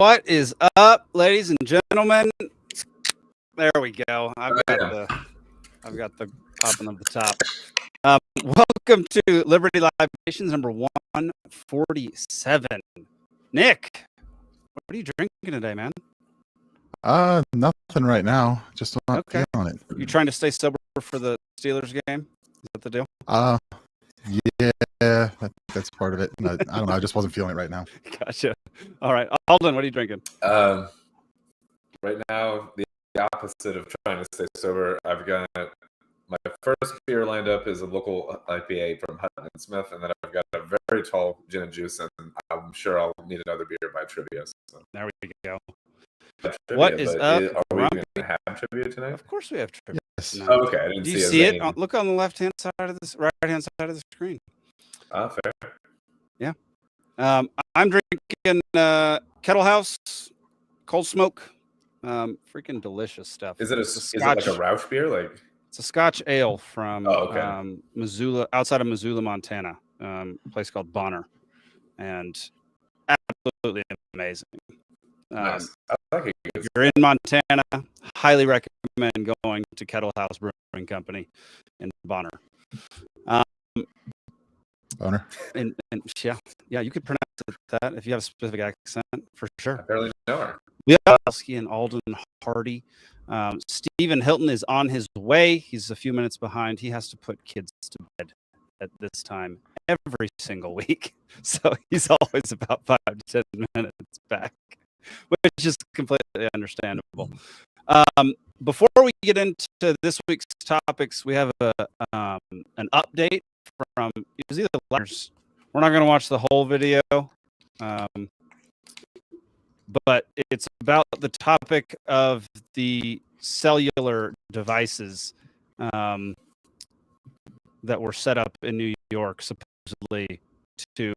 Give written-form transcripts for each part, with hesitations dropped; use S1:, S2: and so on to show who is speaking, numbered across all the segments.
S1: What is up, ladies and gentlemen? There we go. I've got the popping of the top. Welcome to Liberty Libations number 147. Nick, what are you drinking today, man?
S2: Nothing right now. Just not feeling it.
S1: You trying to stay sober for the Steelers game? Is that the deal?
S2: Yeah, that's part of it. I don't know. I just wasn't feeling it right now.
S1: Gotcha. All right, Alden, what are you drinking?
S3: Right now, the opposite of trying to stay sober. I've got my first beer lined up is a local IPA from Hutton and Smith, and then I've got a very tall gin and juice, and I'm sure I'll need another beer by Trivia. So.
S1: There we go.
S3: Trivia,
S1: what is up?
S3: Are we going to have trivia tonight?
S1: Of course we have trivia.
S2: Yes.
S3: Oh, okay. I didn't
S1: Do you
S3: see
S1: it? Look on the left-hand side of this, right-hand side of the screen.
S3: Fair.
S1: Yeah. I'm drinking Kettle House Cold Smoke. Freaking delicious stuff.
S3: Is it like a Rauch beer? Like
S1: it's a Scotch ale from
S3: Missoula,
S1: outside of Missoula, Montana. A place called Bonner, and absolutely amazing.
S3: Nice. I like it.
S1: If you're in Montana, highly recommend going to Kettle House Brewing Company in Bonner.
S2: Bonner.
S1: And yeah, you could pronounce it that if you have a specific accent for sure.
S3: I barely know her.
S1: We have Ciesielski and Alden Hardee. Stephen Hilton is on his way. He's a few minutes behind. He has to put kids to bed at this time every single week. So he's always about 5 to 10 minutes back, which is completely understandable. Before we get into this week's topics, we have an update from either letters. We're not going to watch the whole video, but it's about the topic of the cellular devices that were set up in New York, supposedly to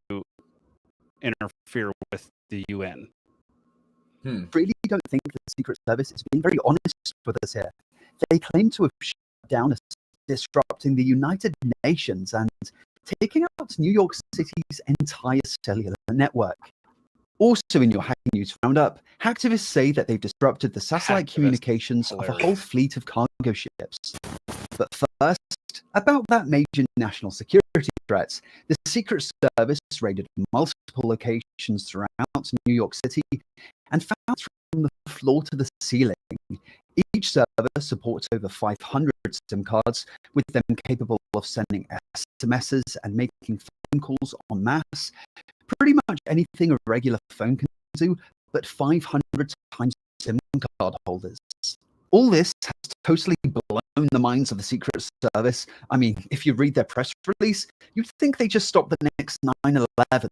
S1: interfere with the UN.
S4: Really don't think the Secret Service is being very honest with us here. They claim to have shut down us, disrupting the United Nations and taking out New York City's entire cellular network. Also in your Hack News Roundup, hacktivists say that they've disrupted the satellite communications of a whole fleet of cargo ships. But first, about that major national security threat, the Secret Service raided multiple locations throughout New York City and found from the floor to the ceiling. Each server supports over 500 SIM cards, with them capable of sending SMSs and making phone calls en masse. Pretty much anything a regular phone can do, but 500 times SIM card holders. All this has totally blown the minds of the Secret Service. I mean, if you read their press release, you'd think they just stopped the next 9/11.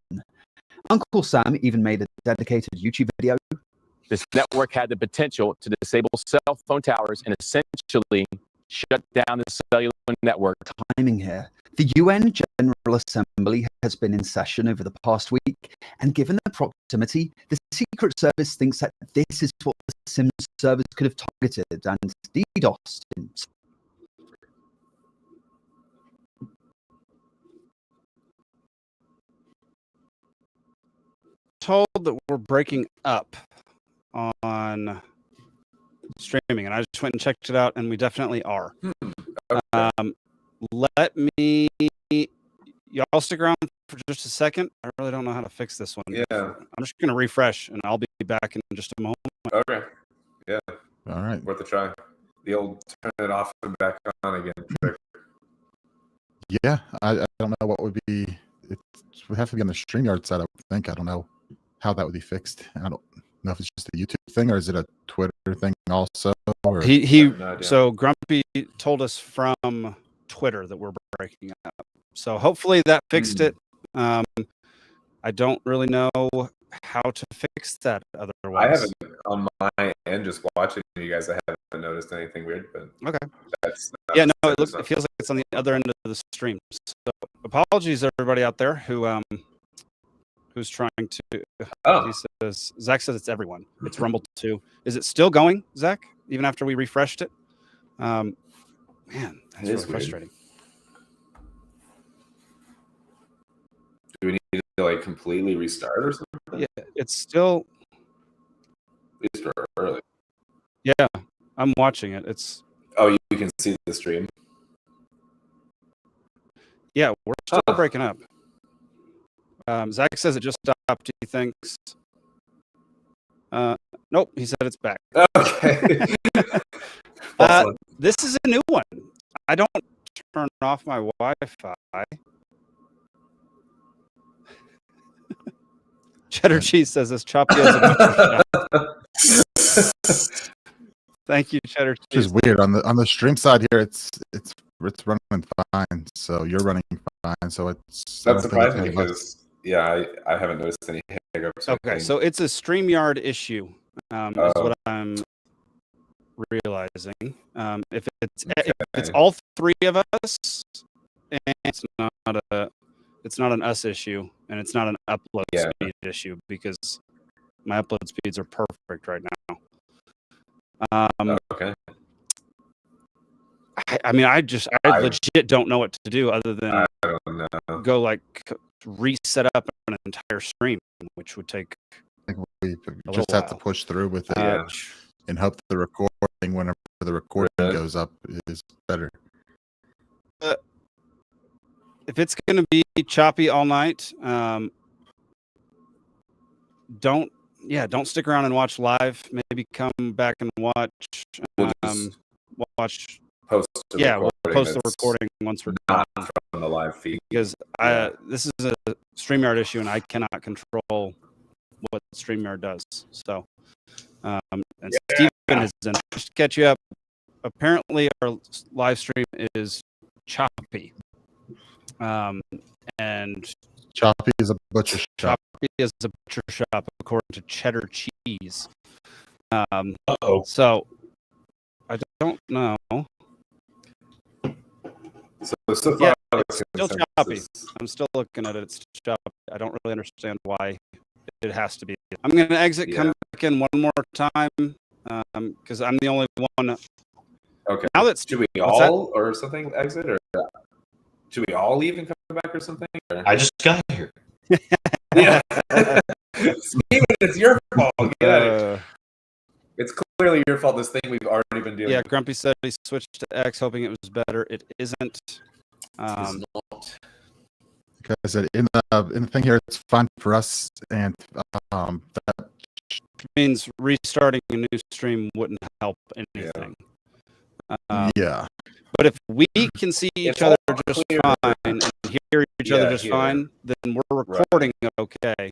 S4: Uncle Sam even made a dedicated YouTube video.
S5: This network had the potential to disable cell phone towers and essentially shut down the cellular network.
S4: Timing here. The UN General Assembly has been in session over the past week, and given the proximity, the Secret Service thinks that this is what the SIM servers could have targeted and DDoSed.
S1: Told that we're breaking up on streaming, and I just went and checked it out, and we definitely are.
S3: Okay.
S1: Let me, y'all stick around for just a second. I really don't know how to fix this one.
S3: Yeah.
S1: I'm just going to refresh, and I'll be back in just a moment.
S3: Okay. Yeah.
S2: All right.
S3: Worth a try. The old turn it off and back on again trick.
S2: Yeah, I don't know what would be. It would have to be on the StreamYard side, I would think. I don't know how that would be fixed. I don't know if it's just a YouTube thing or is it a Twitter thing also. Or...
S1: So Grumpy told us from Twitter that we're breaking up. So hopefully that fixed it. I don't really know how to fix that otherwise.
S3: I haven't on my end, just watching you guys. I haven't noticed anything weird, but
S1: okay.
S3: That's
S1: yeah, no, it feels like it's on the other end of the stream. So apologies everybody out there who's trying to.
S3: Oh.
S1: He says Zach says it's everyone. It's Rumble 2. Is it still going, Zach? Even after we refreshed it? Man, that's really frustrating.
S3: Do we need to like completely restart or something?
S1: Yeah, it's still
S3: least early.
S1: Yeah, I'm watching it. It's
S3: you can see the stream.
S1: Yeah, we're still breaking up. Zach says it just stopped. He thinks. Nope, he said it's back.
S3: Okay.
S1: This is a new one. I don't turn off my Wi-Fi. Cheddar Cheese says this choppy as a butcher shop. Thank you, Cheddar Cheese.
S2: Which is weird on the stream side here. It's running fine. So you're running fine. So
S3: that's surprising because I haven't noticed any hiccups.
S1: Okay, so it's a StreamYard issue. Is what I'm realizing. If it's all three of us, and it's not an us issue, and it's not an upload speed issue because my upload speeds are perfect right now.
S3: Okay.
S1: I mean, I legit don't know what to do other than
S3: I don't know.
S1: go like reset up an entire stream, which would take.
S2: I think we just have to push through with it and hope the recording, whenever the recording goes up, is better.
S1: If it's going to be choppy all night, don't stick around and watch live. Maybe come back and watch.
S3: Watch post.
S1: We'll post the recording once we're
S3: not from the live feed
S1: because this is a StreamYard issue and I cannot control what StreamYard does. So, Stephen is in. Just to catch you up, apparently our live stream is choppy. And
S2: choppy is a butcher shop.
S1: Choppy is a butcher shop, according to Cheddar Cheese.
S3: So
S1: I don't know.
S3: So far,
S1: it's still choppy. I'm still looking at it. It's choppy. I don't really understand why it has to be. I'm going to exit, come back in one more time because I'm the only one.
S3: Okay.
S1: Now that's
S3: should we all or something exit or should we all leave and come back or something? Or?
S6: I just got here.
S3: Yeah. Steven, it's your fault. Get out of here. It's clearly your fault. This thing we've already been dealing.
S1: Yeah, Grumpy said he switched to X, hoping it was better. It isn't.
S2: Like I said, in the thing here, it's fine for us, and that
S1: means restarting a new stream wouldn't help anything. But if we can see each other just fine and hear each other just fine, then we're recording okay.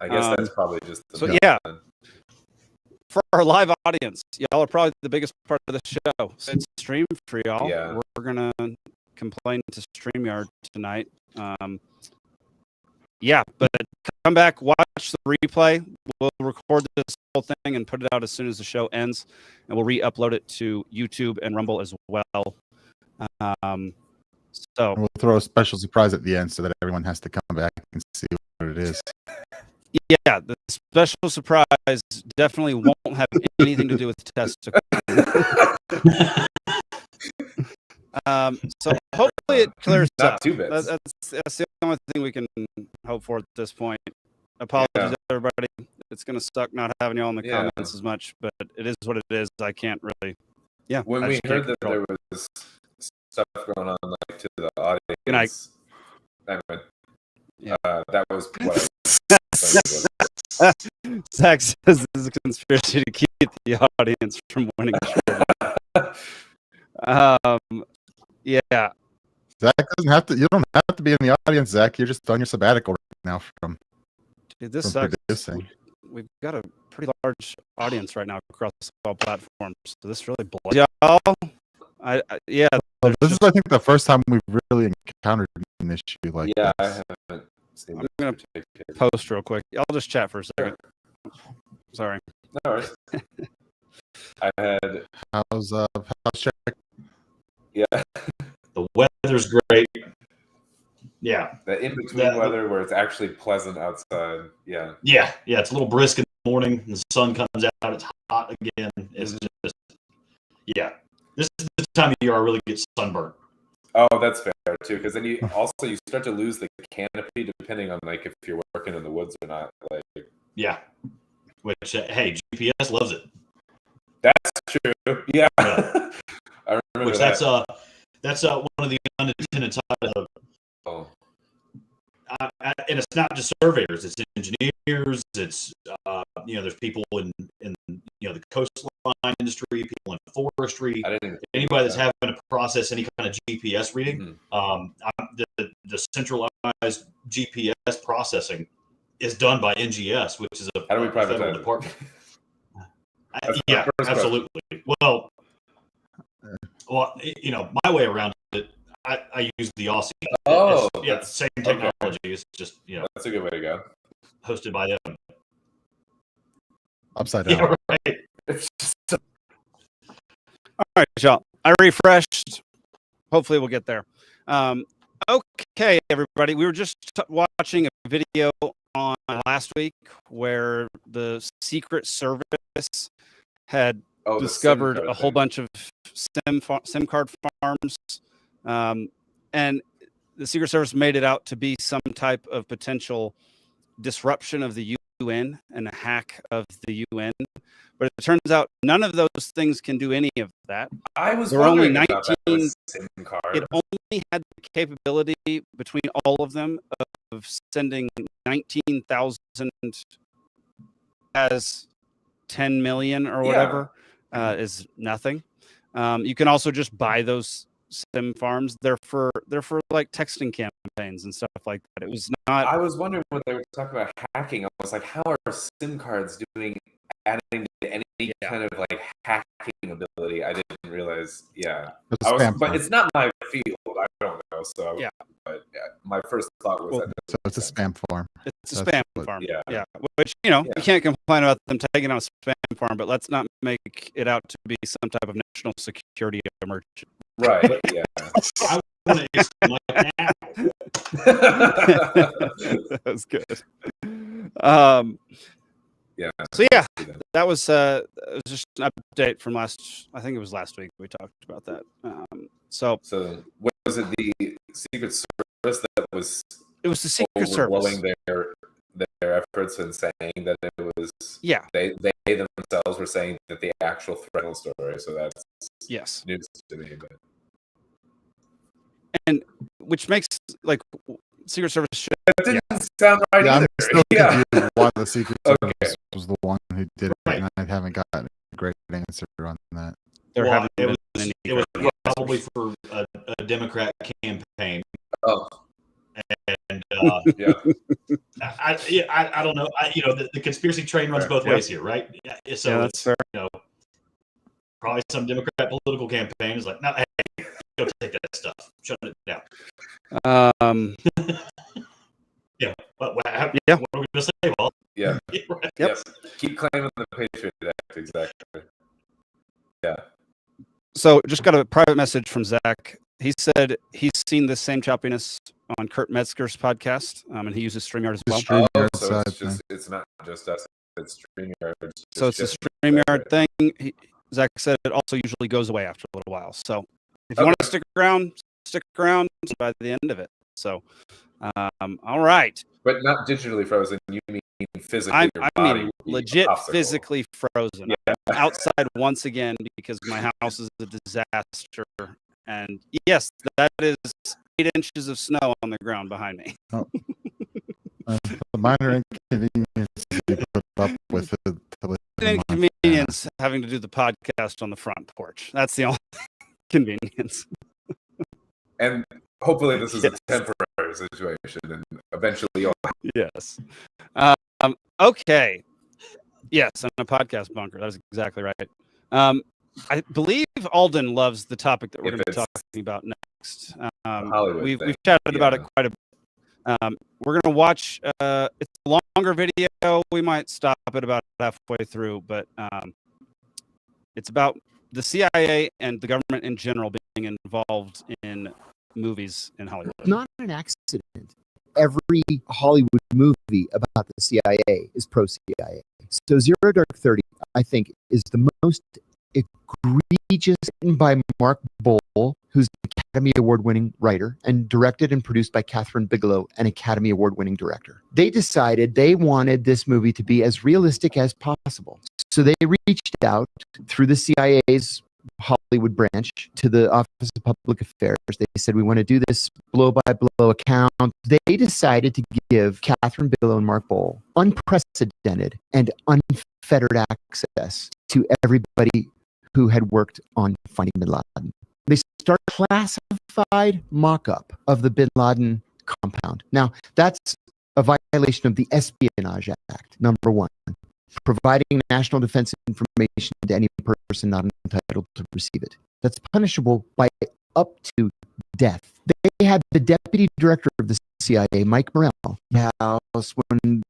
S3: I guess that's probably just the
S1: for our live audience, y'all are probably the biggest part of the show. So it's streamed for y'all.
S3: Yeah.
S1: We're gonna complain to StreamYard tonight. But come back, watch the replay. We'll record this whole thing and put it out as soon as the show ends, and we'll re-upload it to YouTube and Rumble as well. So
S2: we'll throw a special surprise at the end so that everyone has to come back and see what it is.
S1: Yeah, the special surprise definitely won't have anything to do with testicles. So hopefully it clears up.
S3: Too bad.
S1: That's the only thing we can hope for at this point. Apologies to everybody. It's going to suck not having you all in the comments as much, but it is what it is. I can't really. Yeah.
S3: When we heard that there was stuff going on like to the audience,
S1: good night.
S3: That was what
S1: Zach says this is a conspiracy to keep the audience from winning.
S2: Zach doesn't have to. You don't have to be in the audience, Zach. You're just on your sabbatical right now from.
S1: Dude, this
S2: from
S1: sucks.
S2: producing.
S1: We've got a pretty large audience right now across all platforms. So this really blows y'all.
S2: This is, I think, the first time we've really encountered an issue like this.
S3: I haven't seen.
S1: I'm gonna post real quick. I'll just chat for a second. Sorry.
S3: No worries. I had.
S2: How's check?
S3: Yeah.
S6: The weather's great. Yeah.
S3: The in-between weather where it's actually pleasant outside. Yeah.
S6: Yeah. It's a little brisk in the morning. The sun comes out. It's hot again. It's just, this is the time of year I really get sunburned.
S3: Oh, that's fair too. Because then you start to lose the canopy depending on like if you're working in the woods or not. Like.
S6: Yeah. which hey, GPS loves it.
S3: That's true. Yeah. I remember
S6: Which
S3: that.
S6: that's one of the unintended side of.
S3: Oh.
S6: And it's not just surveyors; it's engineers. It's there's people in the coastline industry, people in forestry. Anybody that's having to process any kind of GPS reading, the centralized GPS processing is done by NGS, which is a federal department. Yeah, absolutely. Well, my way around it, I use the Aussie.
S3: Oh,
S6: same technology. Okay. It's just
S3: that's a good way to go.
S6: Hosted by them.
S2: Upside down.
S6: Yeah, right.
S1: All right, y'all. I refreshed. Hopefully, we'll get there. Okay, everybody. We were just watching a video on last week where the Secret Service had discovered a whole bunch of SIM card farms, and the Secret Service made it out to be some type of potential disruption of the UN and a hack of the UN. But it turns out none of those things can do any of that.
S3: I was
S1: only
S3: wondering about that with SIM card.
S1: It only had the capability between all of them of sending 19,000 as 10 million or whatever is nothing. You can also just buy those SIM farms. They're for like texting campaigns and stuff like that. It was not.
S3: I was wondering when they were talking about hacking. I was like, how are SIM cards adding to any kind of like hacking ability? I didn't realize. Yeah, but it's not my field. I don't know. So but my first thought was
S2: so it's a spam farm.
S1: It's a spam farm. Yeah. Which you can't complain about them taking out a spam farm, but let's not make it out to be some type of national security emergency.
S3: Right. Yeah.
S6: I want to explain that.
S1: That was good.
S3: Yeah.
S1: So that was just an update from last. I think it was last week we talked about that. So
S3: what was it? The Secret Service that was?
S1: It was the Secret Service
S3: blowing their efforts and saying that it was.
S1: Yeah.
S3: They themselves were saying that the actual threat story. So that's news to me. But.
S1: And which makes like Secret Service should.
S3: That didn't sound right either.
S2: I'm still confused why the Secret Service was the one who did it, and I haven't gotten a great answer on that.
S6: It was probably for a Democrat campaign.
S3: Oh.
S6: And I don't know. The conspiracy train runs both ways here, right? So
S1: that's fair.
S6: Probably some Democrat political campaign is like, no, hey, go take that stuff, shut it down. What are we going to say, Walt?
S3: Yeah.
S6: Right.
S1: Yep.
S3: Keep claiming the Patriot Act, exactly. Yeah.
S1: So just got a private message from Zach. He said he's seen the same choppiness on Kurt Metzger's podcast, and he uses StreamYard as well.
S3: So it's not just us, it's StreamYard.
S1: So it's a StreamYard thing. Zach said it also usually goes away after a little while. So if you want to stick around by the end of it. So, all right.
S3: But not digitally frozen. You mean physically?
S1: I mean legit physically frozen. Yeah. I'm outside once again because my house is a disaster. And yes, that is 8 inches of snow on the ground behind me.
S2: Oh. The minor inconvenience you put up with it.
S1: Inconvenience having to do the podcast on the front porch. That's the only convenience.
S3: And hopefully this is a temporary situation and eventually you'll...
S1: Yes. Okay. Yes, on a podcast bunker. That is exactly right. I believe Alden loves the topic that we're going to be talking about next. We've chatted about it quite a bit. We're going to watch, it's a longer video. We might stop it about halfway through, but it's about the CIA and the government in general being involved in movies in Hollywood.
S4: Not an accident. Every Hollywood movie about the CIA is pro-CIA. So Zero Dark 30, I think, is the most egregious by Mark Bold who's an Academy Award-winning writer, and directed and produced by Catherine Bigelow, an Academy Award-winning director. They decided they wanted this movie to be as realistic as possible. So they reached out through the CIA's Hollywood branch to the Office of Public Affairs. They said, we want to do this blow-by-blow account. They decided to give Catherine Bigelow and Mark Boal unprecedented and unfettered access to everybody who had worked on finding bin Laden. They start a classified mock-up of the bin Laden compound. Now, that's a violation of the Espionage Act, number one, providing national defense information to any person not entitled to receive it. That's punishable by up to death. They had the deputy director of the CIA, Mike Morrell, house when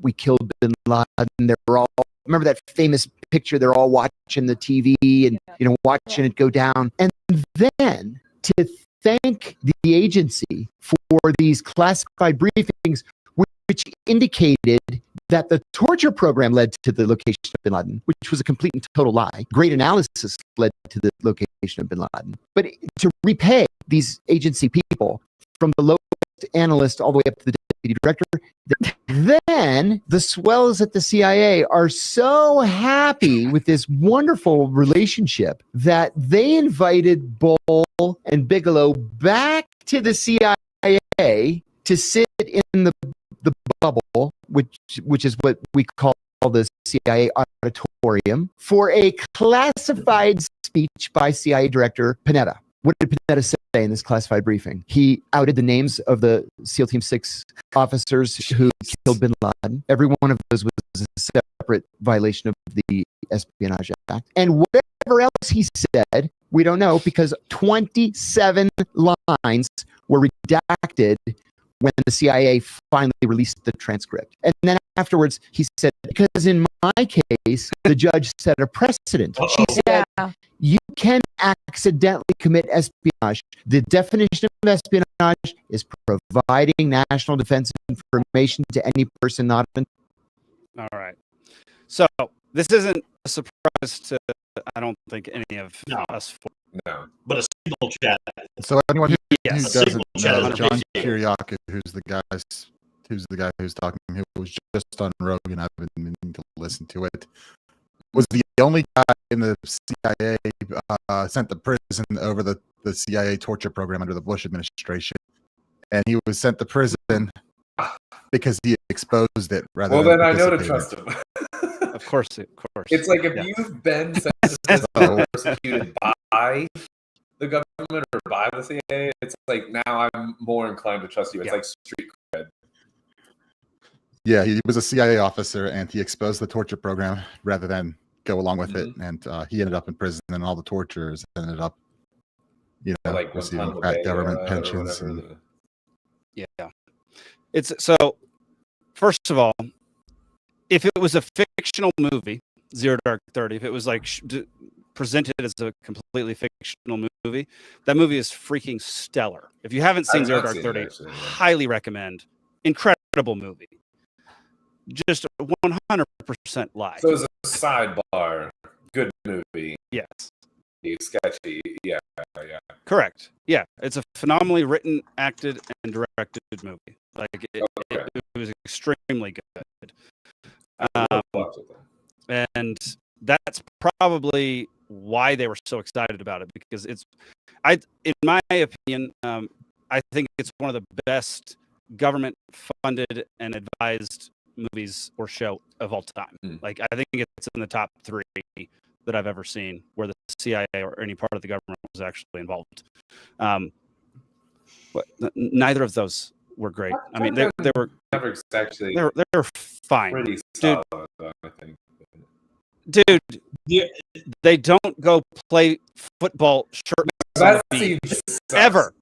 S4: we killed bin Laden. They were all, remember that famous picture? They're all watching the TV and watching it go down. And then to thank the agency for these classified briefings, which indicated that the torture program led to the location of bin Laden, which was a complete and total lie. Great analysis led to the location of bin Laden. But to repay these agency people, from the lowest analyst all the way up to the deputy director, then the swells at the CIA are so happy with this wonderful relationship that they invited Boal and Bigelow back to the CIA to sit in the bubble, which is what we call the CIA auditorium, for a classified speech by CIA Director Panetta. What did Panetta say in this classified briefing? He outed the names of the SEAL Team 6 officers who killed bin Laden. Every one of those was a separate violation of the Espionage Act. And whatever else he said, we don't know, because 27 lines were redacted when the CIA finally released the transcript. And then afterwards, he said, because in my case, the judge set a precedent. She said, you can accidentally commit espionage. The definition of espionage is providing national defense information to any person not...
S1: All right. So this isn't a surprise to, I don't think, any of us.
S3: No.
S6: But a signal chat.
S2: So anyone who
S1: Yes.
S2: doesn't
S6: Chat
S2: know,
S6: is
S2: John
S6: appreciated.
S2: Kiriakou, who's the guy who's talking, who was just on Rogan, I've been meaning to listen to it, was the only guy in the CIA sent to prison over the CIA torture program under the Bush administration. And he was sent to prison because he exposed it rather
S3: Well,
S2: than
S3: then I know to
S2: participated.
S3: trust him.
S1: Of course.
S3: It's like if you've been sentenced or persecuted by the government or by the CIA, it's like now I'm more inclined to trust you. It's like street cred.
S2: Yeah, he was a CIA officer and he exposed the torture program rather than go along with it. And he ended up in prison, and all the torturers ended up,
S3: Like
S2: receiving fat government pensions. And...
S1: Yeah. It's so, first of all, if it was a fictional movie, Zero Dark 30, if it was like presented as a completely fictional movie, that movie is freaking stellar. If you haven't seen Zero Dark 30, highly recommend. Incredible movie. Just 100% lie.
S3: So as a sidebar, good movie.
S1: Yes.
S3: Sketchy. Yeah.
S1: Correct. Yeah. It's a phenomenally written, acted, and directed movie. Like it was extremely good. And that's probably why they were so excited about it, because in my opinion, I think it's one of the best government funded and advised movies or show of all time. Like, I think it's in the top 3 that I've ever seen where the CIA or any part of the government was actually involved. But neither of those were great. I mean, they were
S3: actually
S1: they were fine.
S3: pretty solid, I think.
S1: Dude, they don't go play football shirtless on the beach ever.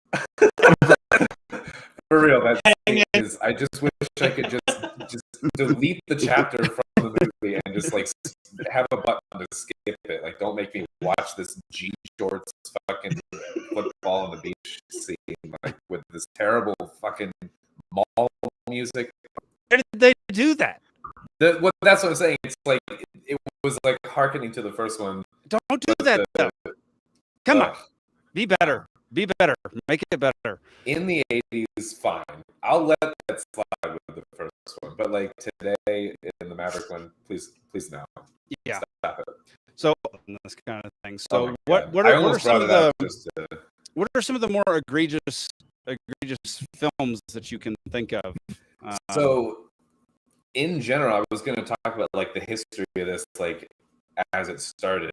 S3: For real, that scene is. I just wish I could just delete the chapter from the movie and just like have a button to skip it. Like, don't make me watch this G shorts fucking football on the beach scene, like with this terrible fucking mall music.
S1: Where did they do that?
S3: That's what I'm saying. It's like it was like hearkening to the first one.
S1: Don't do that though. Come on. Be better. Be better. Make it better.
S3: In the 80s, fine. I'll let that slide with the first one. But like today in the Maverick one, please no.
S1: Yeah.
S3: Stop it.
S1: So this kind of thing.
S3: Oh
S1: So
S3: my
S1: what
S3: God.
S1: are,
S3: I
S1: what are
S3: almost
S1: some
S3: brought
S1: of
S3: it up
S1: the
S3: just to,
S1: what are some of the more egregious films that you can think of?
S3: So in general, I was going to talk about like the history of this, like as it started.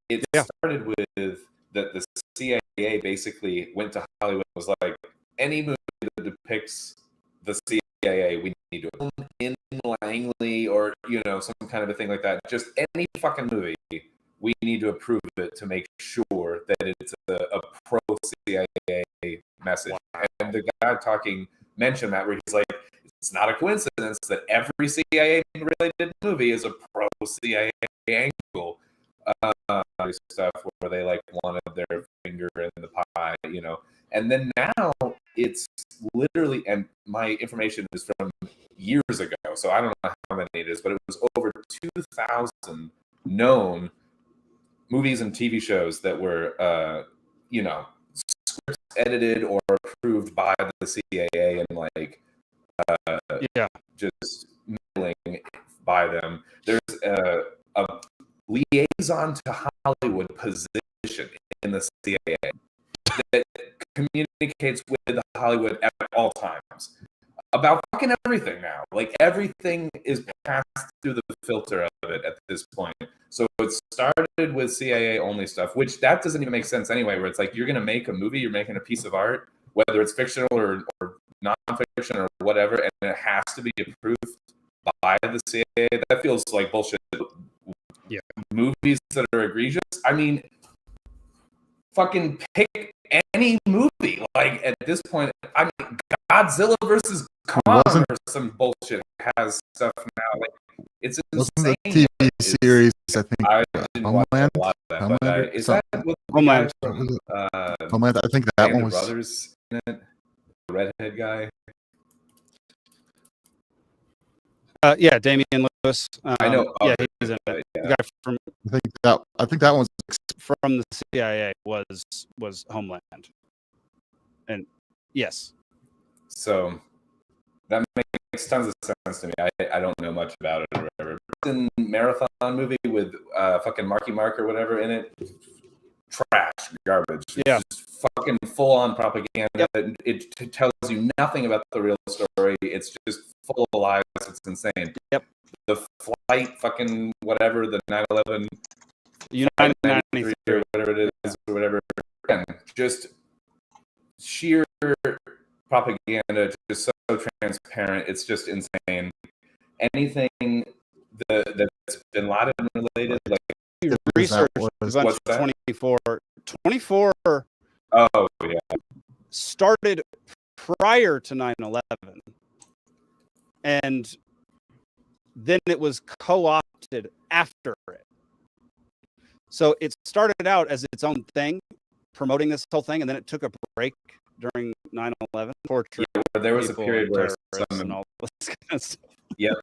S3: It started with the CIA basically went to Hollywood and was like, any movie that depicts the CIA, we need to film in Langley or some kind of a thing like that. Just any fucking movie, we need to approve it to make sure that it's a pro CIA message. Wow. And the guy talking mentioned that where he's like, it's not a coincidence that every CIA related movie is a pro CIA angle. Stuff where they like wanted their finger in the pie, and then now it's literally, and my information is from years ago, so I don't know how many it is, but it was over 2,000 known movies and TV shows that were, scripts edited or approved by the CIA and like, just middling by them. There's a liaison to Hollywood position in the CIA that communicates with Hollywood at all times about fucking everything now. Like everything is passed through the filter of it at this point. So it started with CIA only stuff, which that doesn't even make sense anyway, where it's like you're going to make a movie, you're making a piece of art, whether it's fictional or non-fiction or whatever, and it has to be approved by the CIA. That feels like bullshit.
S1: Yeah.
S3: Movies that are egregious, I mean, fucking pick any movie. Like at this point, I mean, Godzilla versus Kong or some bullshit has stuff now. Like it's insane.
S2: The TV series, I think.
S3: I didn't watch a lot of that.
S2: Homeland,
S3: is that what
S1: Homeland?
S2: Homeland. I think that one was.
S3: Brothers in it. The redhead guy.
S1: Yeah, Damian Lewis.
S3: I know.
S1: Yeah, he's in it.
S3: Yeah.
S1: The guy from
S2: I think that one's
S1: from the CIA was Homeland, and yes.
S3: So that makes tons of sense to me. I don't know much about it or whatever. In marathon movie with fucking Marky Mark or whatever in it, trash, garbage.
S1: Yeah,
S3: just fucking full on propaganda. Yep. It tells you nothing about the real story. It's just full of lies. It's insane.
S1: Yep.
S3: The flight, fucking whatever, the 9/11,
S1: United 93
S3: or whatever it is, or whatever. Again, just sheer propaganda, just so transparent. It's just insane. Anything that's Bin Laden related, like
S1: research a bunch of 24
S3: oh yeah,
S1: started prior to 9/11, and then it was co-opted after it. So it started out as its own thing, promoting this whole thing, and then it took a break during 9/11. Torture.
S3: Yeah, there was a period where
S1: and all this kind of stuff.
S3: Yeah,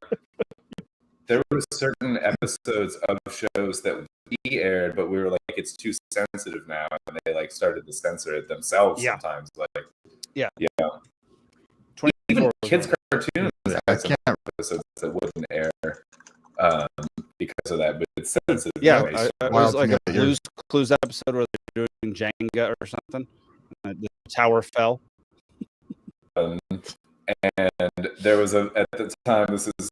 S3: there were certain episodes of shows that we aired, but we were like, it's too sensitive now, and they like started to censor it themselves sometimes. Like, yeah. Even kids' cartoons had some episodes that wouldn't air because of that, but it's sensitive.
S1: Yeah, it was like a Blue's Clues episode where they're doing Jenga or something. The tower fell.
S3: And there was at the time, this is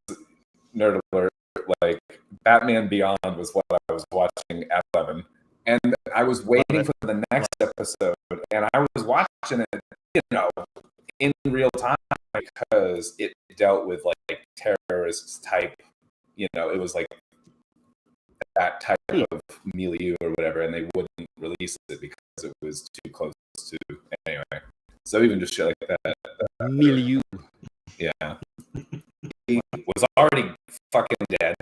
S3: nerd alert, like Batman Beyond was what I was watching at 11, and I was waiting for the next episode, and I was watching it, in real time because it dealt with like terrorist type, it was like that type of milieu or whatever, and they wouldn't release it because it was too close to anyway. So even just shit like that.
S1: Milieu.
S3: Yeah. He was already fucking dead.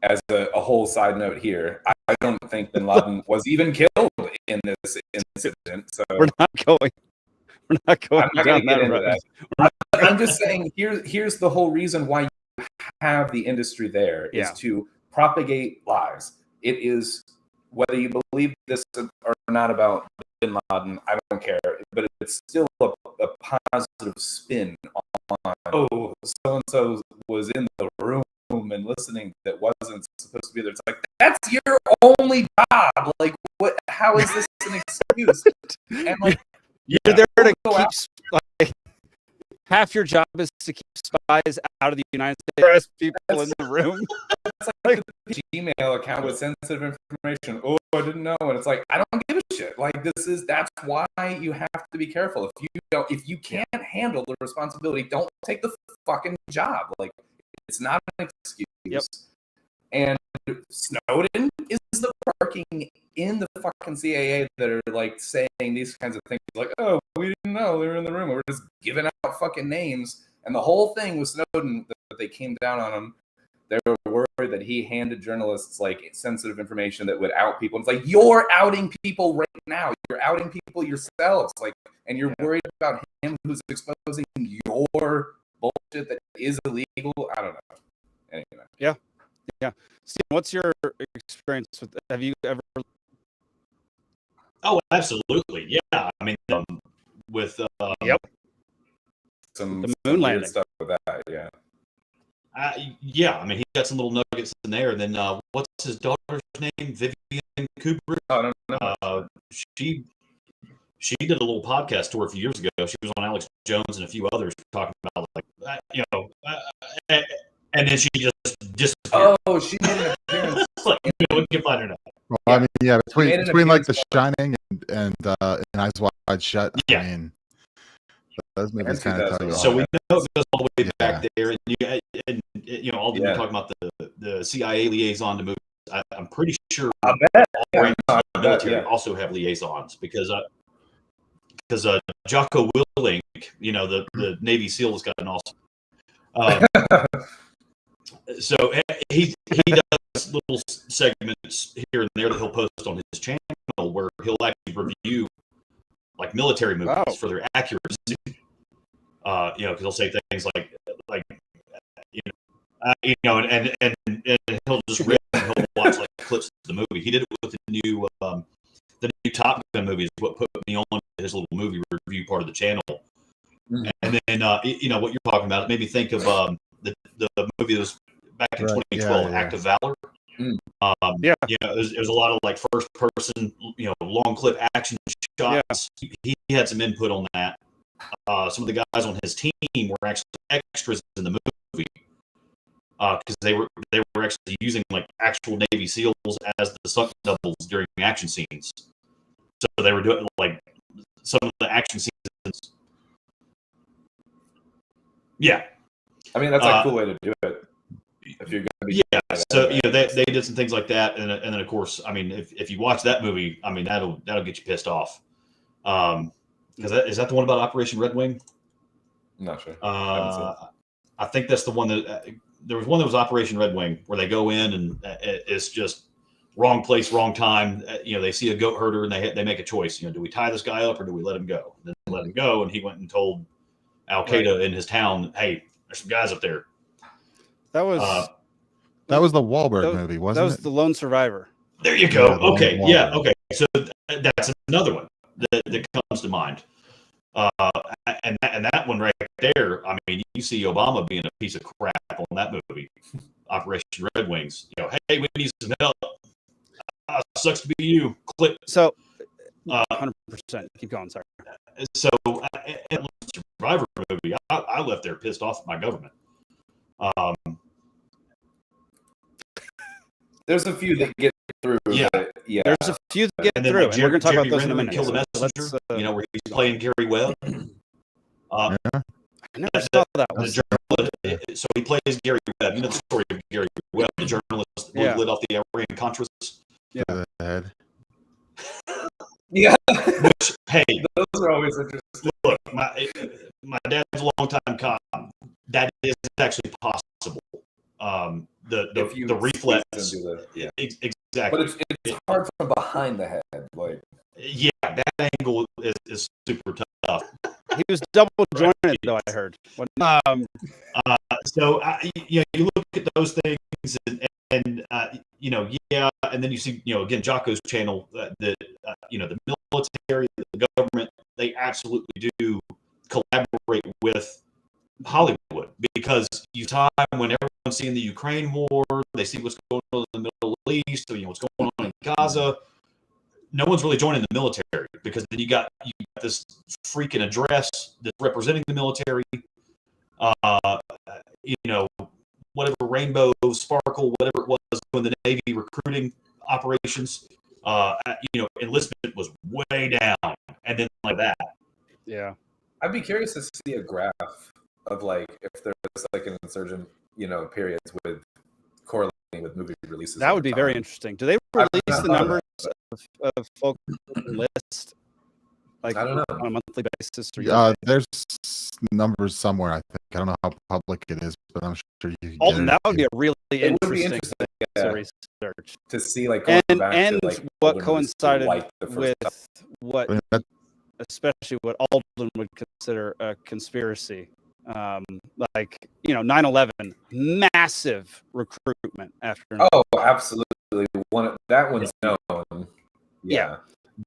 S3: As a whole side note here, I don't think Bin Laden was even killed in this incident. So
S1: we're not going
S3: I'm not
S1: down
S3: going to get into
S1: road.
S3: that. I'm just saying here's the whole reason why you have the industry there is to propagate lies. It is, whether you believe this or not about bin Laden. I don't care, but it's still a positive spin on, oh, so and so was in the room and listening that wasn't supposed to be there. It's like, that's your only job. Like, what? How is this an excuse? And like,
S1: you're there to keep. Like, half your job is to keep spies out of the United States. People in the room.
S3: It's like the Gmail account with sensitive information. Oh, I didn't know, and it's like, I don't give a shit. Like, that's why you have to be careful. If you can't handle the responsibility, don't take the fucking job. Like, it's not an excuse.
S1: Yep.
S3: And Snowden is the working in the fucking CAA that are like saying these kinds of things, like, oh, we didn't know they were in the room. We're just giving out fucking names. And the whole thing with Snowden, that they came down on him, they were worried that he handed journalists like sensitive information that would out people. And it's like, you're outing people right now. You're outing people yourselves. Like, and you're worried about him who's exposing your bullshit that is illegal. I don't know. Anyway.
S1: Yeah. Steve, what's your experience with? Have you ever?
S6: Oh, absolutely. Yeah. I mean, with
S3: Some
S1: the moon
S3: weird
S1: landing
S3: stuff with that. Yeah.
S6: Yeah. I mean, he got some little nuggets in there. And then what's his daughter's name? Vivian Kubrick.
S3: I don't know.
S6: She did a little podcast tour a few years ago. She was on Alex Jones and a few others talking about and then she just disappeared.
S3: Oh, she made an appearance.
S6: We can find her now.
S2: Well, I mean, yeah, between like The Shining and Eyes Wide Shut.
S6: Yeah.
S2: I mean, those movies kind of tell you all.
S6: So we
S2: that.
S6: know it goes all the way back there, and Alden, you're talking about the CIA liaison to movies. I'm pretty sure all branches of the military also have liaisons because Jocko Willink, the Navy SEAL, has got an awesome. So he does little segments here and there that he'll post on his channel where he'll actually review like military movies for their accuracy. Because he'll say things like and he'll just rip and he'll watch like clips of the movie. He did it with the new Top Gun movie is what put me on his little movie review part of the channel. Mm-hmm. And then what you're talking about, it made me think of the movie that was back in 2012, Act of Valor. It was a lot of like first person, long clip action shots. He had some input on that. Some of the guys on his team were actually extras in the movie because they were actually using like actual Navy SEALs as the stunt doubles during action scenes. So they were doing like some of the action scenes. Yeah,
S3: I mean that's a cool way to do it. If you're going to be
S6: so they did some things like that, and then of course, I mean, if you watch that movie, I mean that'll get you pissed off. Is that the one about Operation Red Wing?
S3: I'm not sure.
S6: I think that's the one that there was one that was Operation Red Wing where they go in and it's just wrong place, wrong time. They see a goat herder and they make a choice. Do we tie this guy up or do we let him go? And then they let him go, and he went and told Al Qaeda in his town, "Hey, there's some guys up there."
S1: That was
S2: the Wahlberg movie, wasn't it?
S1: That was The Lone Survivor.
S6: There you go. Okay, okay. So that's another one that comes to mind. And that one right there, I mean, you see Obama being a piece of crap on that movie, Operation Red Wings. Hey, we need some help. Sucks to be you. Clip.
S1: So, 100%. Keep going. Sorry.
S6: So, in the Survivor movie, I left there pissed off at my government.
S3: There's a few that get through.
S6: Yeah.
S1: There's a few that get through, and we're going to talk about those in a minute.
S6: Kill the messenger. Where he's playing Gary Webb.
S1: I never saw that one.
S6: So he plays Gary Webb. You know the story of Gary Webb, the journalist that lit off the Iran Contras.
S2: Yeah. Head.
S3: Yeah.
S6: Which, hey,
S3: those are always interesting.
S6: Look, my dad's a longtime cop. That is actually possible. The reflex. Exactly.
S3: But it's hard from behind the head. Like,
S6: yeah, that angle is super tough.
S1: He was double jointed, though, I heard.
S6: So you look at those things, and and then you see, again, Jocko's channel, the military, the government, they absolutely do collaborate with Hollywood, because you time when everyone's seeing the Ukraine war, they see what's going on in the Middle East, what's going on in Gaza. No one's really joining the military, because then you got this freaking address that's representing the military. Whatever Rainbow Sparkle, whatever it was, doing the Navy recruiting operations. Enlistment was way down, and then like that.
S1: Yeah.
S3: I'd be curious to see a graph of like if there's like an insurgent, periods with correlating with movie releases.
S1: That would be very interesting. Do they release the numbers of folk list like
S3: I don't know
S1: on a monthly basis? Or
S2: there's numbers somewhere. I think I don't know how public it is, but I'm sure you can
S1: Alden,
S2: get
S1: that would be a really
S3: It would be
S1: interesting thing to research.
S3: to see like going
S1: And
S3: back
S1: and
S3: to, like,
S1: what
S3: older movies to,
S1: coincided
S3: like, the first
S1: with
S3: time.
S1: what,
S2: I mean, that,
S1: especially what Alden would consider a conspiracy. 9/11, massive recruitment after.
S3: Oh, absolutely. That one's known.
S1: Yeah.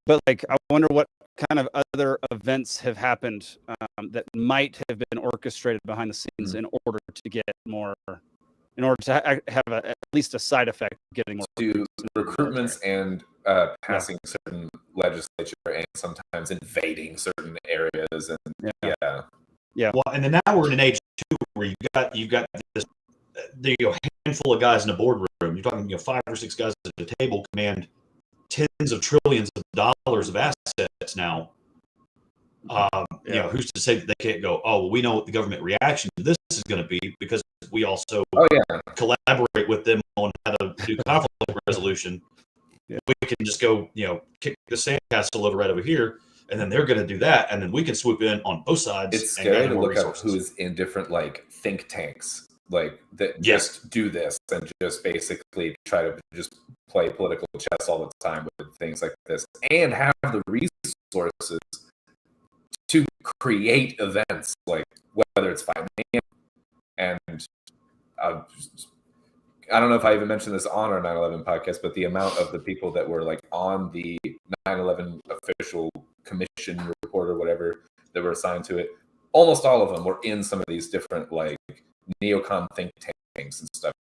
S1: But I wonder what kind of other events have happened that might have been orchestrated behind the scenes in order to get more, in order to have at least a side effect of getting more.
S3: To recruitments and passing certain legislature and sometimes invading certain areas and
S1: Yeah.
S6: Well, and then now we're in an age too where you've got this handful of guys in a boardroom. You're talking 5 or 6 guys at the table command tens of trillions of dollars of assets now. Who's to say that they can't go, oh, well, we know what the government reaction to this is going to be, because we also collaborate with them on how to do conflict resolution. Yeah. We can just go, kick the sandcastle over right over here, and then they're going to do that, and then we can swoop in on both sides.
S3: It's scary to look up who's in different think tanks that just do this and just basically try to just play political chess all the time with things like this, and have the resources to create events, whether it's financial. And I don't know if I even mentioned this on our 9/11 podcast, but the amount of the people that were on the 9/11 official commission report or whatever that were assigned to it, almost all of them were in some of these different neocon think tanks and stuff.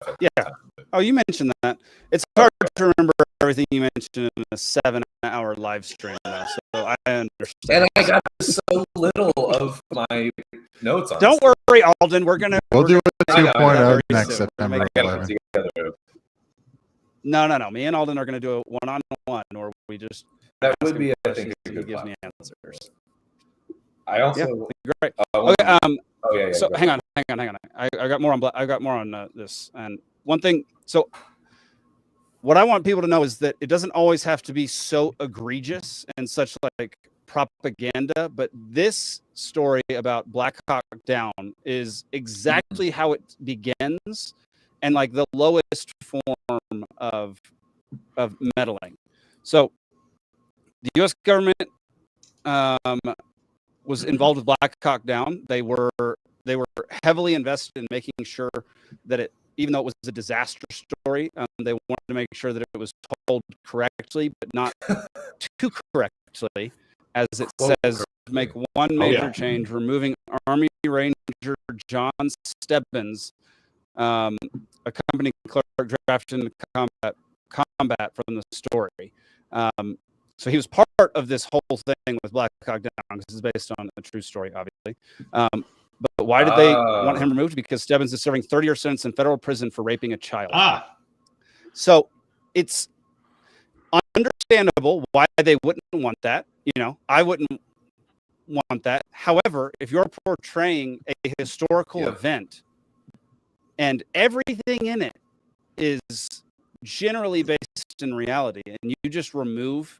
S1: Oh, you mentioned that. It's hard to remember everything you mentioned in a 7-hour live stream, though, so I understand.
S3: And I got so little of my notes on.
S1: Don't worry, Alden. We'll
S2: do a 2.0 next September 11.
S1: No. Me and Alden are going to do a one-on-one, or we just.
S3: That would be, I think, a good
S1: gives
S3: plan.
S1: me answers.
S3: I also
S1: great.
S3: okay.
S1: So hang on. I got more on. I got more on this. And one thing. So what I want people to know is that it doesn't always have to be so egregious and such propaganda. But this story about Black Hawk Down is exactly how it begins, and the lowest form of meddling. So the U.S. government was involved with Black Hawk Down. They were heavily invested in making sure that it, even though it was a disaster story, they wanted to make sure that it was told correctly, but not too correctly, as it says. Make one major change, removing Army Ranger John Stebbins, a company clerk drafted into combat from the story. So he was part of this whole thing with Black Hawk Down, because it's based on a true story, obviously. But why did they want him removed? Because Stebbins is serving 30-year sentence in federal prison for raping a child. So it's understandable why they wouldn't want that. I wouldn't want that. However, if you're portraying a historical event and everything in it is generally based in reality, and you just remove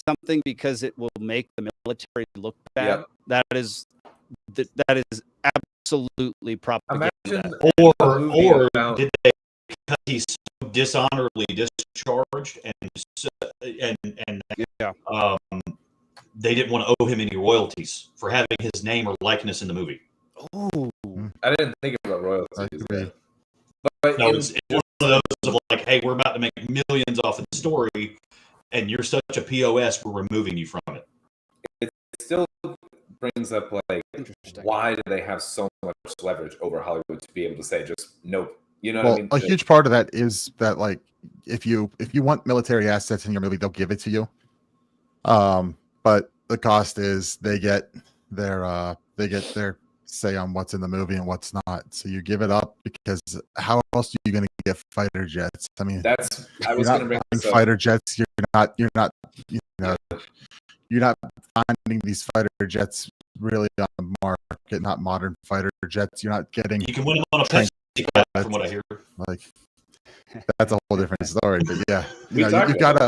S1: something because it will make the military look bad, that is absolutely propaganda.
S6: Or did they, because he's so dishonorably discharged and they didn't want to owe him any royalties for having his name or likeness in the movie?
S1: Oh,
S3: I didn't think about royalties.
S6: But no, it's one of those of hey, we're about to make millions off of the story, and you're such a POS, we're removing you from it.
S3: it still brings up like,
S1: Interesting.
S3: why do they have so much leverage over Hollywood to be able to say just nope? You know what I
S2: Well,
S3: mean?
S2: a huge part of that is that, like, if you want military assets in your movie, they'll give it to you. But the cost is they get their say on what's in the movie and what's not. So you give it up because how else are you going to get fighter jets? I mean,
S3: I was going to bring this up.
S2: fighter jets. You're not finding these fighter jets really on the market, not modern fighter jets. You're not getting.
S6: You can win them on a Pepsi cup, from what I hear.
S2: Like, that's a whole different story. But yeah, you've got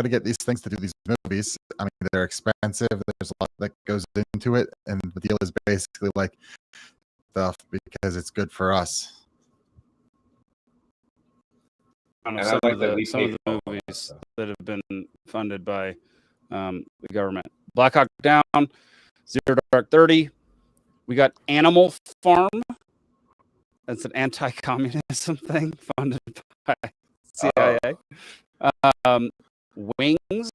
S2: to get these things to do these movies. I mean, they're expensive. There's a lot that goes into it, and the deal is basically like stuff because it's good for us.
S1: Some of the movies that have been funded by the government: Black Hawk Down, Zero Dark 30. We got Animal Farm. That's an anti-communism thing funded by CIA. Wings.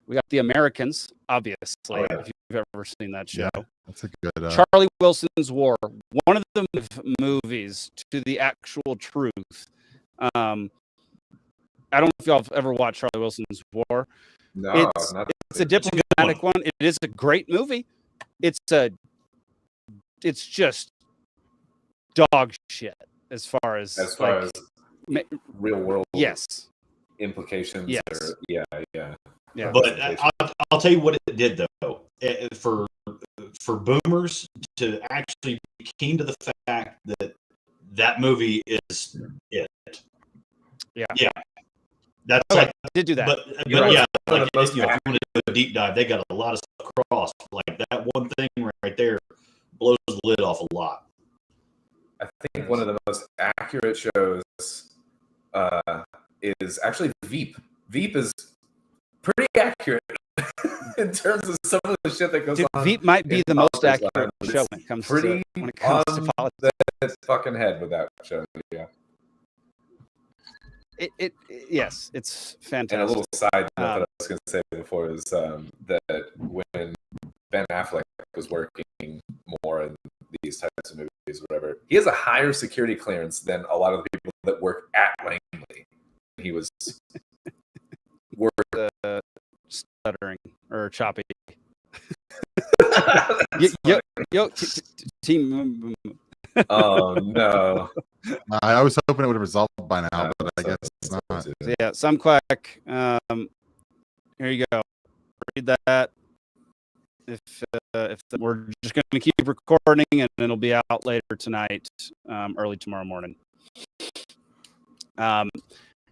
S1: We got The Americans, obviously, if you've ever seen that show.
S2: Yeah, that's a good.
S1: Charlie Wilson's War. One of the movies to the actual truth. I don't know if y'all have ever watched Charlie Wilson's War.
S3: No,
S1: it's a diplomatic one. It is a great movie. It's just dog shit as far as
S3: real world
S1: implications.
S3: Yes. Yeah.
S6: But I'll tell you what it did though. For boomers to actually be keen to the fact that movie is it. Yeah. That's I
S1: did do that.
S6: But yeah, like, if you want to do a deep dive, they got a lot of stuff across. Like that one thing right there blows the lid off a lot.
S3: I think one of the most accurate shows is actually Veep. Veep is pretty accurate in terms of some of the shit that goes on.
S1: Veep might be the most accurate show when it comes to politics.
S3: It's fucking head with that show. Yeah.
S1: Yes, it's fantastic.
S3: And a little side note that I was going to say before is that when Ben Affleck was working more in these types of movies, whatever, he has a higher security clearance than a lot of the people that work at Langley. He was
S1: stuttering or choppy. Team.
S3: Oh no!
S2: I was hoping it would have resolved by now, but I guess it's not.
S1: So, yeah, some quack. Here you go. Read that. If we're just going to keep recording, and it'll be out later tonight, early tomorrow morning.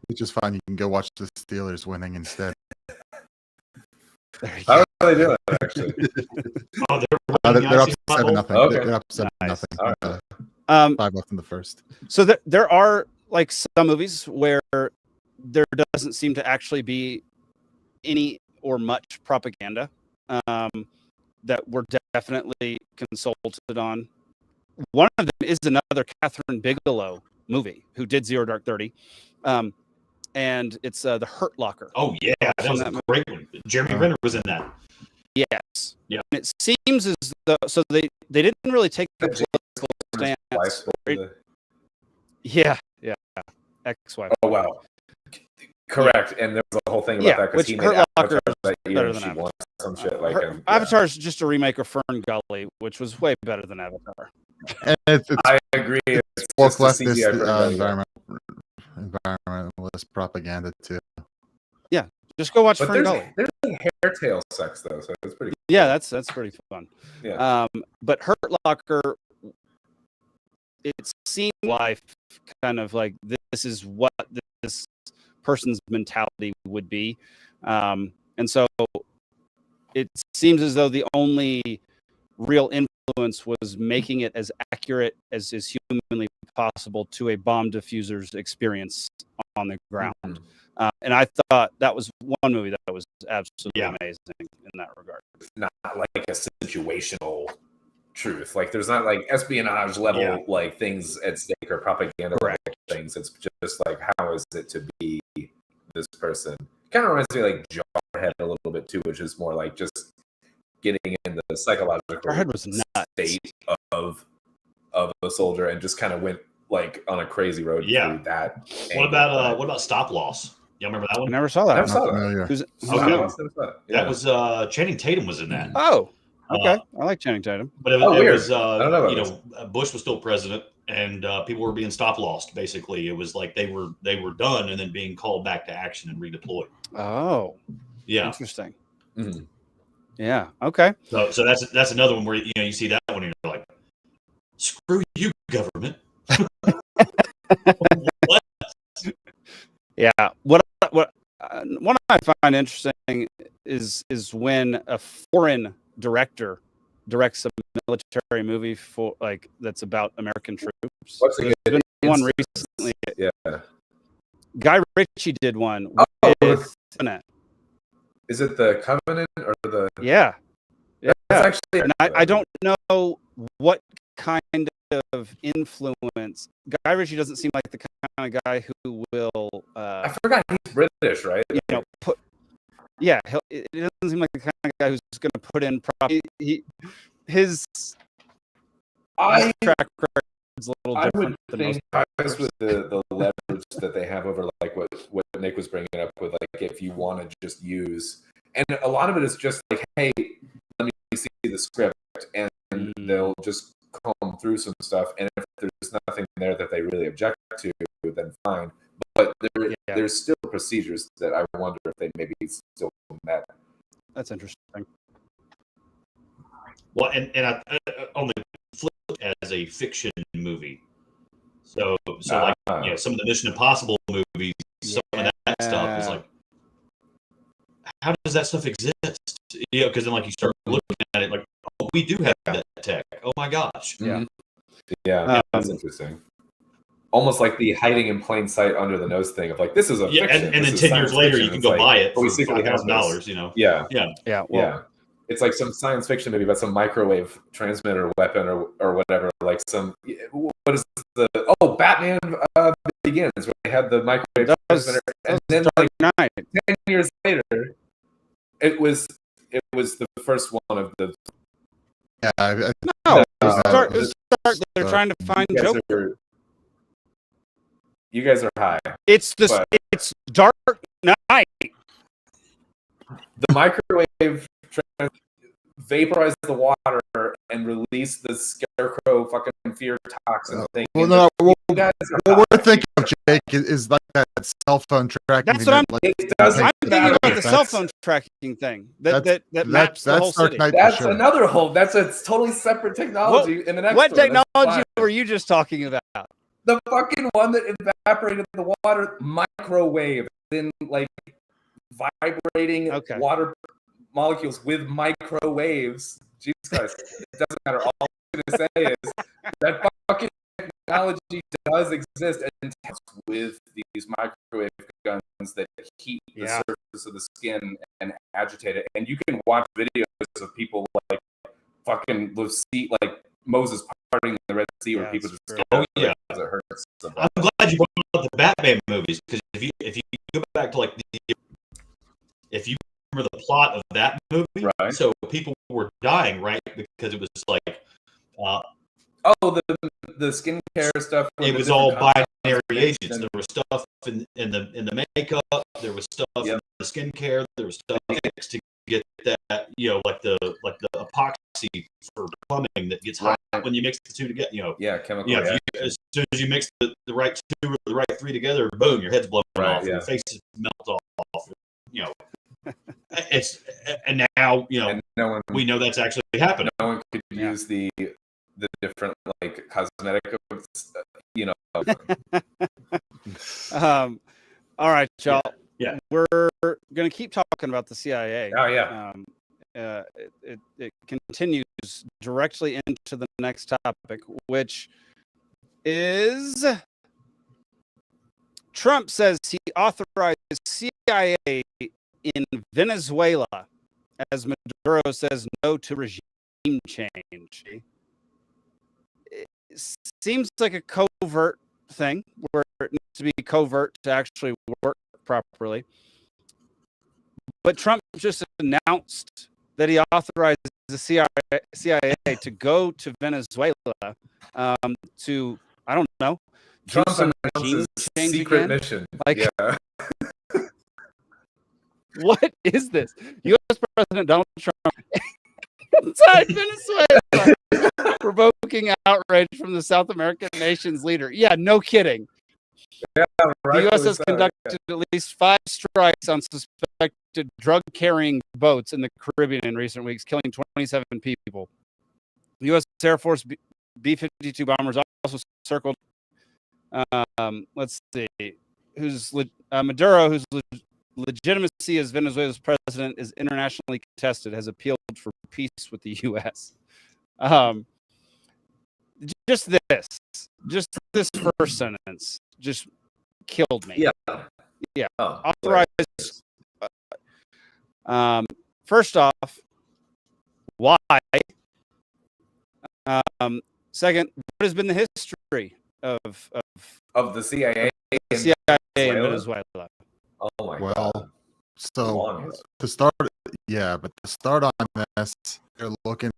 S2: It's just fine. You can go watch the Steelers winning instead.
S3: How are they doing, actually?
S2: They're up 7-0.
S3: Okay.
S2: They're up 7-0.
S3: All right.
S2: 5 left in the first.
S1: So there are like some movies where there doesn't seem to actually be any or much propaganda that we're definitely consulted on. One of them is another Catherine Bigelow movie who did Zero Dark 30. And it's The Hurt Locker.
S6: Oh, yeah. That was a great one. Jeremy Renner was in that.
S1: Yes.
S6: Yeah.
S1: And it seems as though, so they didn't really take a political stance. Yeah. Ex-wife.
S3: Oh, wow. Correct. And there was a whole thing about that because he made Avatar that year and she won some shit. Like
S1: Avatar is just a remake of Fern Gully, which was way better than Avatar.
S3: I agree. It's
S2: just leftist environmentalist propaganda too.
S1: Yeah, just go watch Fern Gully.
S3: There's hair tail sex though, so it's pretty.
S1: Yeah, that's pretty fun.
S3: Yeah.
S1: But Hurt Locker, it seemed life kind of like this is what this person's mentality would be, and so it seems as though the only real influence was making it as accurate as is humanly possible to a bomb diffuser's experience on the ground. Mm-hmm. And I thought that was one movie that was absolutely amazing in that regard.
S3: Not like a situational truth. Like there's not like espionage level like things at stake or propaganda level things. It's just like how is it to be this person? kind of reminds me of like Jarhead a little bit too, which is more like just getting in the psychological
S1: Jarhead was nuts.
S3: state of a soldier and just kind of went like on a crazy road through that.
S6: What about Stop Loss? Y'all remember that one?
S1: I never saw that.
S3: I never saw that.
S2: Familiar.
S1: Who's
S6: Okay.
S1: in it?
S6: That was Channing Tatum was in that.
S1: Oh, okay. I like Channing Tatum.
S6: But it
S3: weird.
S6: was
S3: I don't know about
S6: Bush was still president, and people were being stop lost. Basically, it was like they were done and then being called back to action and redeployed.
S1: Oh,
S6: Yeah.
S1: interesting.
S3: Mm-hmm.
S1: Yeah. Okay.
S6: So that's another one where you see that one and you're like, screw you, government. What?
S1: Yeah. What I find interesting is when a foreign director directs a military movie for like that's about American troops.
S3: What's a
S1: There's
S3: good
S1: been one
S3: instance?
S1: recently.
S3: Yeah.
S1: Guy Ritchie did one with
S3: Is it the Covenant or the?
S1: Yeah.
S3: That's actually.
S1: And I don't know what kind of influence. Guy Ritchie doesn't seem like the kind of guy who will.
S3: I forgot he's British, right?
S1: It doesn't seem like the kind of guy who's going to put in. His track record is a little
S3: I
S1: different
S3: would
S1: than
S3: think
S1: most.
S3: with the leverage that they have over like what Nick was bringing up with like if you want to just use, and a lot of it is just like, hey, let me see the script, and they'll just comb through some stuff, and if there's nothing there that they really object to, then fine. But there's still procedures that I wonder if they maybe still met.
S1: That's interesting.
S6: Well, and I only flip as a fiction movie. So like some of the Mission Impossible movies, some of that stuff is like, how does that stuff exist? Because then like you start looking at it like, oh, we do have that tech. Oh my gosh.
S3: Yeah. Yeah, that's interesting. Almost like the hiding in plain sight under the nose thing of like, this is a fiction.
S6: And then 10 years later you can go buy it for $5,000,
S3: Yeah. It's like some science fiction movie about some microwave transmitter weapon or whatever. Like what is Batman Begins, where they had the microwave transmitter, and then like 10 years later, it was the first one of the.
S2: Yeah,
S1: They're trying to find Joker.
S3: You guys are high.
S1: It's Dark Knight.
S3: The microwave vaporize the water and release the scarecrow fucking fear toxin thing.
S2: Well, no, what we're thinking of, Jake, is like that cell phone tracking.
S1: That's what I'm.
S3: It doesn't
S1: I'm thinking about the
S3: matter.
S1: cell phone tracking thing that maps the whole city.
S3: That's another whole. That's a totally separate technology.
S1: What technology were you just talking about?
S3: The fucking one that evaporated the water, microwave, then like vibrating water molecules with microwaves. Jesus Christ, it doesn't matter. All I'm gonna say is that fucking technology does exist, and with these microwave guns that heat the surface of the skin and agitate it. And you can watch videos of people like fucking like Moses parting the Red Sea, where people just it hurts.
S6: I'm glad you brought up the Batman movies, because if you go back to like if you remember the plot of that movie,
S3: right?
S6: So people were dying, right? Because it was like
S3: the skincare stuff.
S6: It was all binary agents. There was stuff in the makeup. There was stuff in the skincare. There was stuff to get that, like the epoxy for plumbing that gets hot when you mix the two together.
S3: Chemical.
S6: As soon as you mix the right two or the right three together, boom, your head's blown off. Your face melts off. It's and now and
S3: no one,
S6: we know that's actually happening.
S3: No one could use the different like cosmetic,
S1: All right, y'all.
S6: Yeah.
S1: We're gonna keep talking about the CIA.
S3: Oh yeah.
S1: It continues directly into the next topic, which is Trump says he authorized CIA in Venezuela as Maduro says no to regime change. It seems like a covert thing where it needs to be covert to actually work properly. but Trump just announced that he authorized the CIA to go to Venezuela to, I don't know, do
S3: Trump
S1: some
S3: announces
S1: regime change
S3: secret
S1: again?
S3: mission.
S1: Like,
S3: Yeah.
S1: what is this? U.S. President Donald Trump inside Venezuela, provoking outrage from the South American nation's leader. Yeah, no kidding.
S3: Yeah,
S1: The U.S. has conducted at least 5 strikes on suspected drug-carrying boats in the Caribbean in recent weeks, killing 27 people. The U.S. Air Force B-52 bombers also circled, let's see, Maduro, whose legitimacy as Venezuela's president is internationally contested, has appealed for peace with the U.S. Just this first sentence just killed me. Yeah.
S3: Oh,
S1: authorizes. First off, why? Second, what has been the history of
S3: the CIA in
S1: CIA in
S3: Venezuela?
S1: Venezuela?
S3: Oh my
S2: Well,
S3: god.
S2: so to start, but to start on this, they're looking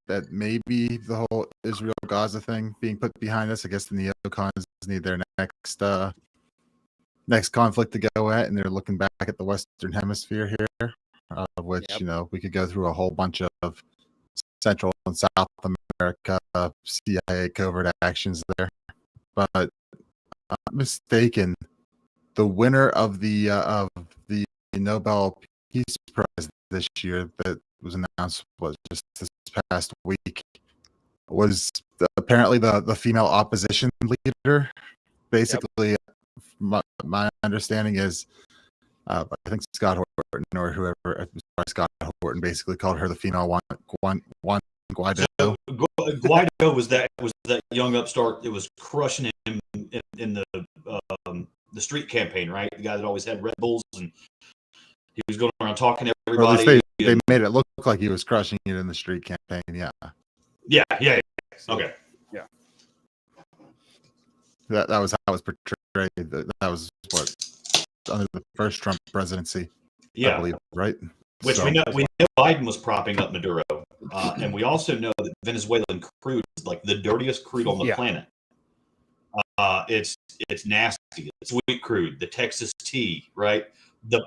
S2: at maybe the whole Israel-Gaza thing being put behind us. I guess the neocons need their next conflict to go at, and they're looking back at the Western Hemisphere here, which, we could go through a whole bunch of Central and South America CIA covert actions there. But I'm not mistaken, the winner of the Nobel Peace Prize this year that was announced just this past week was apparently the female opposition leader. Basically, my understanding is, I think Scott Horton or whoever, Scott Horton basically called her the female one Guaido.
S6: So Guaido was that young upstart that was crushing him in the street campaign, right? The guy that always had Red Bulls, and he was going around talking to everybody.
S2: Or at least they made it look like he was crushing it in the street campaign.
S6: Yeah. Okay.
S1: Yeah.
S2: That was how it was portrayed. That was what under the first Trump presidency.
S6: Yeah.
S2: I believe, right?
S6: Which we know Biden was propping up Maduro, and we also know that Venezuelan crude is like the dirtiest crude on the planet. It's nasty. It's sweet crude. The Texas tea, right? The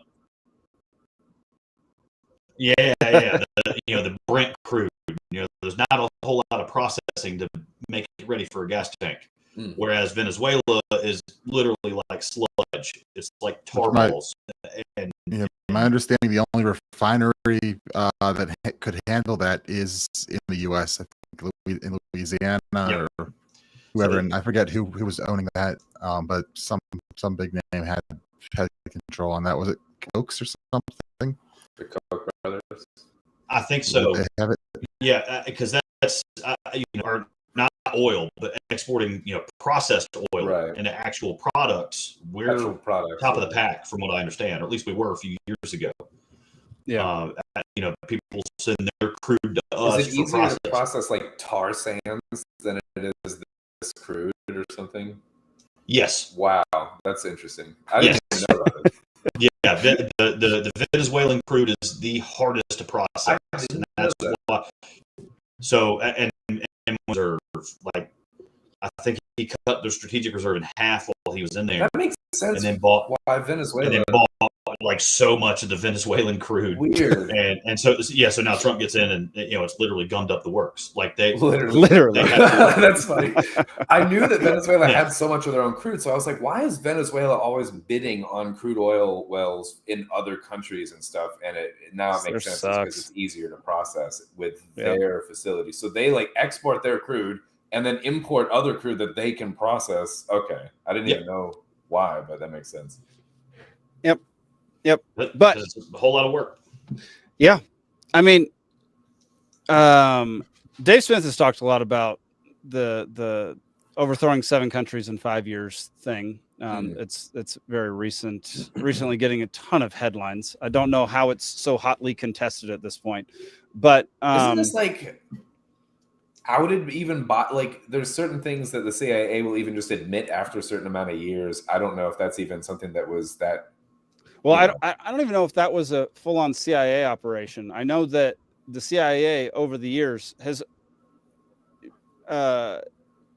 S6: Brent crude. There's not a whole lot of processing to make it ready for a gas tank. Whereas Venezuela is literally like sludge. It's like tar balls. And
S2: my understanding, the only refinery that could handle that is in the U.S. I think in Louisiana or whoever, and I forget who was owning that. But some big name had control on that. Was it Cokes or something?
S3: The Koch brothers.
S6: I think so.
S2: Did they have it?
S6: Yeah, because that's or not oil, but exporting processed oil into actual products. We're top of the pack, from what I understand, or at least we were a few years ago.
S1: Yeah.
S6: People send their crude to us.
S3: Is it easier to process like tar sands than it is this crude or something?
S6: Yes.
S3: Wow, that's interesting. I didn't even know about it.
S6: Yeah, the Venezuelan crude is the hardest to process, and that's why. So and reserve, like, I think he cut their strategic reserve in half while he was in there.
S3: That makes sense.
S6: And then bought
S3: Venezuela.
S6: And then bought like so much of the Venezuelan crude.
S3: Weird.
S6: And so now Trump gets in, and it's literally gummed up the works. Like they
S1: literally.
S3: That's funny. I knew that Venezuela had so much of their own crude, so I was like, why is Venezuela always bidding on crude oil wells in other countries and stuff? And it makes sense because it's easier to process with their facilities. So they like export their crude and then import other crude that they can process. Okay, I didn't even know why, but that makes sense.
S1: Yep. But
S6: it's a whole lot of work.
S1: Yeah. I mean, Dave Smith has talked a lot about the overthrowing 7 countries in 5 years thing. It's very recently getting a ton of headlines. I don't know how it's so hotly contested at this point, but
S3: isn't this like outed even by, like, there's certain things that the CIA will even just admit after a certain amount of years. I don't know if that's even something that was that.
S1: Well,
S3: you know.
S1: I don't even know if that was a full-on CIA operation. I know that the CIA over the years has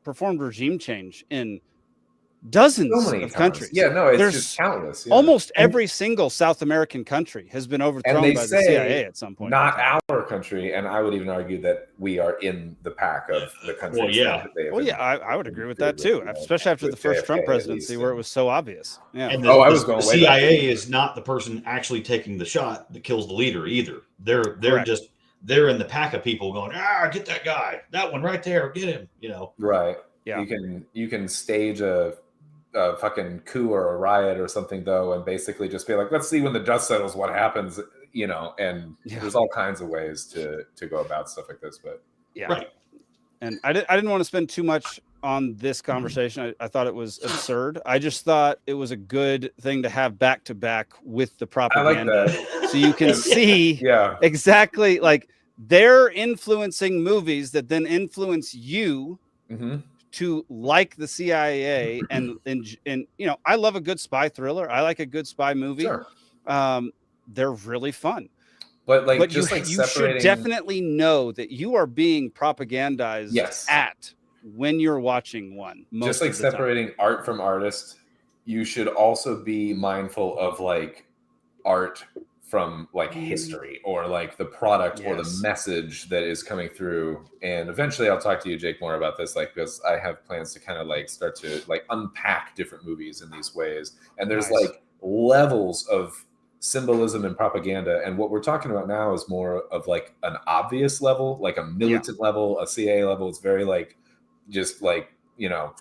S1: performed regime change in dozens
S3: So many
S1: of
S3: times.
S1: countries.
S3: Yeah, no, it's
S1: There's
S3: just countless. Yeah.
S1: almost every single South American country has been
S3: And
S1: overthrown
S3: they
S1: by the
S3: say
S1: CIA at some point.
S3: not our country, and I would even argue that we are in the pack of the countries.
S6: Well, yeah.
S3: that they have
S1: Well, yeah,
S3: been
S1: I would agree with that
S3: interfered
S1: too,
S3: with,
S1: especially after the
S3: with
S1: first Trump
S3: JFK at
S1: presidency,
S3: least,
S1: where it
S3: and-
S1: was so obvious. Yeah.
S6: And
S3: I was
S6: the
S3: going way back.
S6: CIA is not the person actually taking the shot that kills the leader either. They're
S1: Correct.
S6: just they're in the pack of people going, get that guy, that one right there, get him. You know,
S3: Right.
S1: Yeah.
S3: You can stage a fucking coup or a riot or something though, and basically just be like, let's see when the dust settles what happens, you know. And
S1: Yeah.
S3: there's all kinds of ways to go about stuff like this, but
S1: Yeah.
S6: right?
S1: And I didn't want to spend too much on this conversation. I thought it was absurd. I just thought it was a good thing to have back to back with the
S3: I like
S1: propaganda,
S3: that.
S1: so you can see
S3: Yeah.
S1: exactly like they're influencing movies that then influence you
S3: Hmm.
S1: to like the CIA. And you know, I love a good spy thriller. I like a good spy movie.
S3: Sure.
S1: They're really fun.
S3: But like,
S1: But
S3: just
S1: you,
S3: like
S1: you should
S3: separating.
S1: definitely know that you are being propagandized
S3: Yes.
S1: at when you're watching one.
S3: Just
S1: most
S3: like
S1: of the time.
S3: separating art from artist, you should also be mindful of like art from like history or like the product or the
S1: Yes.
S3: message that is coming through. And eventually I'll talk to you, Jake, more about this, like, because I have plans to kind of like start to like unpack different movies in these ways. And there's
S1: Nice.
S3: like levels of symbolism and propaganda. And what we're talking about now is more of like an obvious level, like a militant level, a CIA level. It's very like, just like, you know,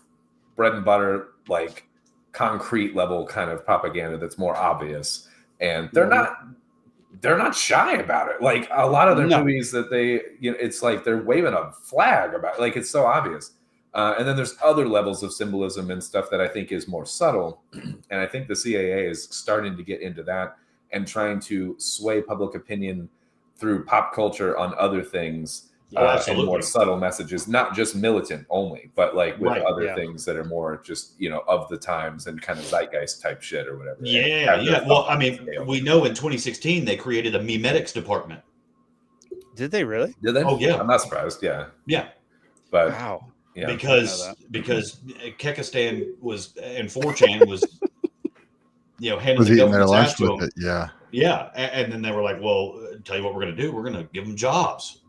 S3: bread and butter, like concrete level kind of propaganda that's more obvious. And they're not shy about it. Like a lot of their movies that they, you know, it's like they're waving a flag about it. Like it's so obvious. And then there's other levels of symbolism and stuff that I think is more subtle. And I think the CIA is starting to get into that and trying to sway public opinion through pop culture on other things. And more subtle messages, not just militant only, but like with other things that are more just, you know, of the times and kind of zeitgeist type shit or whatever.
S6: Yeah. Well, I mean, we know in 2016 they created a memetics department.
S1: Did they really?
S3: Did they?
S6: Oh, yeah.
S3: I'm not surprised. Yeah.
S6: Yeah.
S3: But
S1: Wow.
S3: yeah,
S6: because Kekistan was and 4chan was, you know, handing
S2: Was
S6: the
S2: eating their
S6: government's ass
S2: lunch
S6: to
S2: with
S6: them.
S2: it. Yeah.
S6: Yeah, and then they were like, "Well, tell you what we're going to do. We're going to give them jobs."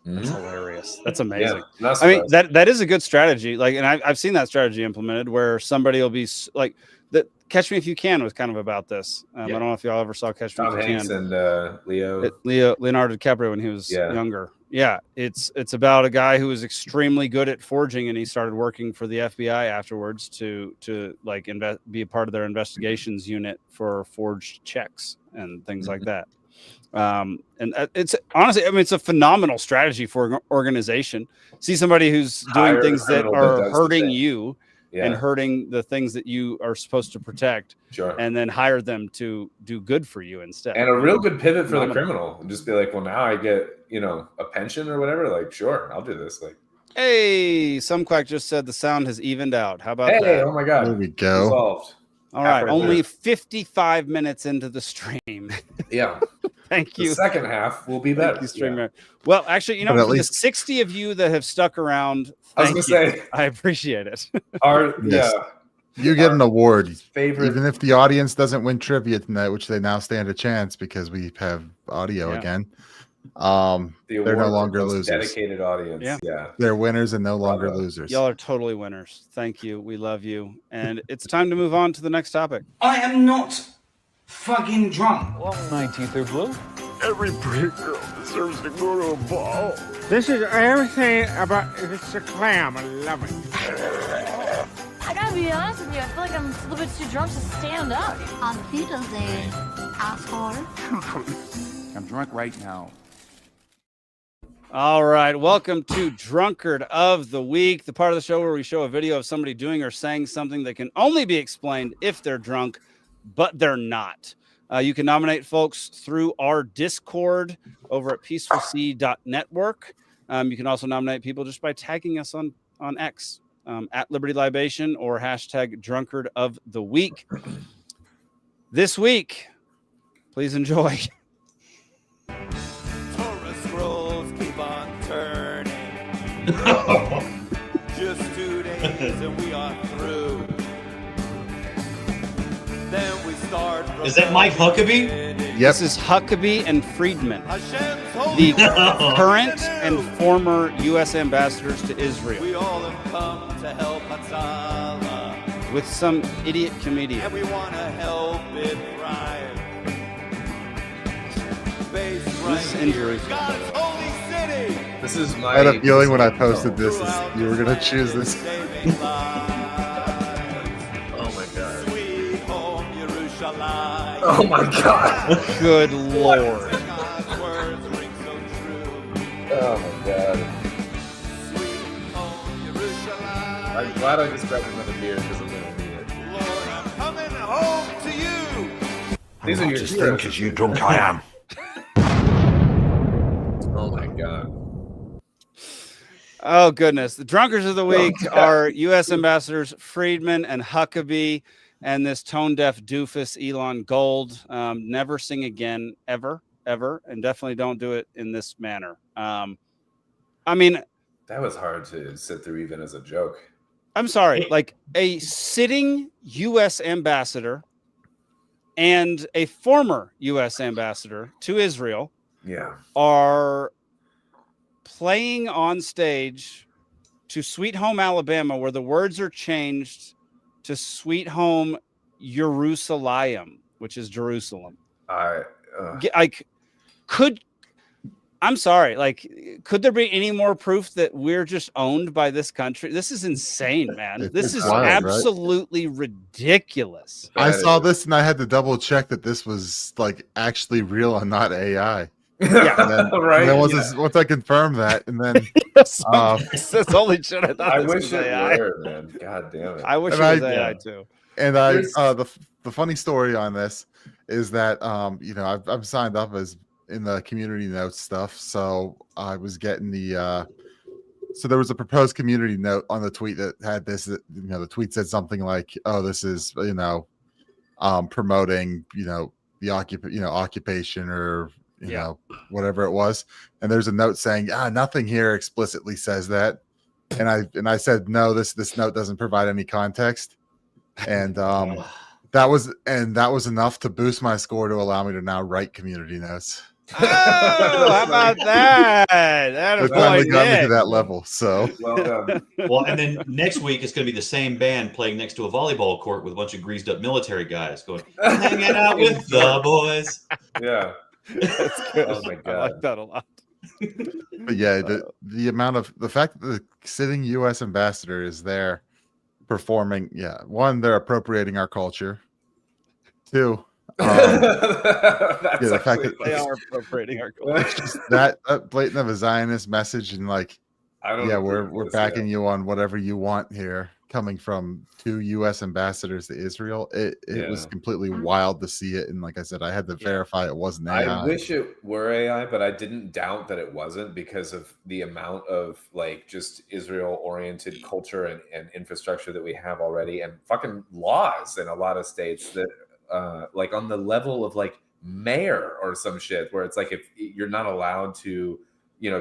S1: That's hilarious. That's amazing.
S3: Yeah,
S1: I mean, that is a good strategy. Like, and I've seen that strategy implemented where somebody will be like, "That Catch Me If You Can" was kind of about this. I don't know if y'all ever saw Catch Me
S3: Tom
S1: If You
S3: Hanks
S1: Can.
S3: and
S1: Leonardo DiCaprio when he was younger. Yeah, it's about a guy who was extremely good at forging, and he started working for the FBI afterwards to like be a part of their investigations unit for forged checks and things like that. And it's honestly, I mean, it's a phenomenal strategy for an organization. See somebody who's doing things that are hurting you and hurting the things that you are supposed to protect, and then hire them to do good for you instead.
S3: And a real good pivot for the criminal, and just be like, well, now I get, you know, a pension or whatever. Like, sure, I'll do this. Like,
S1: hey, some quack just said the sound has evened out. How about that?
S3: Hey, oh my God,
S2: there we go.
S3: Resolved.
S1: All right, only 55 minutes into the stream.
S3: Yeah.
S1: Thank you.
S3: The second half will be better.
S1: Well, actually, you know, for the 60 of you that have stuck around, thank you. I appreciate it.
S2: You get an award,
S3: favorite,
S2: even if the audience doesn't win trivia tonight, which they now stand a chance because we have audio again. They're no longer losers.
S3: Dedicated audience. Yeah.
S2: They're winners and no longer losers.
S1: Y'all are totally winners. Thank you. We love you. And it's time to move on to the next topic.
S7: I am not fucking drunk.
S8: Long my teeth are blue.
S9: Every pretty girl deserves to go to a ball.
S10: This is everything about it's a clam. I love it.
S11: I gotta be honest with you, I feel like I'm a little bit too drunk to stand up.
S12: On Wiedersehen, asshole.
S8: I'm drunk right now.
S1: All right, welcome to Drunkard of the Week, the part of the show where we show a video of somebody doing or saying something that can only be explained if they're drunk, but they're not. You can nominate folks through our Discord over at peacefulc.network. You can also nominate people just by tagging us on X at Liberty Libation or hashtag Drunkard of the Week. this week. Please enjoy.
S13: Torah scrolls keep on turning. Just 2 days and we are through. Then we start.
S6: Is that Mike Huckabee?
S1: This is Huckabee and Friedman, the current and former U.S. ambassadors to Israel,
S13: We all have come to help Hatzalah,
S1: with some idiot comedian.
S13: and we want to help it thrive. Based right
S1: This is in
S13: here in
S1: Jerusalem.
S13: God's holy city.
S3: This is
S2: I
S3: my.
S2: had a feeling when I posted this, you were gonna choose this.
S13: Saving lives.
S3: Oh my god.
S13: Sweet home Yerushalayim.
S3: Oh my god.
S1: Good Lord.
S13: God's words ring so true.
S3: Oh my god.
S13: Sweet home Yerushalayim.
S3: I'm glad I just grabbed another beer because I'm gonna need it.
S13: Lord, I'm coming home to you.
S3: These are your
S9: Just
S3: heroes.
S9: think as you drunk I am.
S3: Oh my god.
S1: Oh, goodness. The drunkards of the week are U.S. ambassadors Friedman and Huckabee, and this tone-deaf doofus Elon Gold. Never sing again, ever, and definitely don't do it in this manner. I mean,
S3: That was hard to sit through even as a joke.
S1: I'm sorry, like a sitting U.S. ambassador and a former U.S. ambassador to Israel
S3: Yeah.
S1: are playing on stage to Sweet Home Alabama, where the words are changed to Sweet Home Jerusalem, which is Jerusalem. I'm sorry, like, could there be any more proof that we're just owned by this country? This is insane, man. This is
S2: wild, right?
S1: absolutely ridiculous.
S2: I saw this and I had to double check that this was like actually real and not AI.
S1: Yeah,
S2: And then,
S3: Right,
S2: and then
S3: yeah.
S2: once I confirmed that, and then
S1: That's holy shit. I thought
S3: I
S1: this
S3: wish
S1: was
S3: it
S1: AI.
S3: were, man. God damn it.
S1: I wish it
S2: And
S1: was
S2: I-
S1: AI too.
S2: and I
S3: There's-
S2: the funny story on this is that I'm signed up as in the community notes stuff, so I was getting the so there was a proposed community note on the tweet that had this, the tweet said something like, oh, this is promoting the occupation or whatever it was, and there's a note saying nothing here explicitly says that, and I said no, this note doesn't provide any context, and that was enough to boost my score to allow me to now write community notes.
S1: Oh, how about that? That
S2: It finally got me to that level. So
S3: Well done.
S6: Well, and then next week it's going to be the same band playing next to a volleyball court with a bunch of greased up military guys going, hanging out with the boys.
S3: Yeah.
S1: That's good.
S3: Oh my
S1: I
S3: god.
S1: like that a lot.
S2: but yeah, the amount of the fact that the sitting U.S. ambassador is there performing, one, they're appropriating our culture. Two, the fact that
S1: They are appropriating our culture.
S2: it's just that blatant of a Zionist message, and like, we're backing you on whatever you want here, coming from two U.S. ambassadors to Israel. It was completely wild to see it, and like I said, I had to verify it wasn't AI.
S3: I wish it were AI, but I didn't doubt that it wasn't because of the amount of like just Israel-oriented culture and infrastructure that we have already, and fucking laws in a lot of states that like on the level of like mayor or some shit, where it's like if you're not allowed to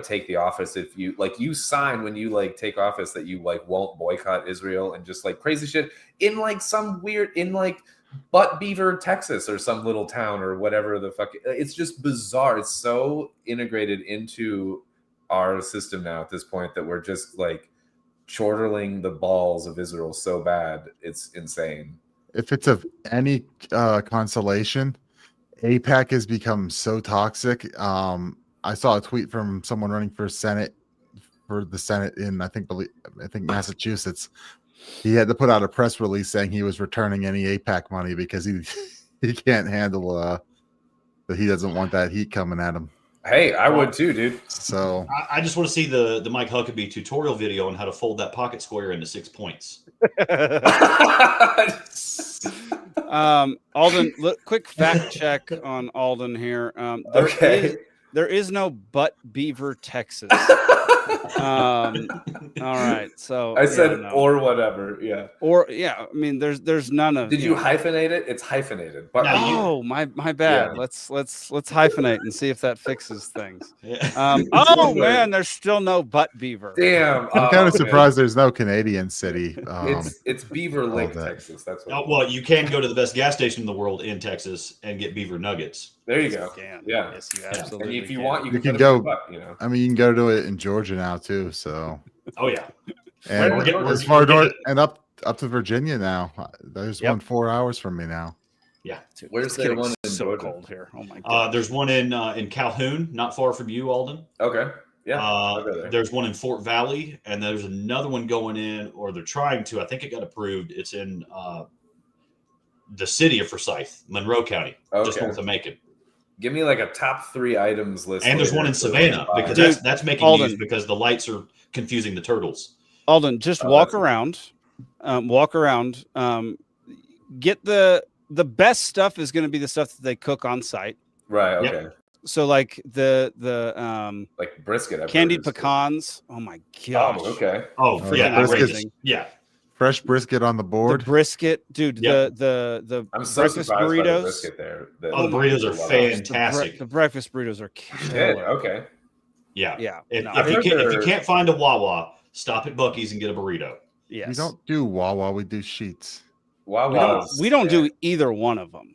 S3: take the office if you sign when you like take office that you like won't boycott Israel and just like crazy shit in like some weird in like Butt Beaver, Texas, or some little town or whatever the fuck. It's just bizarre. It's so integrated into our system now at this point that we're just like chortling the balls of Israel so bad. It's insane.
S2: If it's of any consolation, AIPAC has become so toxic. I saw a tweet from someone running for the Senate in I think Massachusetts. He had to put out a press release saying he was returning any AIPAC money because he can't handle that he doesn't want that heat coming at him.
S3: Hey, I would too, dude.
S2: So
S6: I just want to see the Mike Huckabee tutorial video on how to fold that pocket square into 6 points.
S1: Alden, quick fact check on Alden here. There is no Butt Beaver, Texas. All right. So
S3: I said
S1: no.
S3: or whatever. Yeah.
S1: Or I mean, there's none of.
S3: Did you hyphenate it? It's hyphenated. But
S1: oh, my bad.
S3: Yeah.
S1: Let's hyphenate and see if that fixes things.
S6: Yeah.
S1: Oh man, there's still no butt beaver.
S3: Damn.
S2: I'm kind of surprised there's no Canadian city.
S3: It's Beaver Lake,
S2: that.
S3: Texas. That's what.
S6: Oh, well, you can go to the best gas station in the world in Texas and get beaver nuggets.
S3: There you go.
S1: Can.
S3: Yeah.
S1: Yes, you absolutely.
S3: And if you
S1: can.
S3: want,
S2: You
S3: you
S2: can
S3: can
S2: go.
S3: Butt, you know.
S2: I mean, you can go to it in Georgia now too. So,
S6: Oh yeah.
S2: and
S6: We're
S2: as far
S6: getting
S2: north
S6: it.
S2: and up to Virginia now. There's one 4 hours from me now.
S6: Yeah.
S1: Dude,
S3: Where's
S1: it's
S3: there
S1: getting
S3: one in
S1: so
S3: Georgia?
S1: cold here? Oh my god.
S6: There's one in Calhoun, not far from you, Alden.
S3: Okay. Yeah. I'll go there.
S6: There's one in Fort Valley, and there's another one going in, or they're trying to. I think it got approved. It's in the city of Forsyth, Monroe County, just
S3: Okay.
S6: north of Macon.
S3: Give me like a top 3 items list.
S6: And there's
S3: later
S6: one in
S3: for
S6: Savannah
S3: the
S6: because that's making
S1: Alden.
S6: news because the lights are confusing the turtles.
S1: Alden, just walk around. Get the best stuff is going to be the stuff that they cook on site.
S3: Right.
S6: Yep.
S3: Okay.
S1: So like the
S3: Like brisket. I've
S1: candied
S3: heard is good.
S1: pecans. Oh my gosh.
S3: Oh, okay.
S6: Oh,
S2: Oh,
S6: yeah,
S2: yeah,
S6: outrageous.
S1: brisket.
S6: Yeah.
S2: Fresh brisket on the
S1: The
S2: board.
S1: brisket, dude.
S6: Yep.
S1: The
S3: I'm so
S1: breakfast
S3: surprised by the
S1: burritos.
S3: brisket there.
S6: Oh, the burritos are fantastic.
S1: The breakfast burritos are
S3: Shit,
S1: killer.
S3: okay.
S6: Yeah.
S1: Yeah.
S6: If,
S1: no,
S6: if, you
S3: heard
S6: can't, if you
S3: they're-
S6: can't find a Wawa, stop at Buc-ee's and get a burrito.
S1: yes.
S2: We don't do Wawa. We do Sheets.
S1: We don't do either one of them.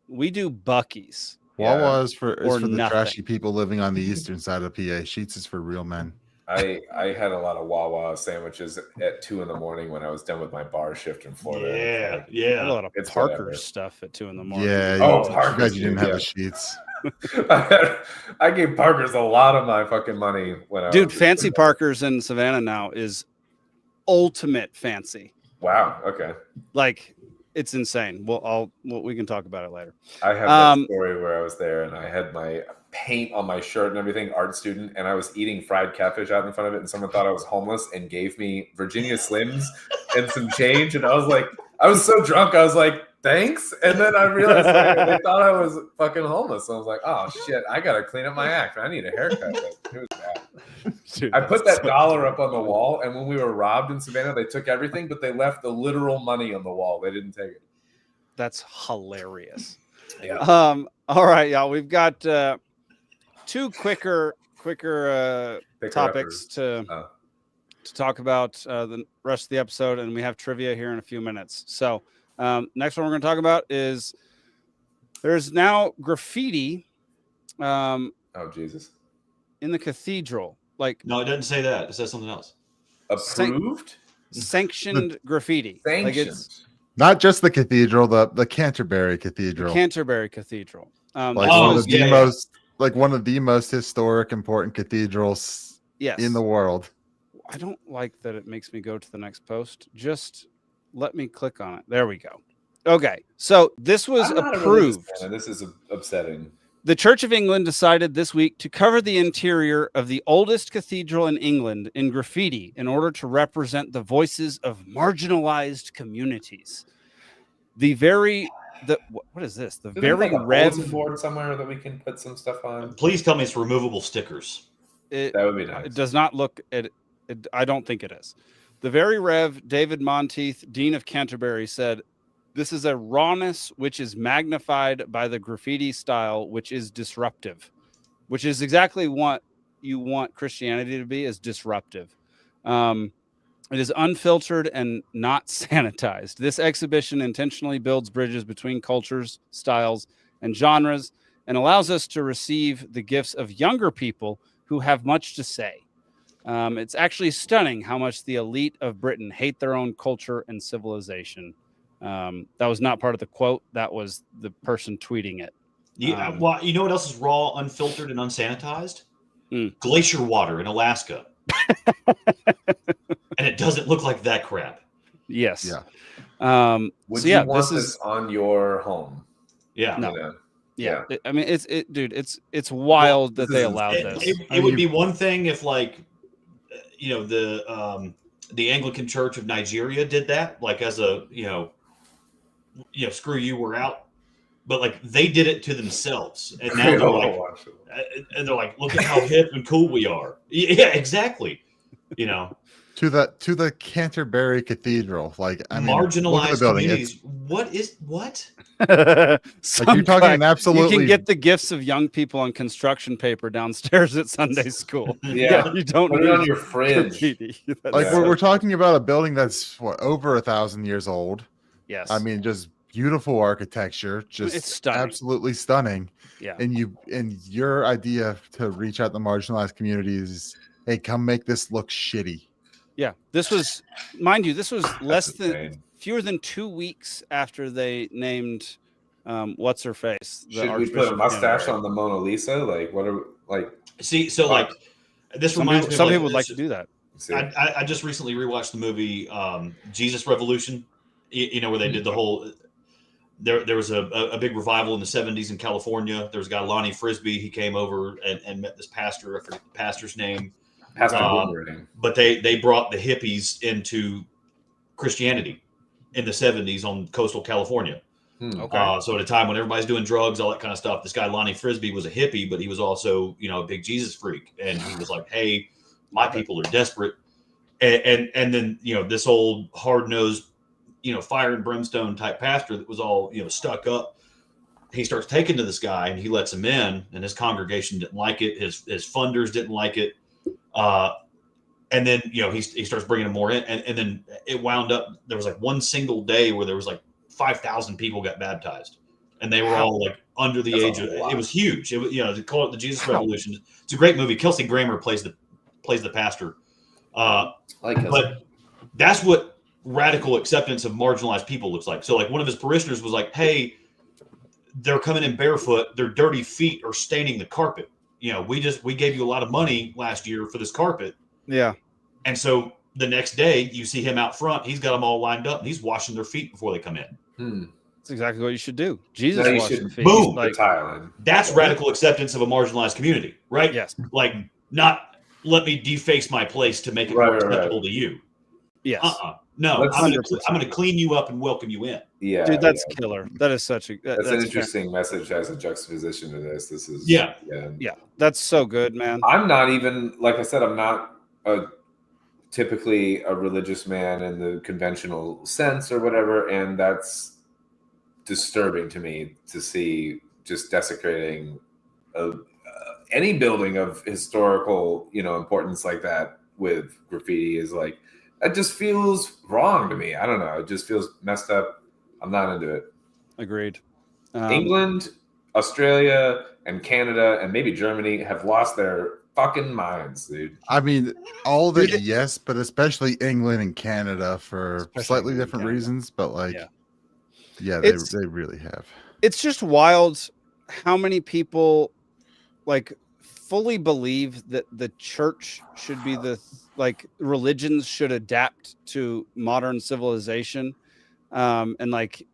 S1: We do Buc-ee's.
S2: Wawa is for
S1: Or
S2: the
S1: nothing.
S2: trashy people living on the eastern side of PA. Sheets is for real men.
S3: I had a lot of Wawa sandwiches at 2 in the morning when I was done with my bar shift in Florida.
S6: Yeah.
S1: We had a
S6: Yeah.
S1: lot of
S3: It's
S1: Parker's
S3: whatever.
S1: stuff at 2 in the morning.
S2: Yeah.
S3: Oh,
S2: too
S3: Parker's,
S2: bad you didn't have
S3: yeah.
S2: the Sheets.
S3: I gave Parker's a lot of my fucking money when I
S1: Dude,
S3: was
S1: Fancy Parker's in Savannah now is ultimate fancy.
S3: Wow. Okay.
S1: Like, it's insane. We can talk about it later.
S3: I had that story where I was there and I had my paint on my shirt and everything, art student, and I was eating fried catfish out in front of it, and someone thought I was homeless and gave me Virginia Slims and some change, and I was so drunk, I was like, thanks, and then I realized they thought I was fucking homeless, so I was like, oh shit, I gotta clean up my act, I need a haircut. It was bad.
S1: Dude,
S3: I put that dollar up on the wall, and when we were robbed in Savannah, they took everything, but they left the literal money on the wall. They didn't take it.
S1: That's hilarious.
S3: Yeah.
S1: All right, y'all. We've got 2 quicker topics to talk about the rest of the episode, and we have trivia here in a few minutes. So next one we're going to talk about is there's now graffiti
S3: Oh Jesus.
S1: in the cathedral, like
S6: No, it doesn't say that. It says something else.
S3: Approved?
S1: sanctioned graffiti. Like it's
S2: Not just the cathedral, the Canterbury Cathedral.
S1: Canterbury Cathedral.
S2: Like one of the most one of the most historic, important cathedrals in the world.
S1: I don't like that it makes me go to the next post. Just let me click on it. There we go. Okay, so this was
S3: I'm not a
S1: approved.
S3: religious fan, and this is upsetting.
S1: The Church of England decided this week to cover the interior of the oldest cathedral in England in graffiti in order to represent the voices of marginalized communities. What is this? The
S3: Isn't
S1: very
S3: there like a
S1: Rev
S3: bulletin board somewhere that we can put some stuff on.
S6: Please tell me it's removable stickers.
S3: That would be nice.
S1: It does not look it. I don't think it is. The very Rev David Monteith, Dean of Canterbury, said, "This is a rawness which is magnified by the graffiti style, which is disruptive," which is exactly what you want Christianity to be, is disruptive. It is unfiltered and not sanitized. This exhibition intentionally builds bridges between cultures, styles, and genres, and allows us to receive the gifts of younger people who have much to say. It's actually stunning how much the elite of Britain hate their own culture and civilization. That was not part of the quote. That was the person tweeting it.
S6: Well, you know what else is raw, unfiltered, and unsanitized? Glacier water in Alaska. And it doesn't look like that crap.
S1: Yes.
S2: Yeah.
S3: Would you want this on your home?
S6: Yeah.
S1: No. Yeah. I mean, it's wild that they allowed this.
S6: It would be one thing if, like, you know, the Anglican Church of Nigeria did that, like, as a, you know, screw you, we're out. but like they did it to themselves, and now they're like, look at how hip and cool we are. Yeah, exactly. You know,
S2: to the Canterbury Cathedral. Like, I mean, look at the
S6: marginalized
S2: building.
S6: communities. What?
S2: Like, you're talking an absolutely.
S1: You can get the gifts of young people on construction paper downstairs at Sunday school.
S3: Yeah,
S1: you don't
S3: put
S1: need
S3: it on your fridge.
S1: graffiti.
S2: Like, we're talking about a building that's over 1,000 years old.
S1: Yes,
S2: I mean, just beautiful architecture, just
S1: it's stunning.
S2: Absolutely stunning.
S1: Yeah,
S2: and your idea to reach out to marginalized communities is, hey, come make this look shitty.
S1: Yeah, this was, mind you, this was fewer than 2 weeks after they named what's her face.
S3: Should we put a mustache on the Mona Lisa? Like, what are like?
S6: See, so like, this reminds me.
S1: Some people would like to do that.
S6: I just recently rewatched the movie Jesus Revolution. You know, where they did the whole. There was a big revival in the 70s in California. There was a guy, Lonnie Frisbee. He came over and met this pastor. I forget the pastor's name. But they brought the hippies into Christianity in the 70s on coastal California.
S1: Okay.
S6: So at a time when everybody's doing drugs, all that kind of stuff, this guy Lonnie Frisbee was a hippie, but he was also, you know, a big Jesus freak, and he was like, "Hey, my people are desperate," and then, you know, this old hard nosed, you know, fire and brimstone type pastor that was all, you know, stuck up. He starts taking to this guy, and he lets him in, and his congregation didn't like it. His funders didn't like it. And then, you know, he starts bringing them more in, and then it wound up, there was like one single day where there was like 5,000 people got baptized, and they were all like under the age of, it was huge. It was, you know, they call it the Jesus Revolution. It's a great movie. Kelsey Grammer plays the pastor. But that's what radical acceptance of marginalized people looks like. So like one of his parishioners was like, "Hey, they're coming in barefoot. Their dirty feet are staining the carpet. You know, we gave you a lot of money last year for this carpet."
S1: Yeah.
S6: And so the next day you see him out front. He's got them all lined up and he's washing their feet before they come in.
S1: That's exactly what you should do. Jesus washed their feet.
S6: Boom.
S1: Like,
S6: that's radical acceptance of a marginalized community, right?
S1: Yes.
S6: Like, not let me deface my place to make it more acceptable to you.
S1: Yes.
S6: No, I'm going to clean you up and welcome you in.
S3: Yeah,
S1: dude, that's killer. That is such a
S3: that's an interesting message as a juxtaposition to this. This is
S1: yeah. That's so good, man.
S3: I'm not even, like I said, I'm not typically a religious man in the conventional sense or whatever, and that's disturbing to me to see just desecrating any building of historical, you know, importance like that with graffiti is like, that just feels wrong to me. I don't know. It just feels messed up. I'm not into it.
S1: Agreed.
S3: England, Australia, and Canada, and maybe Germany have lost their fucking minds, dude.
S2: I mean, all of it, yes, but especially England and Canada for slightly different reasons. But like, yeah, they really have.
S1: It's just wild how many people like fully believe that the church should be like religions should adapt to modern civilization, and like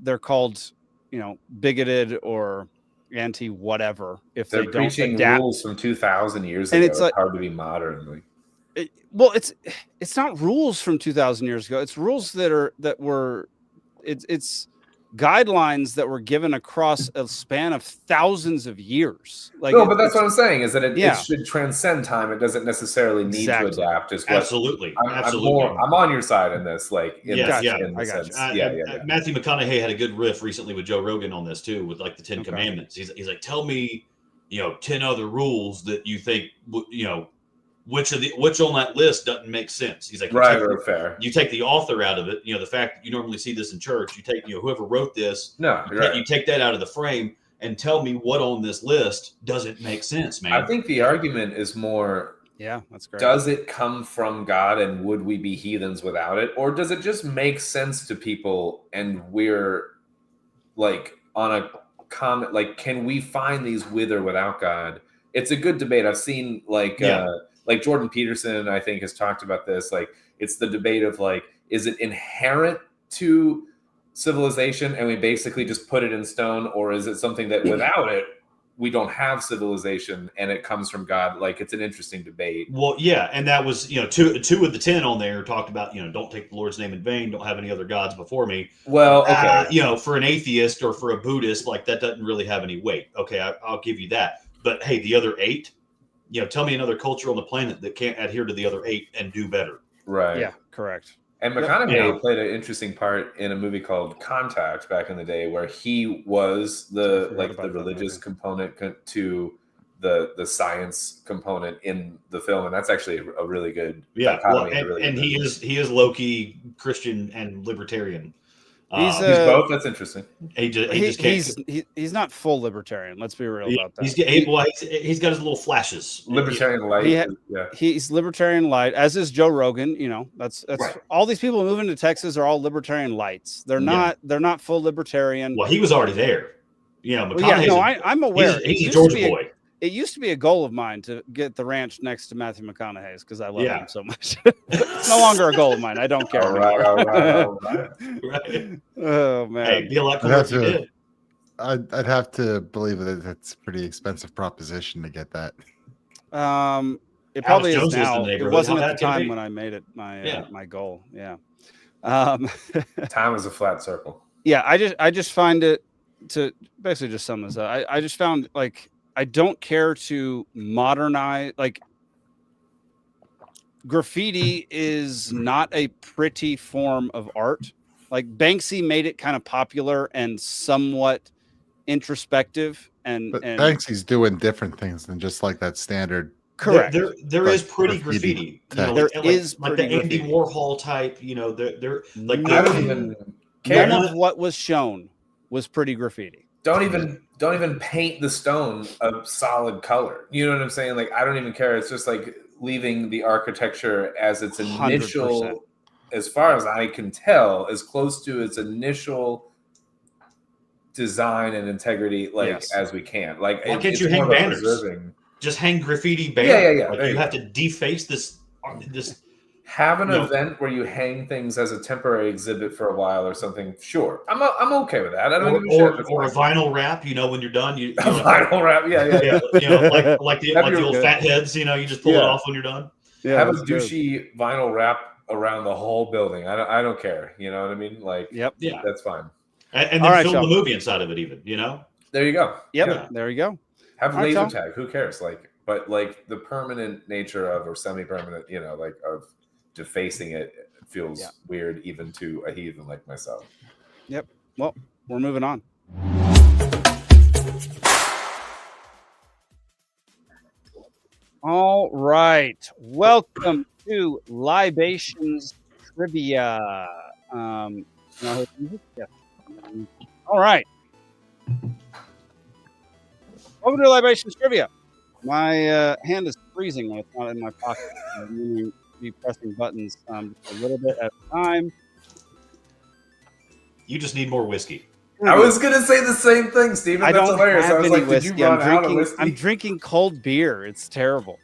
S1: they're called, you know, bigoted or anti whatever if
S3: they're
S1: they don't
S3: preaching
S1: adapt.
S3: rules from 2,000 years
S1: and
S3: ago.
S1: It's like,
S3: hard to be modern. Like,
S1: it's not rules from 2,000 years ago. It's rules it's guidelines that were given across a span of thousands of years. Like,
S3: no, but that's what I'm saying is that it should transcend time. It doesn't necessarily need to adapt.
S6: Absolutely.
S3: I'm on your side in this. Like,
S6: I got you. Matthew McConaughey had a good riff recently with Joe Rogan on this too, with like the 10 Commandments. He's like, tell me, you know, 10 other rules that you think, you know, which on that list doesn't make sense. He's like,
S3: fair.
S6: You take the author out of it. You know, the fact that you normally see this in church, you take, you know, whoever wrote this, you take that out of the frame and tell me what on this list doesn't make sense, man.
S3: I think the argument is more,
S1: that's great.
S3: Does it come from God and would we be heathens without it? Or does it just make sense to people and we're like on a comment, like, can we find these with or without God? It's a good debate. I've seen like Jordan Peterson, I think, has talked about this. Like, it's the debate of like, is it inherent to civilization and we basically just put it in stone, or is it something that without it we don't have civilization and it comes from God. Like, it's an interesting debate.
S6: Well, yeah, and that was, two of the 10 on there talked about, don't take the Lord's name in vain, don't have any other gods before me.
S3: Well, okay.
S6: For an atheist or for a Buddhist, like, that doesn't really have any weight. Okay, I'll give you that. But hey, the other 8, tell me another culture on the planet that can't adhere to the other 8 and do better.
S3: Right.
S1: Yeah, correct.
S3: And McConaughey played an interesting part in a movie called Contact back in the day, where he was the religious component to the science component in the film, and that's actually a really good dichotomy.
S6: He is low-key Christian and libertarian.
S3: He's both. That's interesting.
S1: He's not full libertarian. Let's be real about that.
S6: He's got his little flashes.
S3: Libertarian light.
S1: He's libertarian light, as is Joe Rogan. That's right. All these people moving to Texas are all libertarian lights. They're not full libertarian.
S6: Well, he was already there.
S1: I'm aware.
S6: He's a Georgia boy.
S1: It used to be a goal of mine to get the ranch next to Matthew McConaughey's because I love him so much. It's no longer a goal of mine. I don't care.
S3: All right.
S1: Oh man,
S6: hey, be a lot cooler if you did.
S2: I'd have to believe that it's a pretty expensive proposition to get that.
S1: It probably is now. It wasn't at the time when I made it my goal. Yeah.
S3: Time is a flat circle.
S1: Yeah, I just find it, to basically just sum this up. I just found, like, I don't care to modernize. Like, graffiti is not a pretty form of art. Like, Banksy made it kind of popular and somewhat introspective. But
S2: Banksy's doing different things than just like that standard.
S1: Correct.
S6: There is pretty graffiti.
S1: There is
S6: like the Andy Warhol type. They're like,
S3: I don't even care.
S1: None of what was shown was pretty graffiti.
S3: Don't even paint the stone a solid color. You know what I'm saying? Like, I don't even care. It's just like leaving the architecture as its initial, 100%. As far as I can tell, as close to its initial design and integrity, as we can. Like,
S6: why can't you hang banners? Just hang graffiti banners.
S3: Yeah.
S6: Like, you have to deface this.
S3: Have an event where you hang things as a temporary exhibit for a while or something. Sure, I'm okay with that. I don't
S6: or a vinyl wrap. When you're done,
S3: vinyl wrap.
S6: Yeah. like the old fat heads. You just pull it off when you're done.
S3: Yeah, have a douchey vinyl wrap around the whole building. I don't care. You know what I mean? Like, that's fine.
S6: And then film the movie inside of it, even.
S3: There you go.
S1: Yep. There you go.
S3: Have a laser tag. Who cares? But the permanent nature of, or semi-permanent, of defacing it feels weird even to a heathen like myself.
S1: Yep. Well, we're moving on. All right. Welcome to Libations Trivia. All right. Welcome to Libations Trivia. My hand is freezing when it's not in my pocket. I'm going to be pressing buttons just a little bit at a time.
S6: You just need more whiskey.
S3: I was going to say the same thing, Steven. That's hilarious. I was like,
S1: whiskey.
S3: Did you run out of whiskey?
S1: I'm drinking cold beer. It's terrible.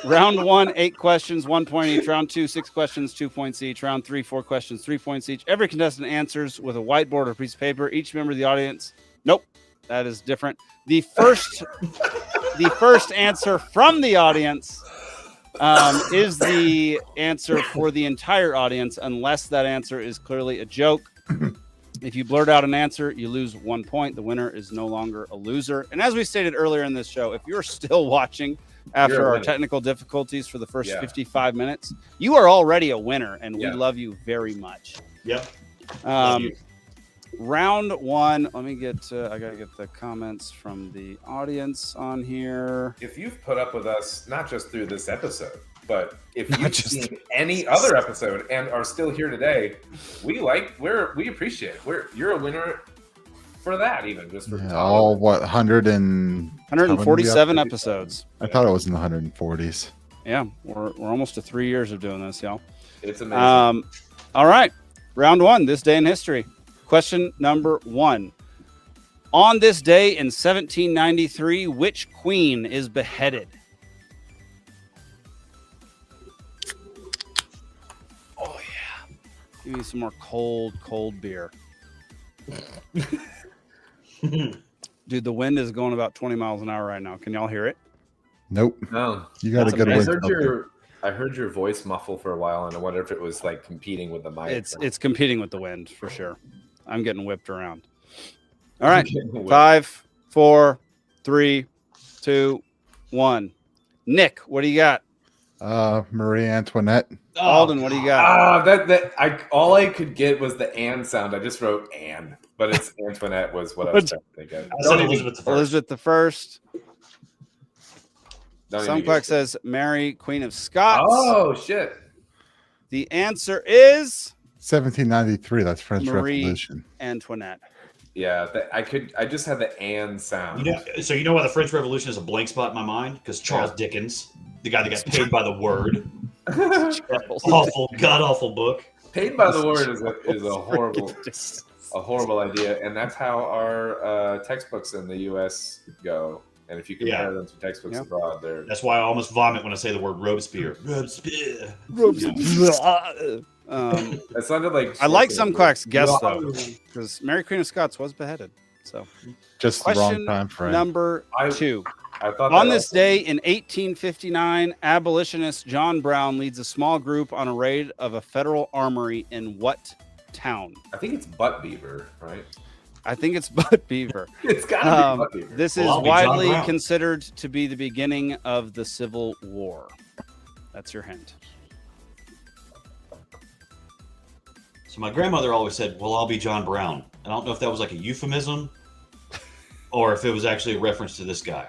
S1: Round 1, 8 questions, 1 point each. Round 2, 6 questions, 2 points each. Round 3, 4 questions, 3 points each. Every contestant answers with a whiteboard or piece of paper. Each member of the audience. Nope, that is different. The first answer from the audience is the answer for the entire audience, unless that answer is clearly a joke. If you blurt out an answer, you lose 1 point. The winner is no longer a loser. And as we stated earlier in this show, if you're still watching after our technical difficulties for the first 55 minutes, you are already a winner, and we love you very much.
S6: Yep.
S1: Round 1. Let me get I gotta get the comments from the audience on here.
S3: If you've put up with us not just through this episode, but if you've seen any other episode and are still here today, we appreciate it. You're a winner for that, even just for
S2: all
S1: 147 episodes.
S2: I thought it was in the 140s.
S1: Yeah, we're almost to 3 years of doing this, y'all.
S3: It's amazing.
S1: All right, round 1. This day in history. Question number 1. On this day in 1793, which queen is beheaded? Oh, yeah. Give me some more cold beer. Dude, the wind is going about 20 miles an hour right now. Can y'all hear it?
S2: Nope.
S3: No.
S2: You got a good wind.
S3: I heard your voice muffle for a while, and I wonder if it was like competing with the mic.
S1: It's competing with the wind for sure. I'm getting whipped around. All right. 5, 4, 3, 2, 1. Nick, what do you got?
S2: Marie Antoinette.
S1: Alden, what do you got?
S3: All I could get was the "and" sound. I just wrote "and," but it's Antoinette was what I was trying to think of.
S6: I said Elizabeth the First.
S1: Some quack says Mary, Queen of Scots.
S3: Oh shit!
S1: The answer is
S2: 1793. That's French
S1: Marie
S2: Revolution.
S1: Antoinette.
S3: Yeah, I just had the "and" sound.
S6: So you know why the French Revolution is a blank spot in my mind? Because Charles Dickens, the guy that got paid by the word, god awful book.
S3: Paid by the word is a horrible idea, and that's how our textbooks in the U.S. go. And if you compare them to textbooks abroad,
S6: that's why I almost vomit when I say the word Robespierre. Robespierre.
S3: It sounded like
S1: I like some quacks guess though, because Mary Queen of Scots was beheaded. So
S2: just the wrong time frame.
S1: Number 2.
S3: I thought
S1: on this day in 1859, abolitionist John Brown leads a small group on a raid of a federal armory in what town?
S3: I think it's Butt Beaver, right?
S1: I think it's Butt Beaver.
S3: It's gotta be Butt Beaver.
S1: This is widely considered to be the beginning of the Civil War. That's your hint.
S6: So my grandmother always said, "Well, I'll be John Brown." I don't know if that was like a euphemism or if it was actually a reference to this guy.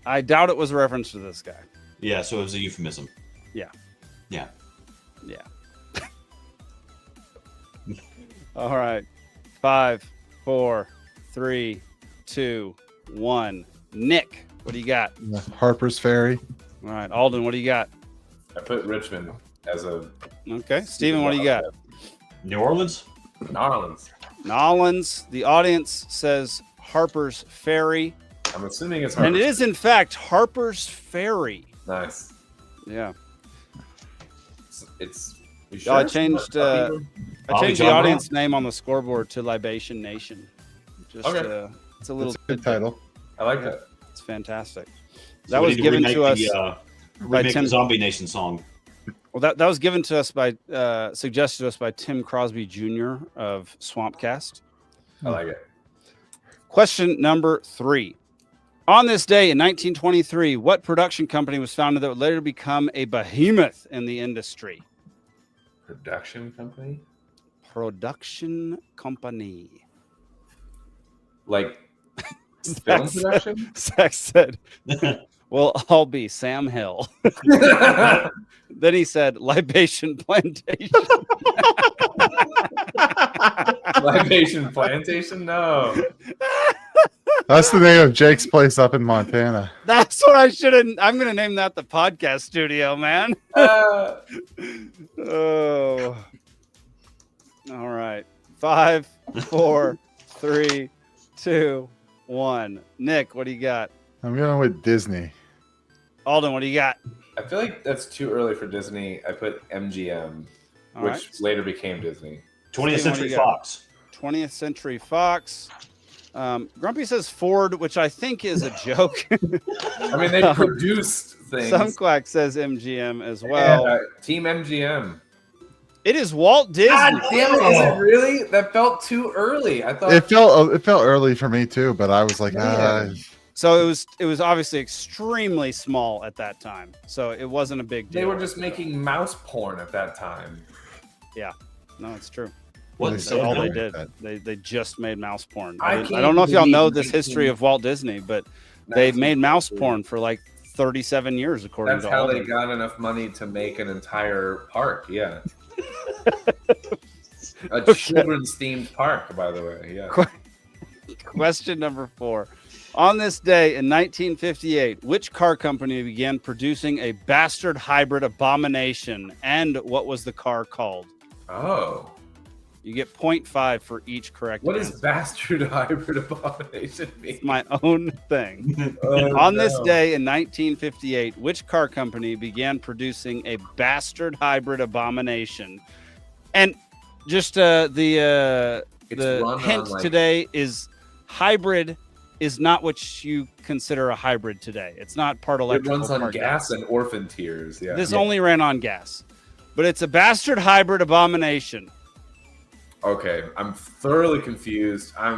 S1: I doubt it was a reference to this guy.
S6: Yeah, so it was a euphemism.
S1: Yeah.
S6: Yeah.
S1: Yeah. All right. 5, 4, 3, 2, 1. Nick, what do you got?
S2: Harper's Ferry.
S1: All right. Alden, what do you got?
S3: I put Richmond as a...
S1: Okay. Steven, what do you got?
S6: New Orleans?
S1: Nolans. The audience says Harper's Ferry.
S3: I'm assuming it's Harper's.
S1: And it is, in fact, Harper's Ferry.
S3: Nice.
S1: Yeah.
S3: It's you
S1: sure I changed the audience name on the scoreboard to Libation Nation. Just it's a little
S2: good title.
S3: I like that.
S1: It's fantastic.
S6: So
S1: that was given to us
S6: by Tim Zombie Nation song.
S1: Well, that was given to us by suggested to us by Tim Crosby Jr. of Swampcast.
S3: I like it.
S1: Question number 3. On this day in 1923, what production company was founded that would later become a behemoth in the industry?
S3: Production company?
S1: Production company.
S3: Like film production?
S1: Zach said, well, I'll be Sam Hill. Then he said, Libation Plantation.
S3: Libation Plantation? No.
S2: That's the name of Jake's place up in Montana.
S1: That's what I should have. I'm going to name that the podcast studio, man. Oh. All right. 5, 4, 3, 2, 1. Nick, what do you got?
S2: I'm going with Disney.
S1: Alden, what do you got?
S3: I feel like that's too early for Disney. I put MGM, which later became Disney.
S6: 20th Century Fox.
S1: 20th Century Fox. Grumpy says Ford, which I think is a joke.
S3: I mean, they produced things.
S1: Some quack says MGM as well.
S3: Yeah, Team MGM.
S1: It is Walt Disney.
S3: God damn it! Is it really? That felt too early. I thought
S2: it felt early for me too, but I was like,
S1: So it was obviously extremely small at that time. So it wasn't a big deal.
S3: They were just making mouse porn at that time.
S1: Yeah, no, it's true.
S6: That's
S1: all they did. They just made mouse porn. I
S3: can't
S1: don't know if y'all
S3: believe
S1: know this history of Walt Disney, but they've made mouse porn for like 37 years, according
S3: That's
S1: to
S3: how
S1: Alden.
S3: they got enough money to make an entire park. Yeah. A children's themed park, by the way. Yeah.
S1: Question number 4. On this day in 1958, which car company began producing a bastard hybrid abomination, and what was the car called?
S3: Oh.
S1: You get 0.5 for each correct
S3: What
S1: answer.
S3: does bastard hybrid abomination mean?
S1: It's my own thing. On this day in 1958, which car company began producing a bastard hybrid abomination? And just the hint today is hybrid is not what you consider a hybrid today. It's not part
S3: It
S1: electrical.
S3: runs on
S1: part
S3: gas and orphan tears. Yeah.
S1: This only ran on gas, but it's a bastard hybrid abomination.
S3: Okay, I'm thoroughly confused. I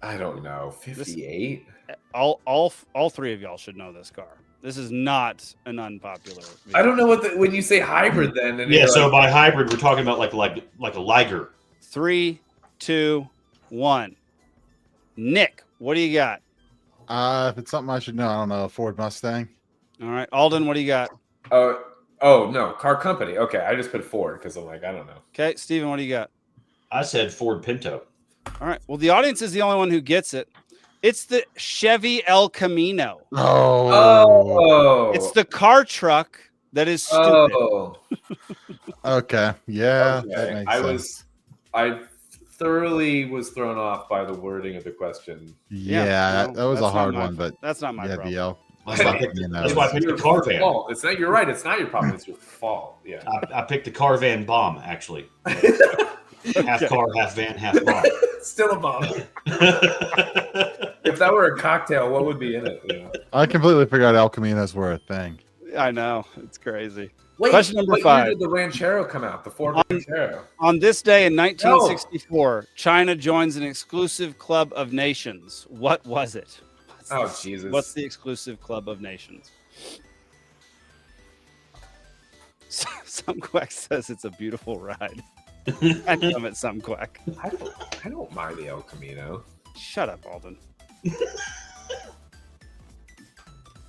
S3: don't know. 58.
S1: All three of y'all should know this car. This is not an unpopular vehicle.
S3: I don't know when you say hybrid then. And
S6: Yeah,
S3: you're
S6: so
S3: like,
S6: by hybrid, we're talking about like a Liger.
S1: 3, 2, 1. Nick, what do you got?
S2: If it's something I should know, I don't know. A Ford Mustang.
S1: All right, Alden, what do you got?
S3: oh no, car company. Okay, I just put Ford because I'm like, I don't know.
S1: Okay, Steven, what do you got?
S6: I said Ford Pinto.
S1: All right, well, the audience is the only one who gets it. It's the Chevy El Camino.
S3: Oh,
S1: It's the car truck that is stupid.
S3: Oh,
S2: Okay. Yeah.
S3: okay.
S2: That makes sense.
S3: I thoroughly was thrown off by the wording of the question.
S2: Yeah,
S1: no,
S2: that was a
S1: that's not
S2: hard
S1: my
S2: one, but
S1: That's not my
S2: yeah,
S1: problem.
S2: BL.
S6: That's why I picked, that's why I picked the car van.
S3: Fault. It's not. You're right. It's not your problem. It's your fault. Yeah.
S6: I picked the car van bomb, actually. Half car, half van, half bomb.
S3: Still a bomb. If that were a cocktail, what would be in it? You know?
S2: I completely forgot El Caminos were a thing.
S1: I know. It's crazy.
S3: Wait,
S1: Question number
S3: what
S1: 5.
S3: year did the Ranchero come out? The Ford Ranchero.
S1: On this day in 1964, China joins an exclusive club of nations. What was it?
S3: Jesus.
S1: What's the exclusive club of nations? Some quack says it's a beautiful ride. I come at some quack.
S3: I don't mind the El Camino.
S1: Shut up, Alden.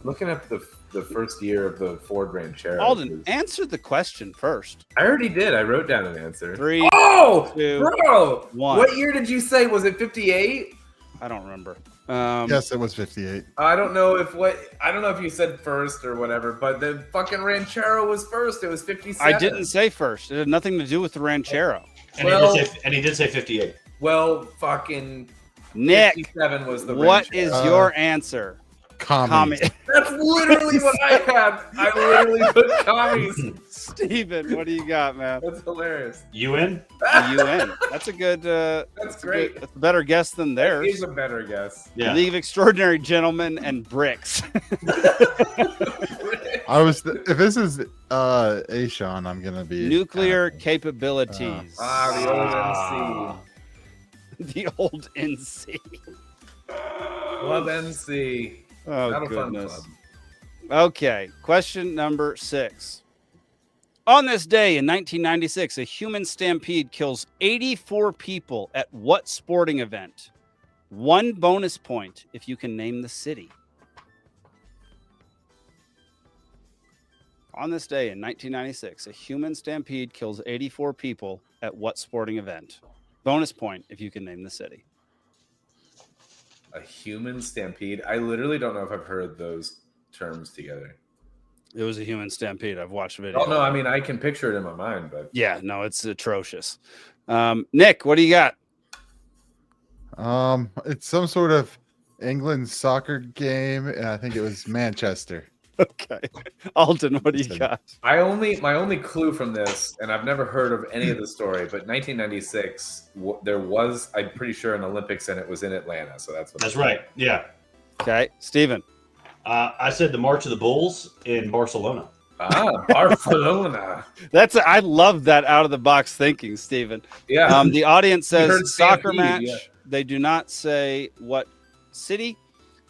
S3: Looking at the first year of the Ford Ranchero.
S1: Alden, answer the question first.
S3: I already did. I wrote down an answer.
S1: 3,
S3: Oh,
S1: 2,
S3: bro!
S1: 1.
S3: What year did you say? Was it 58?
S1: I don't remember.
S2: Yes, it was 58.
S3: I don't know if you said first or whatever, but the fucking Ranchero was first. It was 57.
S1: I didn't say first. It had nothing to do with the Ranchero.
S6: And he did say 58.
S3: Well, fucking
S1: Nick,
S3: 57 was the
S1: what
S3: Ranchero.
S1: is your answer?
S2: Commie.
S3: That's literally what I had. I literally put commies.
S1: Steven, what do you got, man?
S3: That's hilarious.
S6: UN?
S1: UN. That's a good.
S3: That's great.
S1: That's a better guess than
S3: That
S1: theirs.
S3: is a better guess.
S6: Yeah.
S1: League of Extraordinary Gentlemen and Bricks.
S2: If this is Ashawn, I'm gonna be
S1: Nuclear capabilities.
S3: The
S1: The old NC.
S3: Club NC.
S1: Oh,
S3: Not a fun
S1: goodness.
S3: club.
S1: Okay, question number 6. On this day in 1996, a human stampede kills 84 people at what sporting event? 1 bonus point if you can name the city. On this day in 1996, a human stampede kills 84 people at what sporting event? Bonus point if you can name the city.
S3: A human stampede. I literally don't know if I've heard those terms together.
S1: It was a human stampede. I've watched a video.
S3: Oh no, I mean I can picture it in my mind, but
S1: Yeah, no, it's atrocious. Nick, what do you got?
S2: It's some sort of England soccer game, and I think it was Manchester.
S1: Okay. Alden, what do you got?
S3: my only clue from this, and I've never heard of any of the story, but 1996 there was, I'm pretty sure, an Olympics, and it was in Atlanta. So that's
S6: right. Yeah.
S1: Okay, Steven.
S6: I said the March of the Bulls in Barcelona.
S3: Barcelona.
S1: I love that out of the box thinking, Steven.
S3: Yeah.
S1: The audience
S3: You heard
S1: says soccer
S3: stampede,
S1: match.
S3: yeah.
S1: They do not say what city.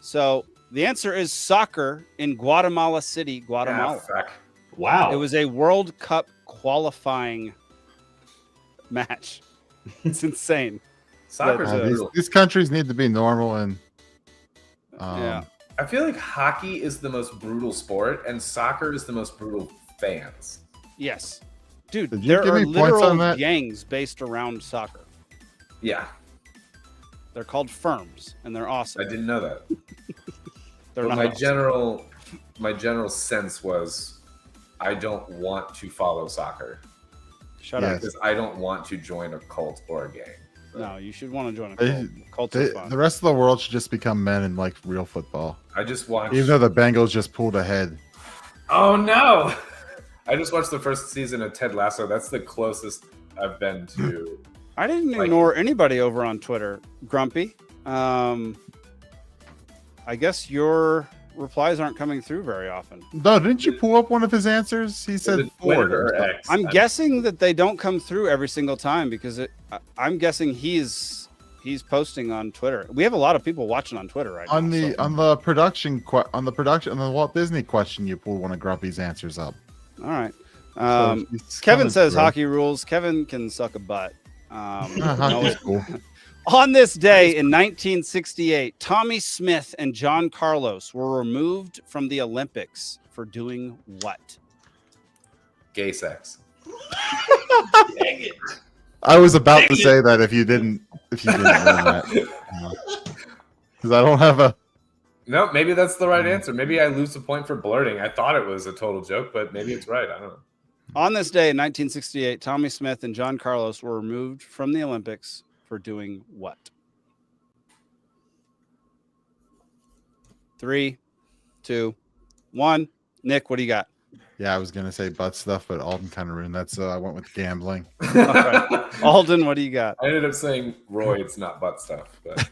S1: So the answer is soccer in Guatemala City, Guatemala.
S6: Wow.
S1: It was a World Cup qualifying match. It's insane.
S3: Soccer's
S2: these countries need to be normal and
S1: yeah.
S3: I feel like hockey is the most brutal sport, and soccer is the most brutal fans.
S1: Yes. Dude,
S2: Did you
S1: there
S2: give
S1: are
S2: me points on
S1: literal
S2: that?
S1: gangs based around soccer.
S3: Yeah,
S1: They're called firms, and they're awesome.
S3: I didn't know that.
S1: They're
S3: But
S1: not
S3: my
S1: awesome.
S3: general sense was I don't want to follow soccer.
S1: Shut up.
S3: Because I don't want to join a cult or a gang.
S1: No, you should want to join a cult. Cults are fun.
S2: The rest of the world should just become men and like real football.
S3: I just watched.
S2: Even though the Bengals just pulled ahead.
S3: Oh no! I just watched the first season of Ted Lasso. That's the closest I've been to.
S1: I didn't ignore anybody over on Twitter, Grumpy. I guess your replies aren't coming through very often.
S2: No, didn't you pull up one of his answers? He said Ford.
S3: Or X?
S1: I'm guessing that they don't come through every single time because I'm guessing he's posting on Twitter. We have a lot of people watching on Twitter right
S2: On
S1: now.
S2: the on the Walt Disney question, you pulled one of Grumpy's answers up.
S1: All right.
S2: So he's
S1: Kevin
S2: coming
S1: says
S2: through.
S1: hockey rules. Kevin can suck a butt.
S2: Hockey's cool.
S1: On this day in 1968, Tommy Smith and John Carlos were removed from the Olympics for doing what?
S3: Gay sex.
S6: Dang it.
S2: I was about to say that if you didn't learn that, because I don't have a.
S3: No, maybe that's the right answer. Maybe I lose a point for blurting. I thought it was a total joke, but maybe it's right. I don't know.
S1: On this day in 1968, Tommy Smith and John Carlos were removed from the Olympics for doing what? 3, 2, 1. Nick, what do you got?
S2: Yeah, I was gonna say butt stuff, but Alden kind of ruined that, so I went with gambling.
S1: Alden, what do you got?
S3: I ended up saying roids, not butt stuff. But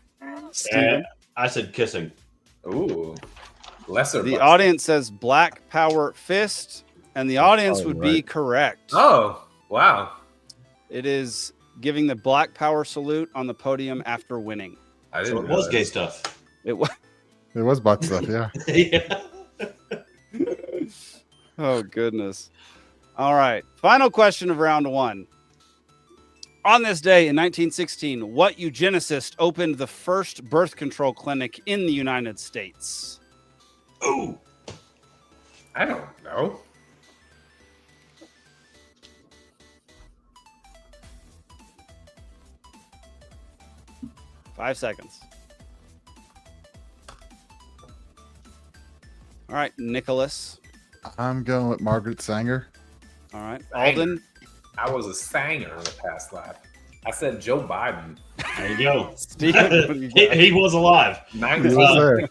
S1: Steven?
S6: I said kissing.
S3: Ooh, lesser.
S1: The
S3: butt
S1: audience says Black Power Fist, and the audience
S2: Oh,
S1: would
S2: right.
S1: be correct.
S3: stuff. Oh, wow.
S1: It is giving the Black Power salute on the podium after winning.
S3: I
S6: So
S3: didn't
S6: it
S3: know
S6: was
S3: that.
S6: gay stuff.
S1: It was.
S2: It was butt stuff, yeah.
S6: Yeah.
S1: Oh, goodness. All right. Final question of round 1. On this day in 1916, what eugenicist opened the first birth control clinic in the United States?
S6: Ooh.
S3: I don't know.
S1: Five seconds. All right, Nicholas.
S2: I'm going with Margaret Sanger.
S1: All right,
S3: Sanger.
S1: Alden.
S3: I was a sanger in the past life. I said Joe Biden.
S6: There you go.
S1: Steven, what do you got?
S6: he was alive.
S2: He was there.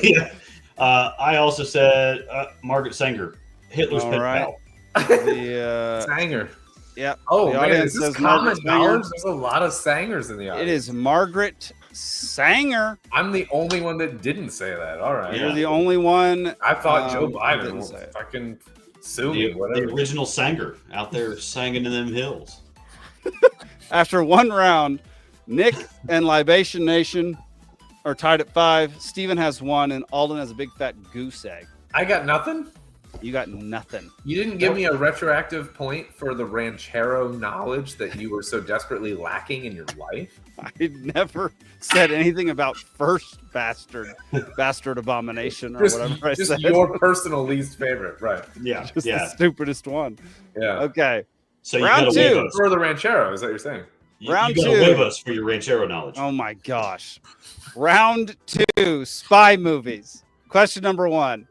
S6: Yeah. I also said Margaret Sanger. Hitler's
S1: All
S6: pen
S1: right.
S6: pal.
S1: The
S3: Sanger.
S1: yeah.
S3: Oh,
S1: the
S3: man,
S1: audience
S3: is this
S1: says
S3: common
S1: Margaret Sanger.
S3: knowledge? There's a lot of sangers in the audience.
S1: It is Margaret Sanger.
S3: I'm the only one that didn't say that. All right.
S1: You're the only one.
S3: I thought Joe Biden
S1: didn't
S3: was
S1: say it.
S3: fucking sue me,
S6: The
S3: whatever.
S6: original Sanger out there singing in them hills.
S1: After one round, Nick and Libation Nation are tied at 5. Steven has 1, and Alden has a big fat goose egg.
S3: I got nothing.
S1: You got nothing.
S3: You didn't give me a retroactive point for the ranchero knowledge that you were so desperately lacking in your life.
S1: I never said anything about first bastard abomination or whatever I
S3: just
S1: said.
S3: your personal least favorite, right?
S6: Yeah.
S1: Just the
S6: Yeah.
S1: stupidest one.
S3: Yeah.
S1: Okay.
S6: So you
S1: Round
S6: gotta
S1: 2.
S6: wave us.
S3: For the ranchero, is that what you're saying?
S1: Round
S6: you gotta
S1: 2.
S6: wave us for your ranchero knowledge.
S1: Oh my gosh. Round 2, spy movies. Question number 1.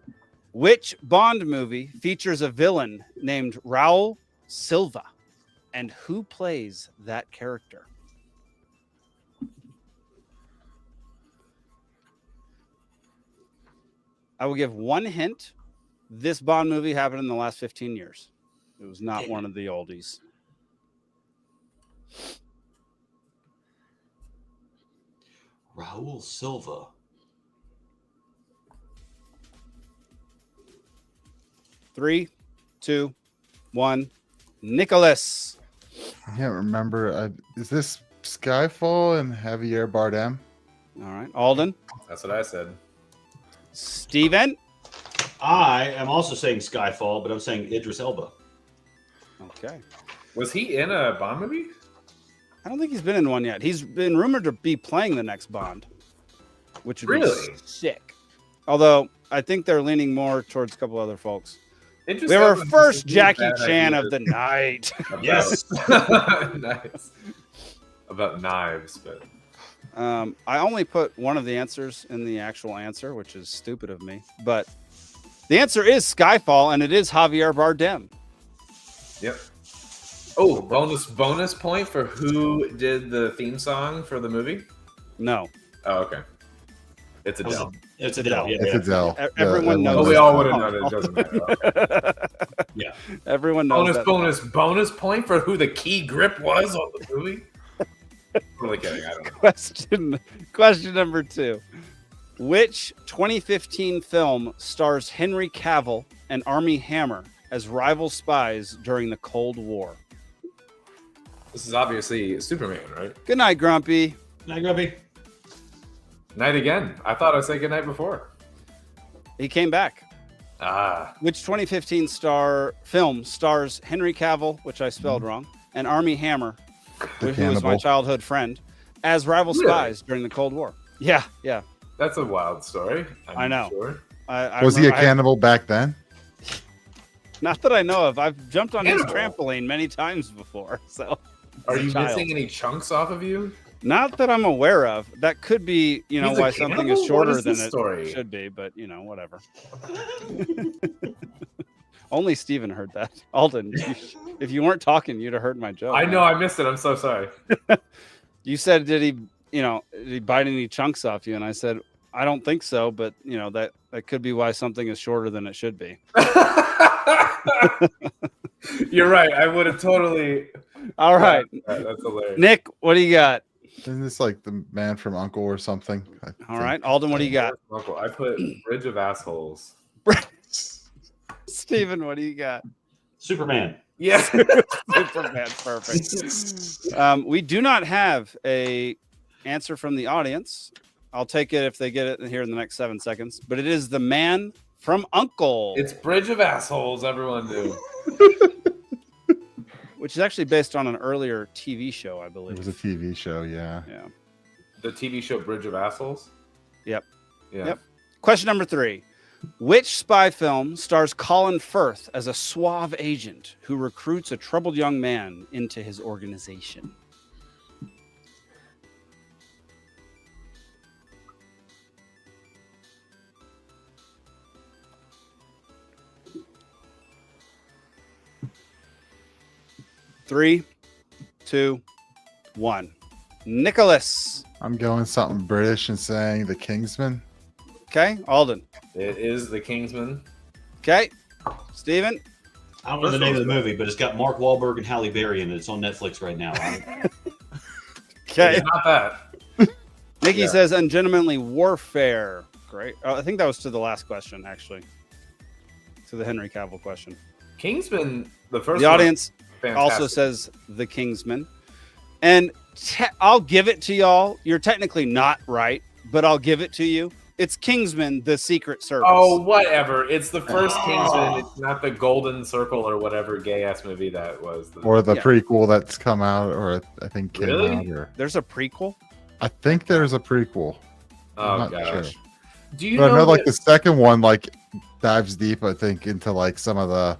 S1: Which Bond movie features a villain named Raul Silva? And who plays that character? I will give one hint. This Bond movie happened in the last 15 years. It was not one of the oldies.
S6: Raul Silva.
S1: Three, 2, 1. Nicholas.
S2: I can't remember. Is this Skyfall and Javier Bardem?
S1: All right. Alden.
S3: That's what I said.
S1: Steven.
S6: I am also saying Skyfall, but I'm saying Idris Elba.
S1: Okay.
S3: Was he in a Bond movie?
S1: I don't think he's been in one yet. He's been rumored to be playing the next Bond, which would
S3: Really?
S1: be sick. Although I think they're leaning more towards a couple other folks.
S3: Idris
S1: We have our
S3: Elba
S1: first
S3: just a
S1: Jackie
S3: bad
S1: Chan
S3: idea
S1: of the night.
S3: about-
S6: Yes.
S3: Nice. About knives, but
S1: I only put one of the answers in the actual answer, which is stupid of me. But the answer is Skyfall, and it is Javier Bardem.
S3: yep. Oh, bonus point for who did the theme song for the movie?
S1: No.
S3: Oh, okay. It's Adele.
S6: It's
S1: Adele.
S6: Yeah,
S2: It's Adele.
S1: Everyone knows.
S3: Oh, we all would have known it. It doesn't matter. Okay.
S6: Yeah.
S1: Everyone knows that.
S3: Bonus point for who the key grip was on the movie. totally kidding. I don't know.
S1: Question number 2. Which 2015 film stars Henry Cavill and Armie Hammer as rival spies during the Cold War?
S3: This is obviously Superman, right?
S1: Good night, Grumpy.
S6: Night, Grumpy.
S3: Night again. I thought I said good night before.
S1: He came back.
S3: Ah.
S1: Which 2015 film stars Henry Cavill, which I spelled wrong, and Armie Hammer, who was my childhood friend, as rival spies during the Cold War? Yeah.
S3: That's a wild story.
S1: I know.
S3: Sure.
S2: Was he a cannibal back then?
S1: Not that I know of. I've jumped on his trampoline many times before. So,
S3: are you missing any chunks off of you?
S1: Not that I'm aware of. That could be, why something is shorter than it should be, but whatever. Only Steven heard that. Alden, if you weren't talking, you'd have heard my joke.
S3: I know, I missed it. I'm so sorry.
S1: You said, did he bite any chunks off you? And I said, I don't think so, but that could be why something is shorter than it should be.
S3: You're right. I would have totally.
S1: All right.
S3: That's hilarious.
S1: Nick, what do you got?
S2: Isn't this like the man from Uncle or something?
S1: All right. Alden, what do you got?
S3: Uncle, I put Bridge of Assholes.
S1: Steven, what do you got?
S6: Superman.
S3: Yes.
S1: Superman. Perfect. We do not have a answer from the audience. I'll take it if they get it here in the next 7 seconds. But it is the man from Uncle.
S3: It's Bridge of Assholes, everyone knew.
S1: Which is actually based on an earlier TV show, I believe.
S2: It was a TV show, yeah.
S1: Yeah.
S3: The TV show Bridge of Assholes?
S1: Yep.
S3: Yeah.
S1: Yep. Question number 3. Which spy film stars Colin Firth as a suave agent who recruits a troubled young man into his organization? Three, 2, 1. Nicholas.
S2: I'm going something British and saying The Kingsman.
S1: Okay. Alden.
S3: It is The Kingsman.
S1: Okay. Steven.
S6: I don't know the name of the movie, but it's got Mark Wahlberg and Halle Berry in it. It's on Netflix right now.
S1: Okay.
S3: It's not that.
S1: Nikki says ungentlemanly warfare. Great. Oh, I think that was to the last question, actually. To the Henry Cavill question.
S3: Kingsman, the first
S1: The audience
S3: one,
S1: also says The Kingsman. And I'll give it to y'all. You're technically not right, but I'll give it to you. It's Kingsman, the Secret Service.
S3: Oh, whatever. It's the first Kingsman. It's not the Golden Circle or whatever gay-ass movie that was.
S2: Or the prequel that's come out, or I think came out. Or...
S1: There's a prequel?
S2: I think there's a prequel.
S3: Oh, gosh.
S2: Sure.
S3: Do you
S2: but
S3: know
S2: I know, like, the second one, like, dives deep, I think, into, like, some of the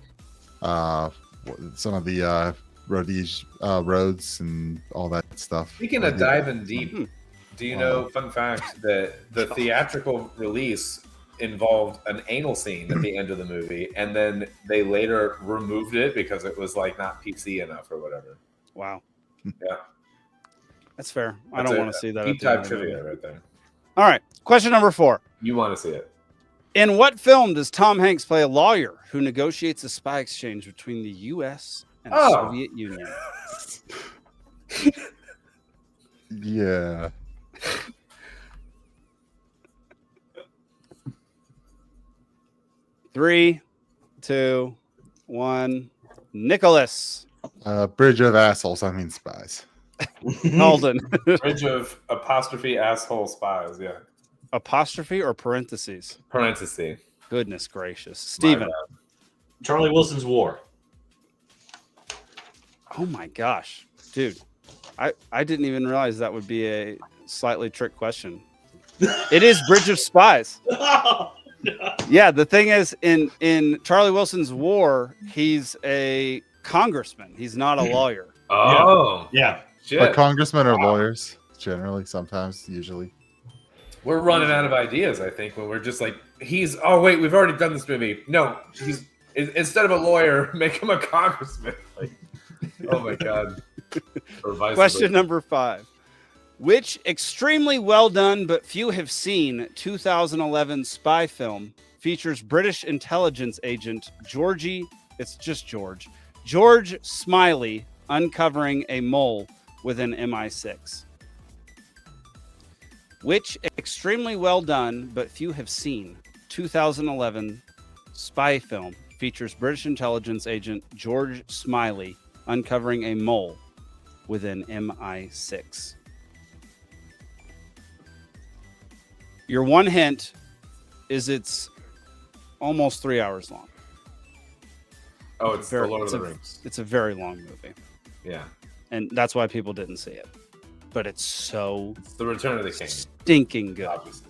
S2: roads and all that stuff.
S3: Speaking of diving deep, do you know, fun fact, that the theatrical release involved an anal scene at the end of the movie, and then they later removed it because it was like not PC enough or whatever.
S1: Wow.
S3: Yeah.
S1: That's fair. I don't want to see that.
S3: Deep dive trivia right there.
S1: All right. Question number 4.
S3: You want to see it.
S1: In what film does Tom Hanks play a lawyer who negotiates a spy exchange between the U.S. and the Soviet Union?
S2: Yeah.
S1: Three, 2, 1. Nicholas.
S2: Bridge of Assholes. I mean spies.
S1: Alden.
S3: Bridge of apostrophe asshole spies. Yeah.
S1: Apostrophe or parentheses?
S3: Parenthesis.
S1: Goodness gracious. Steven.
S6: Charlie Wilson's War.
S1: Oh my gosh. Dude. I didn't even realize that would be a slightly trick question. It is Bridge of Spies. Yeah, the thing is, in Charlie Wilson's War, he's a congressman. He's not a lawyer.
S3: Oh.
S6: Yeah.
S3: Shit.
S2: But congressmen are lawyers, generally, sometimes, usually.
S3: We're running out of ideas, I think, when we're just like, oh, wait, we've already done this movie. No, instead of a lawyer, make him a congressman. Like, oh, my God.
S1: Question number 5. Which extremely well done but few have seen 2011 spy film features British intelligence agent George Smiley uncovering a mole with an MI6? Which extremely well done, but few have seen, 2011 spy film features British intelligence agent George Smiley uncovering a mole within MI6? Your one hint is it's almost 3 hours long.
S3: Oh, it's The Lord of the Rings.
S1: It's a very long movie.
S3: Yeah.
S1: And that's why people didn't see it. But it's so
S3: It's The Return of the King.
S1: Stinking good.
S3: Obviously.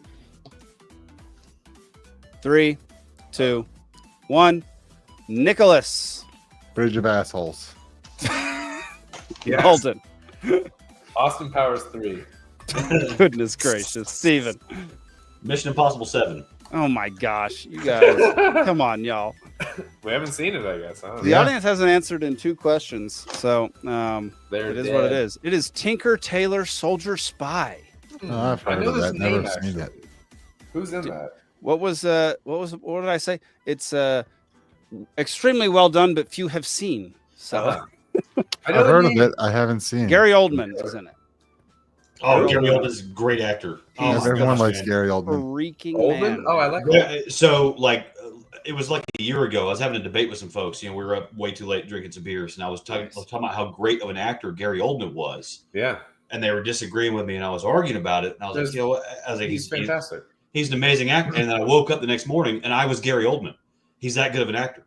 S1: 3, 2, 1. Nicholas.
S2: Bridge of Assholes.
S3: Yes.
S1: Alden.
S3: Austin Powers 3.
S1: Goodness gracious. Steven.
S6: Mission Impossible 7.
S1: Oh my gosh. You guys. Come on, y'all.
S3: We haven't seen it, I guess.
S1: The audience hasn't answered in 2 questions. So
S3: They're
S1: it is
S3: dead.
S1: what it is. It is Tinker Tailor Soldier Spy.
S2: Oh, I've heard of that. Never seen it.
S3: Who's in that?
S1: What did I say? It's extremely well done, but few have seen. So
S2: I've heard of it. I haven't seen
S1: Gary Oldman is in it.
S6: Oh, Gary Oldman's a great actor. Oh,
S2: it.
S6: my
S2: Everyone
S6: gosh,
S2: likes
S6: man.
S2: Gary Oldman.
S1: Freaking
S3: Oldman?
S1: man.
S3: Oh, I like
S6: Yeah,
S3: that.
S6: so like it was like a year ago. I was having a debate with some folks. You know, we were up way too late drinking some beers, and I was talking about how great of an actor Gary Oldman was.
S3: Yeah.
S6: And they were disagreeing with me, and I was arguing about it. And I was like, you know, I was like,
S3: He's fantastic.
S6: He's an amazing actor. And then I woke up the next morning, and I was Gary Oldman. He's that good of an actor.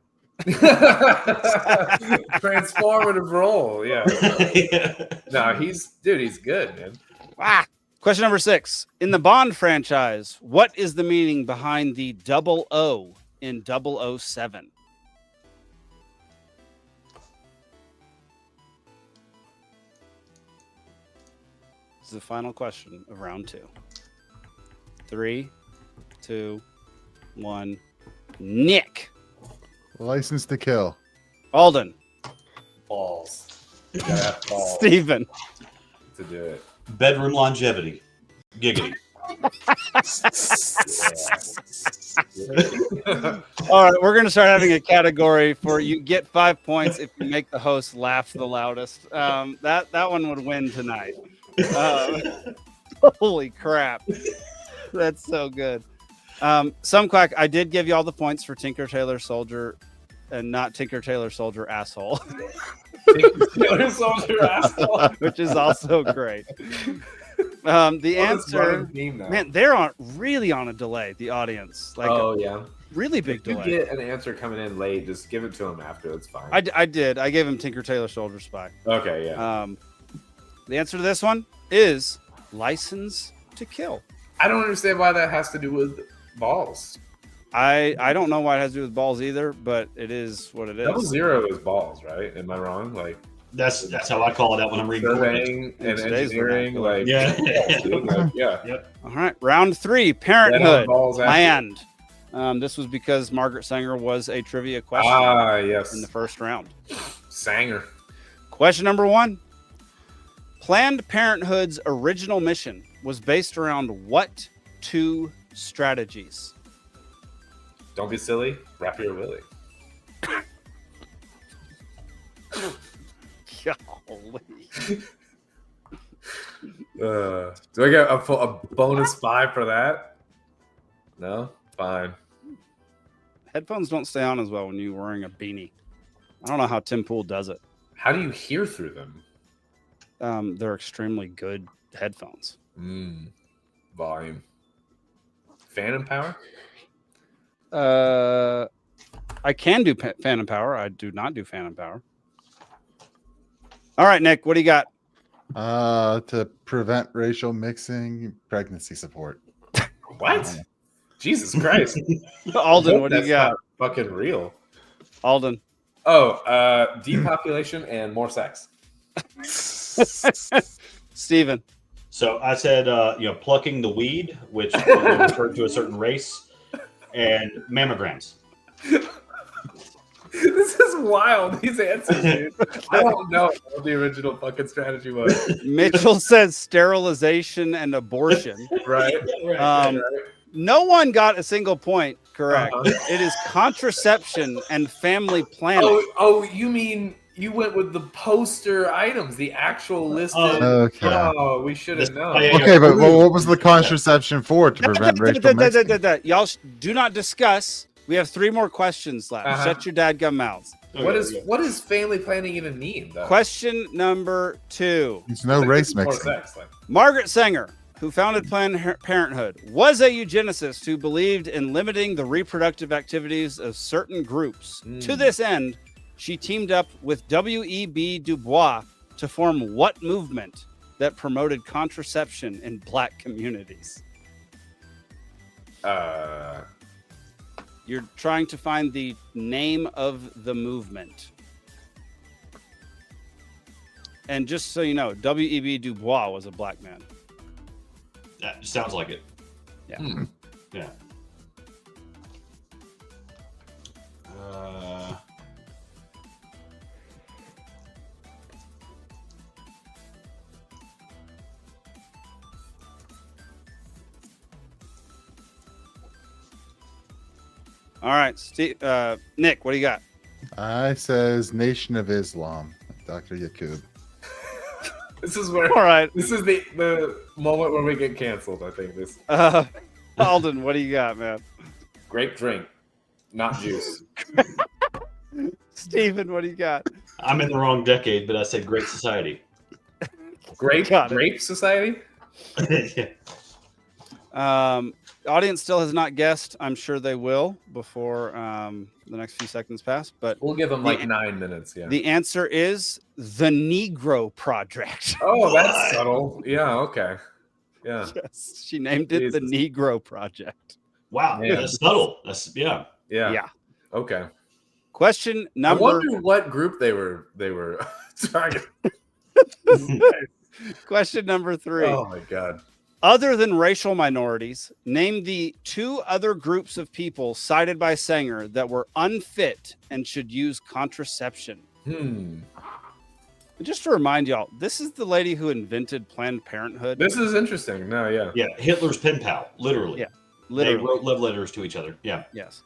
S3: Transformative role. Yeah. No, he's good, man.
S1: Question number 6. In the Bond franchise, what is the meaning behind the double O in 007? This is the final question of round 2. 3, 2, 1. Nick.
S2: License to Kill.
S1: Alden.
S3: Balls. You gotta have balls
S1: Steven.
S3: to do it.
S6: Bedroom longevity. Giggity.
S1: All right, we're going to start having a category for you get 5 points if you make the host laugh the loudest. That one would win tonight. Holy crap. That's so good. Some quack, I did give you all the points for Tinker Tailor Soldier and not Tinker Tailor Soldier Asshole.
S3: Tinker Tailor Soldier Asshole.
S1: Which is also great. The answer, man, they're really on a delay, the audience. Like,
S3: oh, yeah.
S1: Really big
S3: delay. If you get an answer coming in late, just give it to him after. That's fine.
S1: I did. I gave him Tinker Tailor Soldier Spy.
S3: Okay, yeah.
S1: The answer to this one is License to Kill.
S3: I don't understand why that has to do with balls.
S1: I don't know why it has to do with balls either, but it is what it is.
S3: 00 is balls, right? Am I wrong? Like
S6: that's how I call it out when I'm reading
S3: surveying and engineering. Like
S6: yeah.
S3: Yep.
S1: All right, round 3, Parenthood Land. This was because Margaret Sanger was a trivia question.
S3: Yes.
S1: In the first round.
S3: Sanger.
S1: Question number 1. Planned Parenthood's original mission was based around what 2 strategies?
S3: Don't be silly. Wrap your willy.
S1: Golly.
S3: Do I get a bonus 5 for that? No? Fine.
S1: Headphones don't stay on as well when you're wearing a beanie. I don't know how Tim Pool does it.
S3: How do you hear through them?
S1: They're extremely good headphones.
S3: Volume. Phantom power?
S1: I can do phantom power. I do not do phantom power. All right, Nick, what do you got?
S2: To prevent racial mixing, pregnancy support.
S3: What? Jesus Christ.
S1: Alden, what do you got?
S3: Not fucking real.
S1: Alden.
S3: Oh, depopulation and more sex.
S1: Steven.
S6: So I said, plucking the weed, which referred to a certain race, and mammograms.
S3: This is wild. These answers, dude. I don't know what the original fucking strategy was.
S1: Mitchell says sterilization and abortion.
S3: Right.
S1: No one got a single point correct. It is contraception and family planning.
S3: Oh, you mean You went with the poster items, the actual listed.
S2: Okay.
S3: Oh, we should have known.
S2: Okay, but what was the contraception for to prevent racial mixing?
S1: Y'all do not discuss. We have 3 more questions left. Shut your dadgum mouths.
S3: What does family planning even mean, though?
S1: Question number 2.
S2: There's no race mixing.
S1: Margaret Sanger, who founded Planned Parenthood, was a eugenicist who believed in limiting the reproductive activities of certain groups. To this end, she teamed up with W.E.B. Du Bois to form what movement that promoted contraception in black communities? You're trying to find the name of the movement. And just so you know, W.E.B. Du Bois was a black man.
S6: That sounds like it.
S1: Yeah.
S6: Yeah.
S1: All right, Nick, what do you got?
S2: I says Nation of Islam, Dr. Yaqub.
S3: This is where.
S1: All right.
S3: This is the moment where we get canceled. I think this.
S1: Alden, what do you got, man?
S3: Grape drink, not juice.
S1: Steven, what do you got?
S6: I'm in the wrong decade, but I said Great Society.
S3: Grape Society.
S1: Yeah. Audience still has not guessed. I'm sure they will before the next few seconds pass. But
S3: we'll give them like 9 minutes. Yeah.
S1: The answer is the Negro Project.
S3: Oh, that's subtle. Yeah. Okay. Yeah.
S1: Yes, she named it the Negro Project.
S6: Wow, that's subtle. That's
S3: Yeah. Okay.
S1: Question number.
S3: I wonder what group they were targeting.
S1: Question number 3.
S3: Oh my God.
S1: Other than racial minorities, name the 2 other groups of people cited by Sanger that were unfit and should use contraception. Just to remind y'all, this is the lady who invented Planned Parenthood.
S3: This is interesting. No, yeah.
S6: Yeah, Hitler's pen pal, literally.
S1: Yeah, literally.
S6: They wrote love letters to each other. Yeah.
S1: Yes.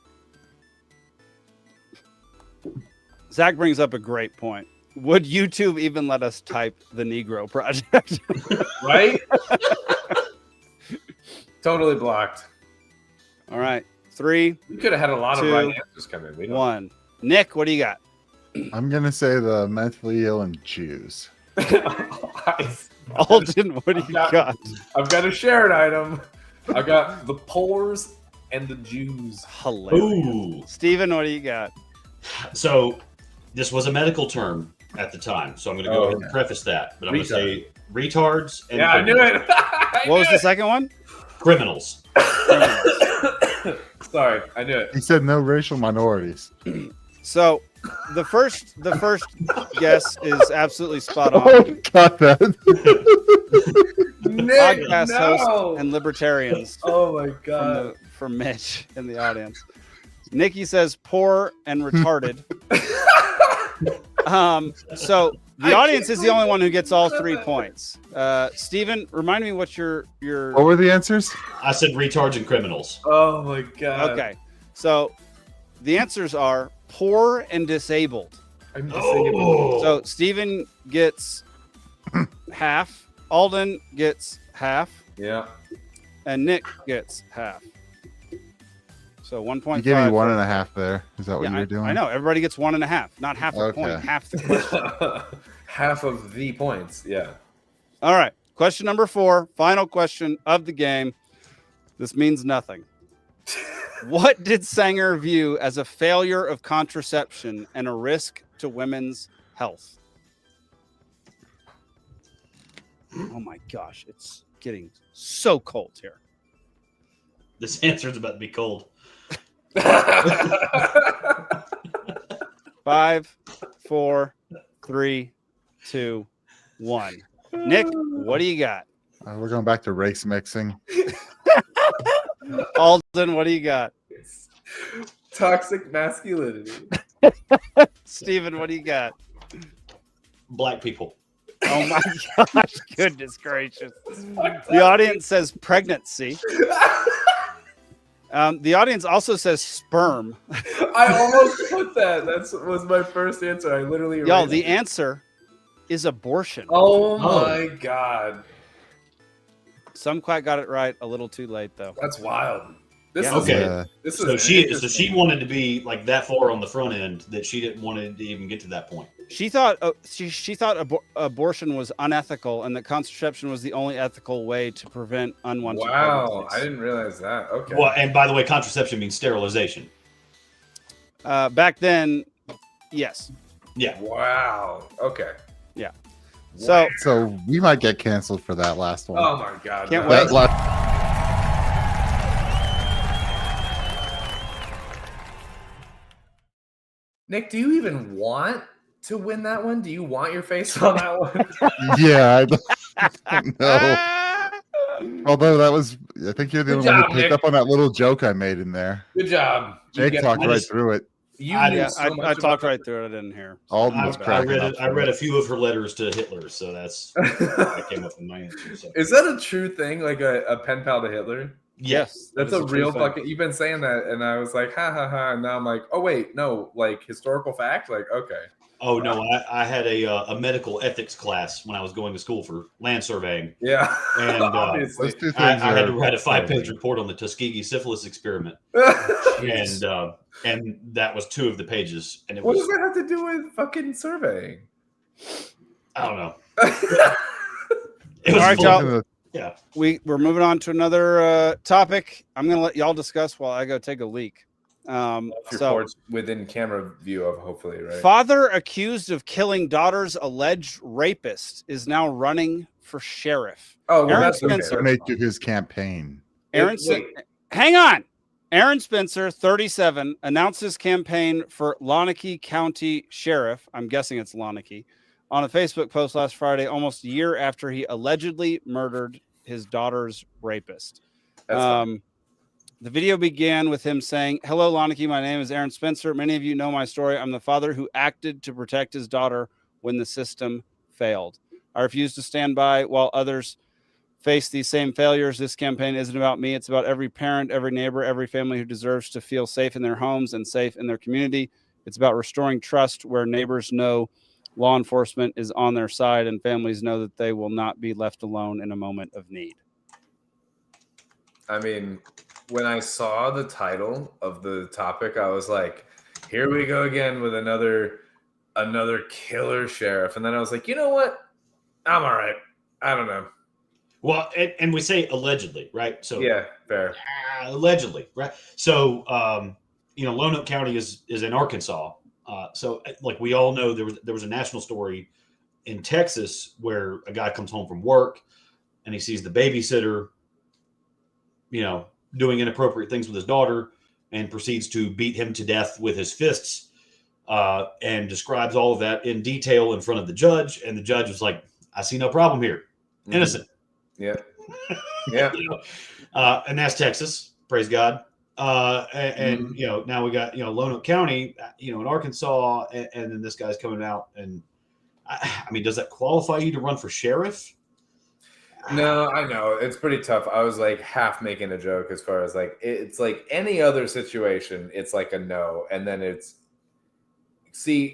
S1: Zach brings up a great point. Would YouTube even let us type the Negro Project?
S3: Right? Totally blocked.
S1: All right. 3.
S3: You could have had a lot of right answers come in.
S1: 1. Nick, what do you got?
S2: I'm going to say the mentally ill and Jews.
S1: Alden, what do you got?
S3: I've got a shared item. I've got the Poors and the Jews.
S1: Hilarious.
S6: Ooh.
S1: Steven, what do you got?
S6: So this was a medical term at the time. So I'm going to go ahead and preface that. But I'm going to say retards. And
S3: I knew it.
S1: What was the second one?
S6: Criminals.
S3: Sorry, I knew it.
S2: He said no racial minorities.
S1: So the first guess is absolutely spot on.
S2: Oh, got that.
S3: Nick,
S1: Podcast hosts and libertarians.
S3: Oh my God.
S1: From Mitch in the audience. Nikki says poor and retarded. So the audience is the only one who gets all 3 points. Steven, remind me what your
S2: What were the answers?
S6: I said retards and criminals.
S3: Oh my God.
S1: Okay. So the answers are poor and disabled.
S3: I'm disabled.
S1: So Steven gets half, Alden gets half.
S3: Yeah.
S1: And Nick gets half. So 1.5.
S2: You gave me 1.5 there. Is that what you were doing?
S1: I know. Everybody gets 1.5. Not half a point. Half the question.
S3: Half of the points. Yeah.
S1: All right. Question number 4. Final question of the game. This means nothing. What did Sanger view as a failure of contraception and a risk to women's health? Oh my gosh. It's getting so cold here.
S6: This answer is about to be cold.
S1: 5, 4, 3, 2, 1. Nick, what do you got?
S2: We're going back to race mixing.
S1: Alden, what do you got?
S3: Toxic masculinity.
S1: Steven, what do you got?
S6: Black people.
S1: Oh my gosh, goodness gracious. The audience says pregnancy. The audience also says sperm.
S3: I almost put that. That was my first answer. I literally.
S1: Y'all, the answer is abortion.
S3: Oh my god.
S1: Some quack got it right. A little too late though.
S3: That's wild. This
S1: Yeah.
S3: is
S6: Okay.
S3: This
S6: So
S3: is
S6: she
S3: interesting.
S6: wanted to be like that far on the front end that she didn't want to even get to that point.
S1: She thought she thought abortion was unethical and that contraception was the only ethical way to prevent unwanted
S3: Wow,
S1: pregnancies.
S3: I didn't realize that. Okay.
S6: Well, and by the way, contraception means sterilization.
S1: Back then, yes.
S6: Yeah.
S3: Wow. Okay.
S1: Yeah.
S2: So we might get canceled for that last one.
S3: Oh my god.
S1: Can't
S3: no.
S1: wait.
S3: Nick, do you even want to win that one? Do you want your face on that one?
S2: Yeah, I don't know. Although that was, I think you're the
S3: Good
S2: only one
S3: job,
S2: who picked
S3: Nick.
S2: up on that little joke I made in there.
S3: Good job. You
S2: Jake
S3: get-
S2: talked
S6: I
S2: right
S6: just-
S2: through it.
S3: You
S1: I
S3: knew so much
S1: talked
S3: about
S1: right through it. I didn't hear.
S2: Alden was
S6: I
S2: cracking
S6: read
S2: up.
S6: I read a few of her letters to Hitler, so that's that came up with my answer. So.
S3: Is that a true thing? Like a pen pal to Hitler?
S1: Yes,
S3: That's
S1: that
S3: a
S1: is true
S3: real
S1: thing.
S3: fucking. You've been saying that, and I was like, ha ha ha. And now I'm like, oh wait, no, like historical fact. Like, okay.
S6: Oh no, I had a medical ethics class when I was going to school for land surveying,
S3: Yeah.
S6: and
S3: Obviously.
S2: Those two
S6: I
S2: things
S6: had to
S2: are-
S6: write a 5-page report on the Tuskegee syphilis experiment, and that was 2 of the pages, and it
S3: What
S6: was
S3: does that have to do with fucking surveying?
S6: I don't know.
S1: All
S6: It was
S1: right,
S6: full-
S1: y'all.
S6: yeah.
S1: We're moving on to another topic. I'm gonna let y'all discuss while I go take a leak.
S3: Your
S1: So,
S3: porch within camera view of hopefully, right?
S1: father accused of killing daughter's alleged rapist is now running for sheriff.
S3: Oh, well,
S1: Aaron
S3: that's okay.
S1: Spencer.
S2: Donate to his campaign.
S1: Aaron,
S3: Wait.
S1: hang on. Aaron Spencer, 37, announced his campaign for Lanake County Sheriff. I'm guessing it's Lanake. On a Facebook post last Friday, almost a year after he allegedly murdered his daughter's rapist.
S3: That's fine.
S1: The video began with him saying, "Hello, Lanake. My name is Aaron Spencer. Many of you know my story. I'm the father who acted to protect his daughter when the system failed. I refuse to stand by while others face these same failures. This campaign isn't about me. It's about every parent, every neighbor, every family who deserves to feel safe in their homes and safe in their community. It's about restoring trust where neighbors know law enforcement is on their side and families know that they will not be left alone in a moment of need."
S3: I mean, when I saw the title of the topic, I was like, here we go again with another killer sheriff. And then I was like, you know what? I'm all right. I don't know.
S6: Well, and we say allegedly, right? So
S3: Yeah, fair.
S6: allegedly, right? So Lone Oak County is in Arkansas. So like we all know, there was a national story in Texas where a guy comes home from work and he sees the babysitter, doing inappropriate things with his daughter and proceeds to beat him to death with his fists, and describes all of that in detail in front of the judge. And the judge was like, I see no problem here. Innocent.
S3: Yeah. Yeah.
S6: And that's Texas. Praise God. And now we got, Lone Oak County, in Arkansas, and then this guy's coming out. And I mean, does that qualify you to run for sheriff?
S3: No, I know it's pretty tough. I was like half making a joke as far as like it's like any other situation, it's like a no, and then it's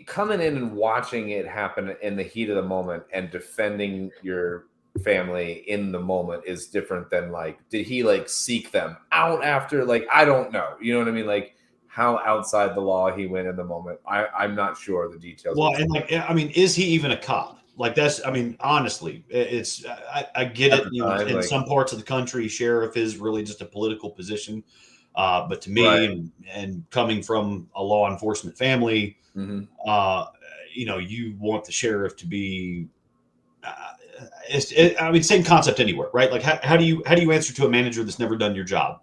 S3: coming in and watching it happen in the heat of the moment and defending your family in the moment is different than like, did he like seek them out after? Like, I don't know. You know what I mean? Like how outside the law he went in the moment. I'm not sure the details.
S6: Well, and like, I mean, is he even a cop? Like that's, I mean, honestly, it's, I get it. In some parts of the country, sheriff is really just a political position. But to me,
S3: Right.
S6: and coming from a law enforcement family,
S3: Mm-hmm.
S6: You want the sheriff to be, I mean, same concept anywhere, right? Like how do you answer to a manager that's never done your job?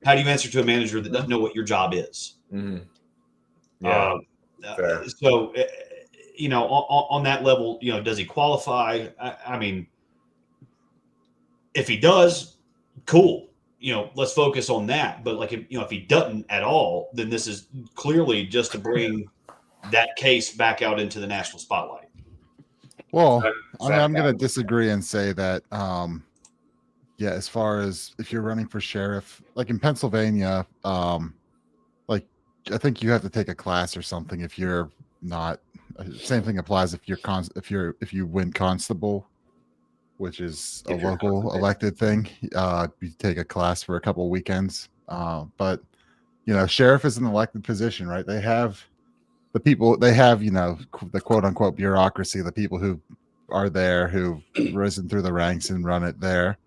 S6: How do you answer to a manager that doesn't know what your job is?
S3: Mm-hmm. Yeah. Fair.
S6: So, on that level, does he qualify? I mean, if he does, cool. Let's focus on that. But like, if he doesn't at all, then this is clearly just to bring that case back out into the national spotlight.
S2: Well, I'm going to disagree and say that yeah, as far as if you're running for sheriff, like in Pennsylvania, like I think you have to take a class or something if you're not. Same thing applies if if you win constable, which is a local elected thing. You take a class for a couple of weekends. But sheriff is an elected position, right? They have the people. They have the quote unquote bureaucracy, the people who are there who've risen through the ranks and run it there.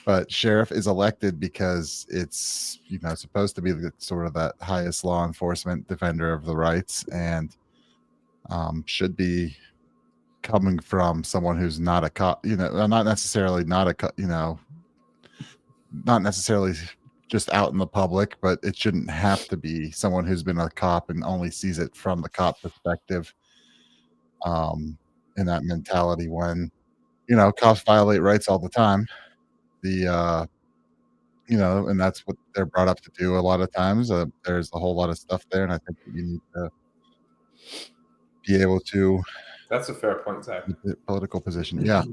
S2: But sheriff is elected because it's supposed to be sort of that highest law enforcement defender of the rights, and should be coming from someone who's not a cop, not necessarily not necessarily just out in the public, but it shouldn't have to be someone who's been a cop and only sees it from the cop perspective. In that mentality, when cops violate rights all the time, and that's what they're brought up to do a lot of times. There's a whole lot of stuff there, and I think that you need to be able to.
S3: That's a fair point, Zach.
S2: Political position, yeah.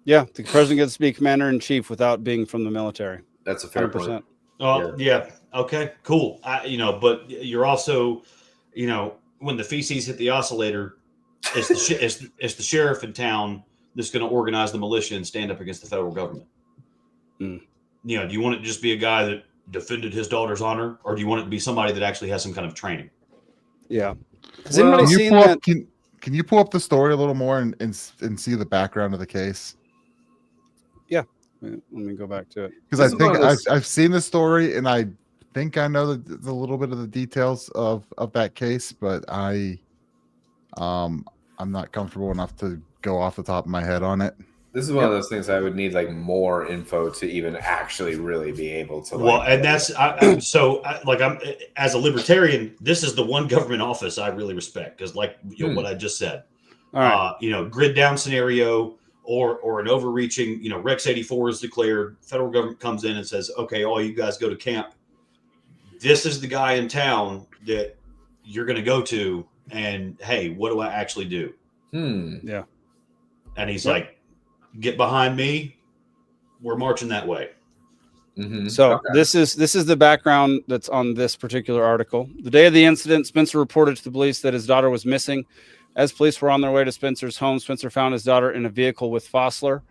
S1: Yeah, the president gets to be commander in chief without being from the military.
S3: That's a fair 100%. Point.
S6: Oh, yeah. Okay, cool. But you're also, when the feces hit the oscillator, it's the sheriff in town that's going to organize the militia and stand up against the federal government. Do you want it to just be a guy that defended his daughter's honor, or do you want it to be somebody that actually has some kind of training?
S1: Yeah. Has anybody seen that?
S2: Can you pull up the story a little more and see the background of the case?
S1: Yeah. Let me go back to it.
S2: Because I think I've seen the story, and I think I know the little bit of the details of that case, but I'm not comfortable enough to go off the top of my head on it.
S3: This is one of those things I would need more info to even actually really be able to.
S6: And that's I'm as a libertarian, this is the one government office I really respect because, what I just said,
S1: all right.
S6: Grid down scenario or an overreaching, Rex 84 is declared. Federal government comes in and says, okay, all you guys go to camp. This is the guy in town that you're going to go to, and hey, what do I actually do?
S1: Yeah,
S6: and he's like, get behind me. We're marching that way.
S1: Mm-hmm. So this is the background that's on this particular article. The day of the incident, Spencer reported to the police that his daughter was missing. As police were on their way to Spencer's home, Spencer found his daughter in a vehicle with Fossler.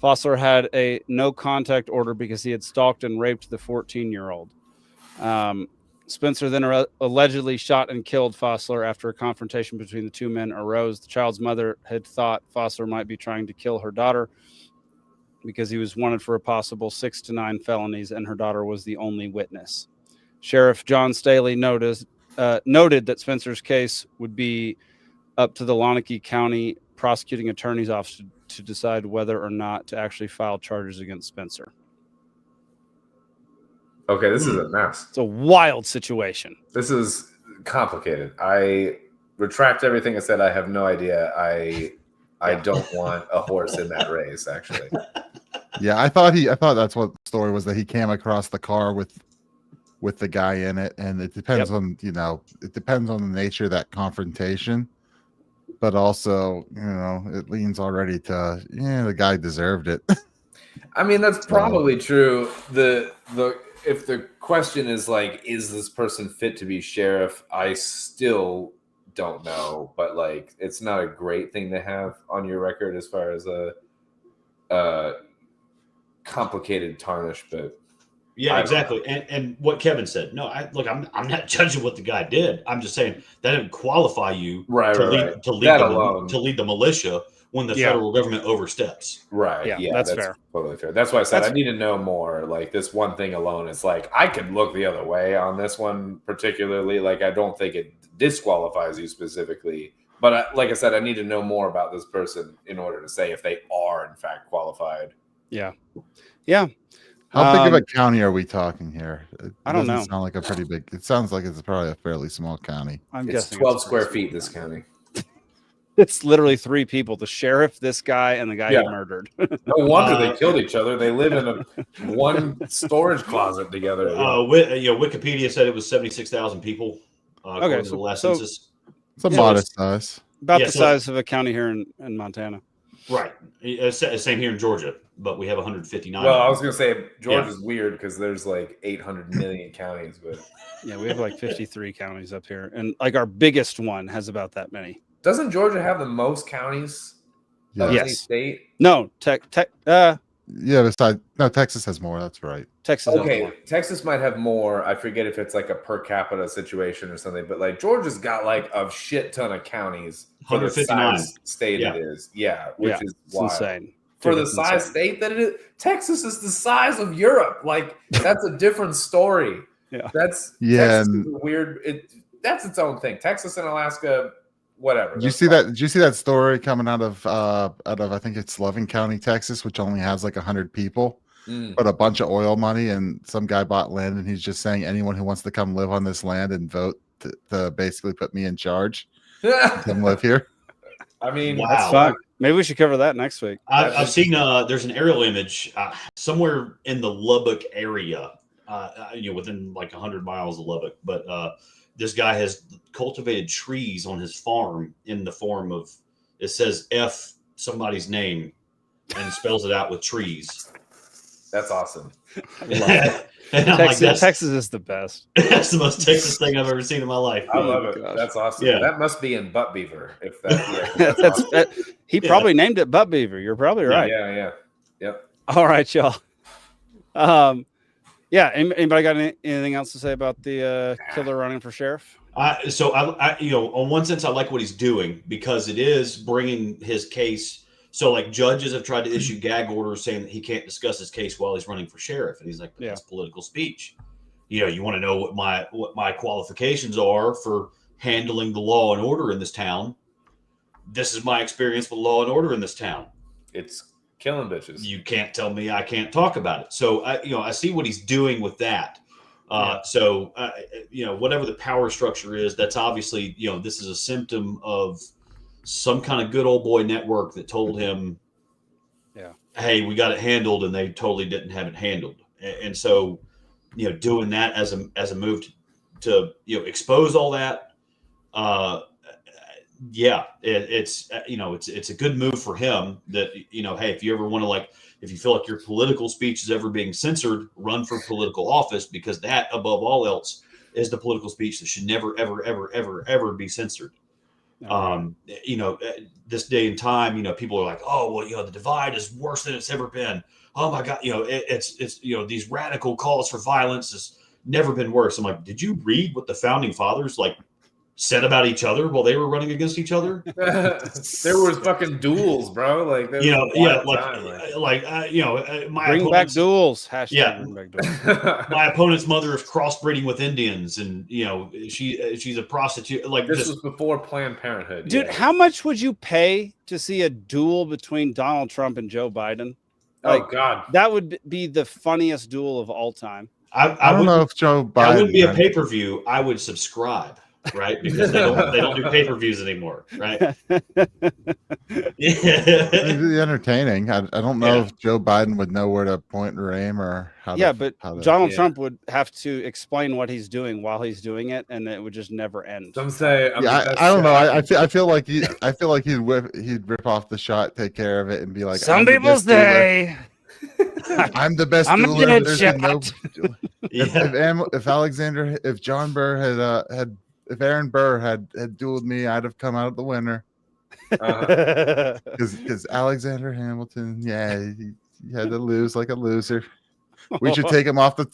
S1: Fossler had a no contact order because he had stalked and raped the 14-year-old. Spencer then allegedly shot and killed Fossler after a confrontation between the two men arose. The child's mother had thought Fossler might be trying to kill her daughter because he was wanted for a possible 6 to 9 felonies, and her daughter was the only witness. Sheriff John Staley noted that Spencer's case would be up to the Lanake County Prosecuting Attorney's Office to decide whether or not to actually file charges against Spencer.
S3: Okay, this is a mess.
S1: It's a wild situation.
S3: This is complicated. I retract everything I said. I have no idea. I don't want a horse in that race, actually.
S2: Yeah, I thought that's what the story was, that he came across the car with the guy in it, and it depends on it depends on the nature of that confrontation. But also, it leans already to the guy deserved it.
S3: I mean, that's probably true. If the question is is this person fit to be sheriff? I still don't know, but it's not a great thing to have on your record as far as a complicated tarnish. But
S6: yeah, exactly. And what Kevin said. No, I'm not judging what the guy did. I'm just saying that didn't qualify you to lead the militia when the federal government oversteps.
S3: Right. Yeah, that's fair. Totally fair. That's why I said I need to know more. This one thing alone is I could look the other way on this one particularly. I don't think it disqualifies you specifically. But like I said, I need to know more about this person in order to say if they are in fact qualified.
S1: Yeah. Yeah.
S2: How big of a county are we talking here?
S1: I don't know.
S2: Sound like a pretty big. It sounds like it's probably a fairly small county.
S3: It's 12 square feet. This county.
S1: It's literally 3 people: the sheriff, this guy, and the guy he murdered.
S3: No wonder they killed each other. They live in one storage closet together.
S6: Wikipedia said it was 76,000 people.
S1: Okay,
S6: so the last census.
S2: It's a modest size.
S1: About the size of a county here in Montana.
S6: Right. Same here in Georgia, but we have 159.
S3: Well, I was going to say
S6: Yeah.
S3: Georgia's weird because there's like 800 million counties, but
S1: Yeah, we have like 53 counties up here, and like our biggest one has about that many.
S3: doesn't Georgia have the most counties of any
S1: Yes.
S3: state?
S1: No,
S2: Yeah, besides, no, Texas has more. That's right.
S1: Texas has
S3: Okay,
S1: more.
S3: Texas might have more. I forget if it's like a per capita situation or something, but like Georgia's got like a shit ton of counties for the
S6: 159.
S3: size state
S6: Yeah.
S3: it is. Yeah, which
S1: Yeah,
S3: is
S1: it's
S3: wild.
S1: insane.
S3: For
S1: Dude,
S3: the
S1: it's
S3: size
S1: insane.
S3: state that it is, Texas is the size of Europe. Like that's a different story.
S1: Yeah.
S3: That's
S2: Yeah,
S3: Texas
S2: and-
S3: is weird. That's its own thing. Texas and Alaska, whatever.
S2: Did you
S3: that's
S2: see
S3: fine.
S2: that? Did you see that story coming out of I think it's Loving County, Texas, which only has like 100 people, but a bunch of oil money, and some guy bought land, and he's just saying anyone who wants to come live on this land and vote to basically put me in charge, come live here.
S3: I mean,
S6: Wow.
S1: That's fun. Maybe we should cover that next week.
S6: I've seen there's an aerial image somewhere in the Lubbock area, within like 100 miles of Lubbock. But this guy has cultivated trees on his farm in the form of, it says F somebody's name and spells it out with trees.
S3: That's awesome.
S6: And I'm like,
S1: Texas is the best.
S6: That's the most Texas thing I've ever seen in my life.
S3: I love it.
S1: gosh.
S3: That's awesome.
S6: Yeah.
S3: That must be in Butt Beaver. If that's awesome.
S1: He probably named it Butt Beaver. You're probably right.
S3: Yeah. Yep.
S1: All right, y'all. Yeah. Anybody got anything else to say about the killer running for sheriff?
S6: So I, on one sense, I like what he's doing because it is bringing his case. So like judges have tried to issue gag orders saying that he can't discuss his case while he's running for sheriff, and he's like, "That's political speech." You want to know what my qualifications are for handling the law and order in this town. This is my experience with law and order in this town.
S3: It's killing bitches.
S6: You can't tell me I can't talk about it. So I see what he's doing with that. So whatever the power structure is, that's obviously, this is a symptom of some kind of good old boy network that told him, hey, we got it handled, and they totally didn't have it handled. And so, doing that as a move to expose all that, it's a good move for him that, hey, if you ever want to, if you feel like your political speech is ever being censored, run for political office, because that, above all else, is the political speech that should never, ever, ever, ever, ever be censored. This day and time, people are like, oh, well, the divide is worse than it's ever been. Oh my God. It's these radical calls for violence has never been worse. I'm like, did you read what the founding fathers said about each other while they were running against each other?
S3: There was fucking duels, bro. Like,
S6: my
S1: bring back duels. Hashtag
S6: bring
S1: back duels.
S6: My opponent's mother is crossbreeding with Indians, and she's a prostitute.
S3: This was before Planned Parenthood,
S1: dude. How much would you pay to see a duel between Donald Trump and Joe Biden?
S3: Oh God,
S1: that would be the funniest duel of all time.
S2: I don't know if Joe Biden.
S6: That wouldn't be a pay-per-view. I would subscribe. Right, because they don't do pay-per-views anymore, right?
S2: It'd be entertaining. I don't know if Joe Biden would know where to point or aim or how.
S1: Donald Trump would have to explain what he's doing while he's doing it, and it would just never end.
S3: Some say,
S2: I don't know. I feel like he'd rip off the shot, take care of it, and be like,
S1: some people say,
S2: I'm the best.
S1: I'm a dead shot.
S2: If John Burr if Aaron Burr had dueled me, I'd have come out the winner. Because Alexander Hamilton, he had to lose like a loser. We should take him off the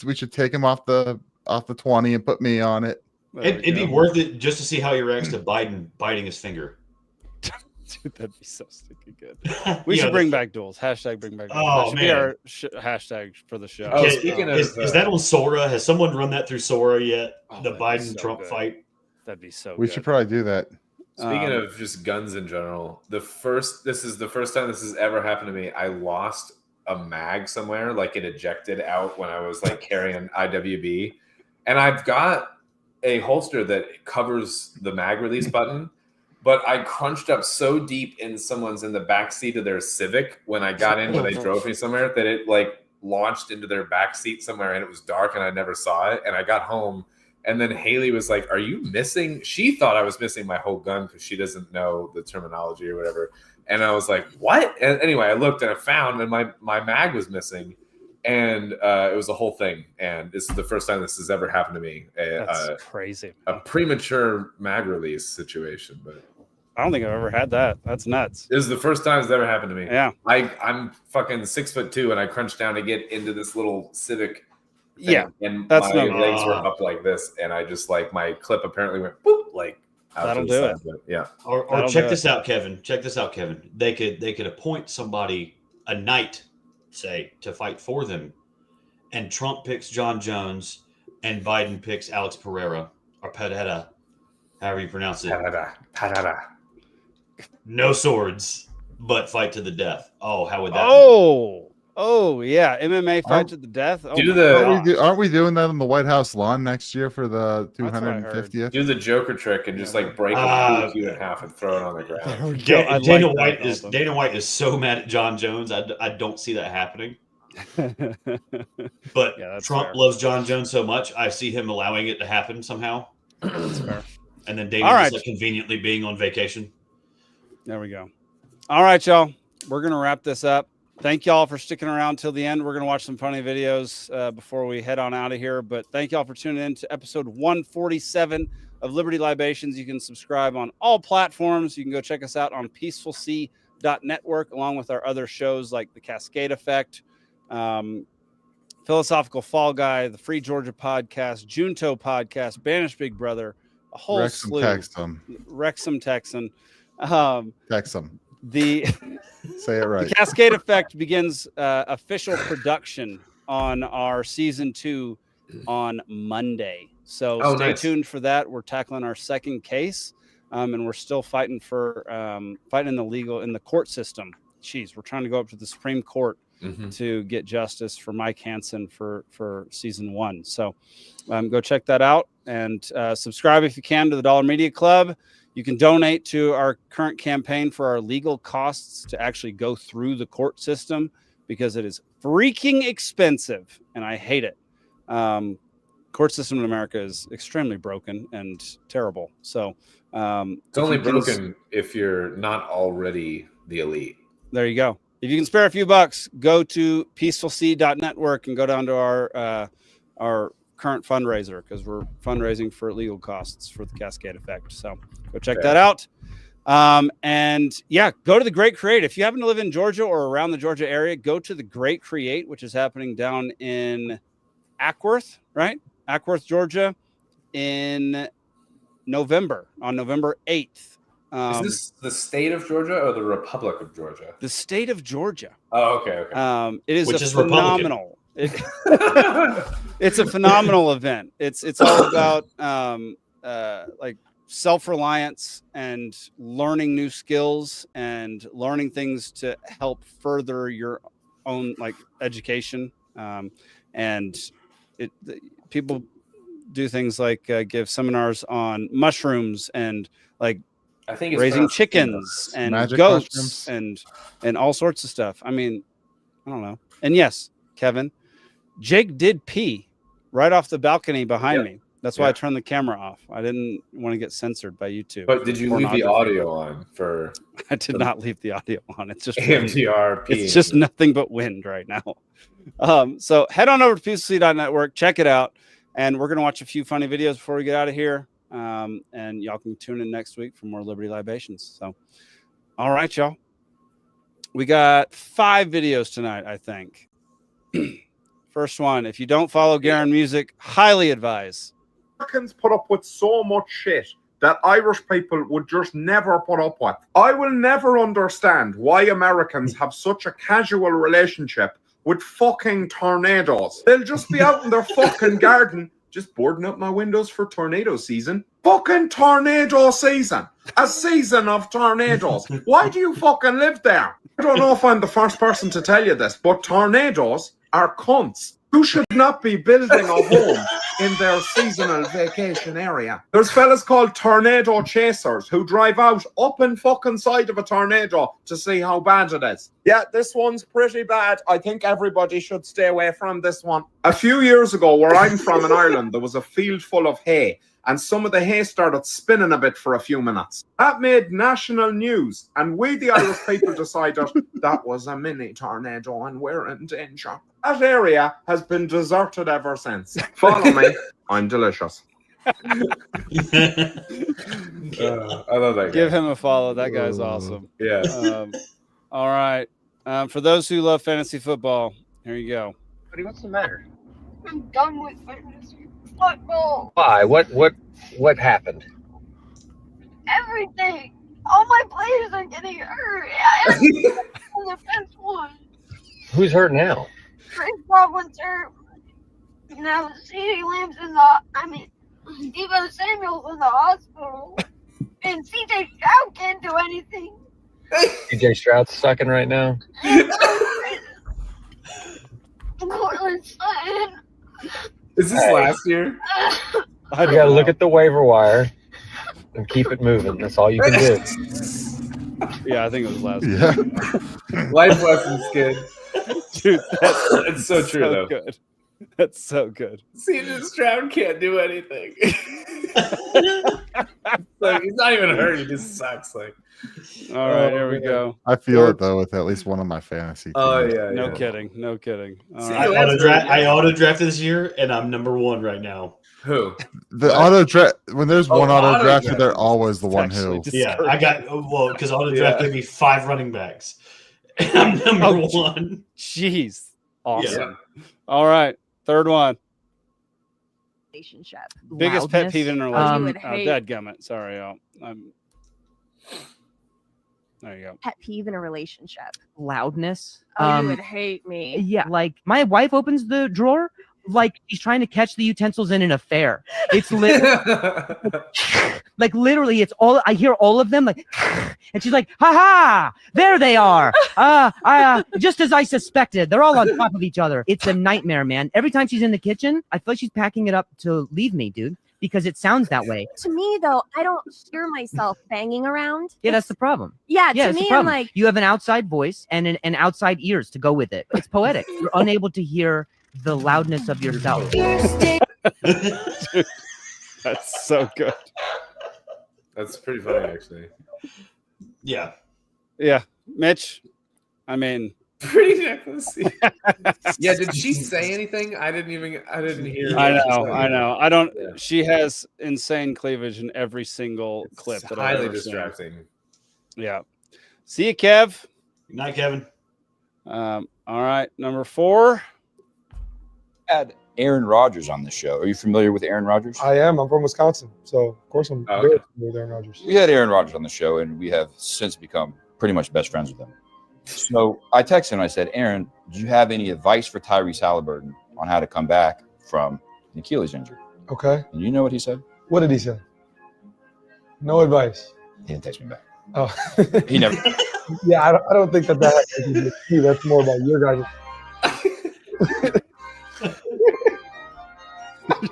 S2: 20 and put me on it.
S6: It'd be worth it just to see how he reacts to Biden biting his finger.
S1: Dude, that'd be so stinking good. We should bring back duels. Hashtag bring back duels.
S6: Oh,
S1: that should
S6: man.
S1: be our hashtag for the show.
S3: Oh, speaking of,
S6: is that on Sora? Has someone run that through Sora yet? The Biden Trump
S1: good.
S6: fight.
S1: That'd be so.
S2: We should probably do that.
S3: Speaking of just guns in general, this is the first time this has ever happened to me. I lost a mag somewhere, it ejected out when I was carrying IWB, and I've got a holster that covers the mag release button, but I crunched up so deep in the back seat of their Civic when I got in, when they drove me somewhere, that it launched into their back seat somewhere, and it was dark and I never saw it. And I got home, and then Haley was like, are you missing? She thought I was missing my whole gun because she doesn't know the terminology or whatever. And I was like, what? And anyway, I looked and I found, and my mag was missing. And it was a whole thing. And this is the first time this has ever happened to me.
S1: That's crazy.
S3: A premature mag release situation. But
S1: I don't think I've ever had that. That's nuts.
S3: This is the first time it's ever happened to me.
S1: Yeah.
S3: I'm fucking 6'2", and I crunched down to get into this little Civic thing,
S1: yeah.
S3: And
S1: that's
S3: my legs were up like this. And I just like my clip apparently went boop, like out
S1: that'll
S3: to the
S1: do
S3: side. Yeah.
S6: Or check this out, Kevin. Check this out, Kevin. They could appoint somebody, a knight, say, to fight for them. And Trump picks John Jones, and Biden picks Alex Pereira or Pereira, however you pronounce it.
S3: Pereira.
S6: No swords, but fight to the death. Oh, how would that?
S1: Oh yeah, MMA fight to the death. Oh,
S2: aren't we doing that on the White House lawn next year for the 250th?
S3: Do the Joker trick and just like break a in half and throw it on the ground.
S6: Dana White is so mad at John Jones. I don't see that happening. But Trump loves John Jones so much, I see him allowing it to happen somehow.
S1: That's fair.
S6: And then Dana just like conveniently being on vacation.
S1: There we go. All right, y'all. We're gonna wrap this up. Thank y'all for sticking around till the end. We're gonna watch some funny videos before we head on out of here. But thank y'all for tuning in to episode 147 of Liberty Libations. You can subscribe on all platforms. You can go check us out on peacefulsea.network, along with our other shows like the Cascade Effect, Philosophical Fall Guy, the Free Georgia Podcast, Junto Podcast, Banished Big Brother, a whole slew. Wrexham Texan.
S2: Texan. Say it right.
S1: The Cascade Effect begins official production on our season 2 on Monday. So stay tuned for that. We're tackling our second case, and we're still fighting for fighting in the court system. Jeez, we're trying to go up to the Supreme Court to get justice for Mike Hansen for season 1. So go check that out and subscribe if you can to the Dollar Media Club. You can donate to our current campaign for our legal costs to actually go through the court system, because it is freaking expensive and I hate it. Court system in America is extremely broken and terrible. So
S3: it's only broken if you're not already the elite.
S1: There you go. If you can spare a few bucks, go to peacefulsea.network and go down to our current fundraiser, because we're fundraising for legal costs for the Cascade Effect. So go check that out. And yeah, go to the Great Create. If you happen to live in Georgia or around the Georgia area, go to the Great Create, which is happening down in Ackworth, right? Ackworth, Georgia, in November, on November 8th.
S3: Is this the state of Georgia or the Republic of Georgia?
S1: The state of Georgia.
S3: Oh, okay.
S1: It is phenomenal. It's a phenomenal event. It's all about like self-reliance and learning new skills and learning things to help further your own like education. And people do things like give seminars on mushrooms and like
S3: I think it's
S1: raising chickens and
S2: magic
S1: goats
S2: mushrooms.
S1: and all sorts of stuff. I mean, I don't know. And yes, Kevin, Jake did pee right off the balcony behind me. That's why I turned the camera off. I didn't want to get censored by YouTube.
S3: But did you leave the audio on for?
S1: I did not leave the audio on. It's just
S3: AMTR.
S1: It's just nothing but wind right now. So head on over to peacefulsea.network, check it out, and we're gonna watch a few funny videos before we get out of here. And y'all can tune in next week for more Liberty Libations. So, all right, y'all. We got 5 videos tonight, I think. First one, if you don't follow Garen Music, highly advise.
S14: Americans put up with so much shit that Irish people would just never put up with. I will never understand why Americans have such a casual relationship with fucking tornadoes. They'll just be out in their fucking garden, just boarding up my windows for tornado season. Fucking tornado season. A season of tornadoes. Why do you fucking live there? I don't know if I'm the first person to tell you this, but tornadoes are cunts. Who should not be building a home in their seasonal vacation area? There's fellas called tornado chasers who drive out up and fucking side of a tornado to see how bad it is. Yeah, this one's pretty bad. I think everybody should stay away from this one. A few years ago, where I'm from in Ireland, there was a field full of hay, and some of the hay started spinning a bit for a few minutes. That made national news, and we, the Irish people, decided that was a mini tornado and we're in danger. That area has been deserted ever since. Follow me. I'm delicious.
S3: I love that guy.
S1: Give him a follow. That guy's awesome.
S3: Yeah.
S1: All right. For those who love fantasy football, here you go.
S15: Buddy, what's the matter?
S11: I'm done with fantasy football.
S15: Why? What happened?
S11: Everything. All my players are getting hurt. I'm the best one.
S15: Who's hurt now?
S11: Chris Robin's hurt. Now CeeDee Lamb's Deebo Samuel's in the hospital. And CJ Stroud can't do anything.
S15: CJ Stroud's sucking right now.
S11: Cortland Sutton.
S3: Is this last year?
S15: You gotta look at the waiver wire and keep it moving. That's all you can do.
S1: Yeah, I think it was last year.
S2: Yeah.
S3: Life lessons, kid.
S1: Dude,
S3: It's so true, though.
S1: Good. That's so good.
S3: CJ Stroud can't do anything. Like, he's not even hurt. He just sucks. Like,
S1: all right, here we go.
S2: I feel it though with at least one of my fantasy teams.
S3: oh yeah,
S1: No
S3: yeah.
S1: kidding. No kidding. All
S6: I
S1: right.
S6: auto drafted this year, and I'm number 1 right now.
S3: Who?
S2: The auto draft, when there's one auto
S3: auto
S2: drafter,
S3: draft.
S2: they're always the one
S1: actually
S2: who.
S1: just-
S6: Yeah, I got because auto draft gave me 5 running backs. And I'm number 1.
S1: Jeez. Awesome.
S3: Yeah.
S1: All right. Third one.
S16: Relationship.
S1: Biggest pet peeve in a relationship.
S16: You would hate-
S1: Dadgummit. Sorry, y'all. There you go.
S16: Pet peeve in a relationship.
S17: Loudness.
S16: Oh, you would hate me.
S17: Yeah, like my wife opens the drawer like she's trying to catch the utensils in an affair. It's like literally, it's all I hear. All of them like, and she's like, "Ha ha! There they are! Just as I suspected. They're all on top of each other. It's a nightmare, man. Every time she's in the kitchen, I feel like she's packing it up to leave me, dude, because it sounds that way.
S16: To me, though, I don't hear myself banging around.
S17: Yeah, that's the problem.
S16: Yeah,
S17: Yeah,
S16: to
S17: it's the
S16: me, I'm
S17: problem.
S16: like,
S17: You have an outside voice and an outside ears to go with it. It's poetic. You're unable to hear the loudness of yourself.
S1: Dude, that's so good.
S3: That's pretty funny, actually.
S6: Yeah.
S1: Yeah. Mitch, I mean,
S3: Pretty necklace. Yeah, did she say anything? I didn't hear.
S1: I know. I don't.
S3: Yeah.
S1: She has insane cleavage in every single clip that I've
S3: Highly
S1: ever seen.
S3: distracting.
S1: Yeah. See you, Kev.
S6: Good night, Kevin.
S1: All right. Number 4.
S8: Had Aaron Rodgers on the show. Are you familiar with Aaron Rodgers?
S18: I am. I'm from Wisconsin, so of course I'm very familiar with Aaron Rodgers.
S8: We had Aaron Rodgers on the show, and we have since become pretty much best friends with him. So I texted him. I said, Aaron, do you have any advice for Tyrese Halliburton on how to come back from an Achilles injury?
S18: Okay.
S8: And you know what he said?
S18: What did he say? No advice.
S8: He didn't text me back.
S18: Oh,
S8: He never.
S18: yeah. I don't think that has anything to do with you. That's more about your guys.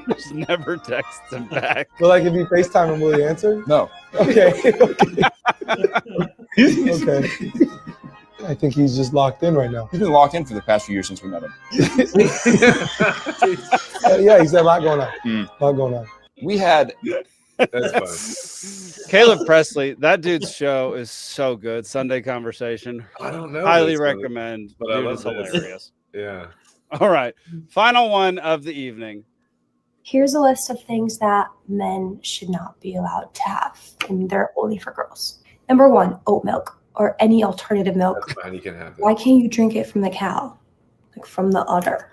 S1: Just never text him back.
S18: Well, like if you FaceTime him, will he answer?
S8: No.
S18: Okay. Okay. I think he's just locked in right now.
S8: He's been locked in for the past few years since we met him.
S18: Yeah, he's got a lot going on.
S8: Mm.
S18: A lot going on.
S8: We had.
S3: That's fun.
S1: Caleb Presley, that dude's show is so good. Sunday Conversation.
S3: I don't know.
S1: Highly
S3: this,
S1: recommend.
S3: but I
S1: Dude,
S3: love
S1: it's
S3: this.
S1: hilarious.
S3: Yeah.
S1: All right. Final one of the evening.
S19: Here's a list of things that men should not be allowed to have, and they're only for girls. Number 1, oat milk or any alternative milk.
S3: That's fine. You can have that.
S19: Why can't you drink it from the cow, like from the udder?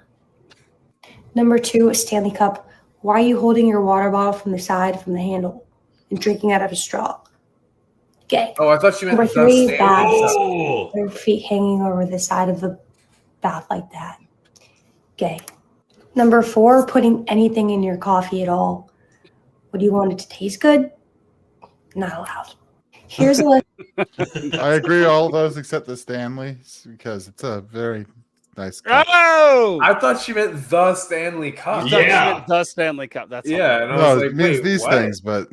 S19: Number 2, a Stanley Cup. Why are you holding your water bottle from the side, from the handle, and drinking out of a straw? Gay.
S3: Oh, I thought you meant
S19: Number
S3: the
S19: 3,
S3: Stanley
S19: baths.
S3: Cup.
S19: Your feet hanging over the side of the bath like that. Gay. Number 4, putting anything in your coffee at all. What do you want it to taste good? Not allowed. Here's a list.
S2: I agree all those except the Stanley's because it's a very nice cup.
S1: Oh!
S3: I thought she meant the Stanley Cup.
S1: I thought you meant the Stanley Cup. That's
S3: Yeah, and I
S2: No,
S3: was
S2: it
S3: like,
S2: means
S3: wait,
S2: these
S3: what?
S2: things, but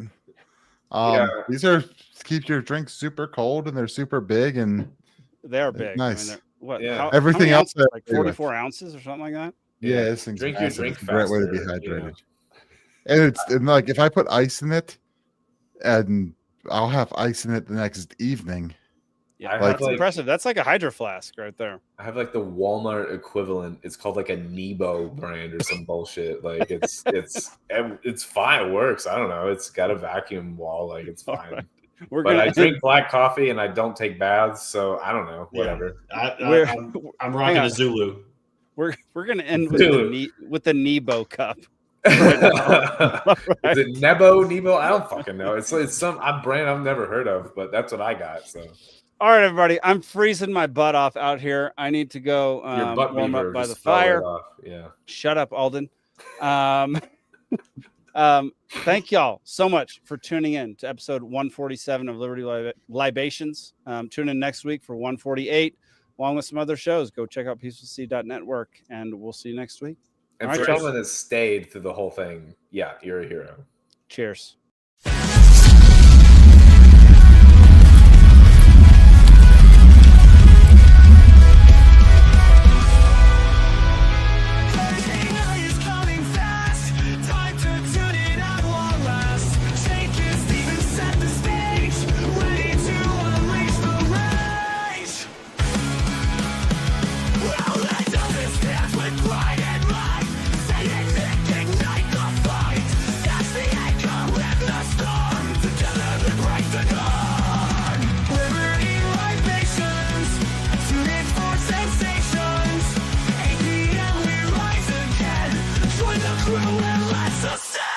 S3: Yeah.
S2: these are keep your drinks super cold and they're super big and
S1: They are big.
S2: nice.
S1: I mean, what?
S3: Yeah.
S2: Everything
S1: many
S2: else
S1: ounces?
S2: I
S1: Like
S2: agree with.
S1: 44 ounces or something like that?
S2: Yeah, this thing's
S3: Drink your
S2: massive.
S3: drink
S2: It's a great way to be
S3: faster, you
S2: hydrated.
S3: know.
S2: and like if I put ice in it, and I'll have ice in it the next evening.
S1: Yeah,
S3: I have,
S1: that's impressive. That's like a Hydro Flask right there.
S3: I have like the Walmart equivalent. It's called like a Nebo brand or some bullshit. Like it's fine. It works. I don't know. It's got a vacuum wall. Like it's fine.
S1: Right.
S3: But I drink black coffee and I don't take baths, so I don't know. Whatever.
S6: Yeah. I'm rocking a Zulu.
S1: We're gonna end with the Nebo cup.
S3: Right. Is it Nebo? I don't fucking know. It's some brand I've never heard of, but that's what I got. So.
S1: All right, everybody. I'm freezing my butt off out here. I need to go warm up by the fire.
S3: Yeah.
S1: Shut up, Alden. Thank y'all so much for tuning in to episode 147 of Liberty Libations. Tune in next week for 148, along with some other shows. Go check out peacefulseed.network, and we'll see you next week.
S3: And for anyone that stayed through the whole thing, yeah, you're a hero.
S1: Cheers.
S13: Crew and let's sustain.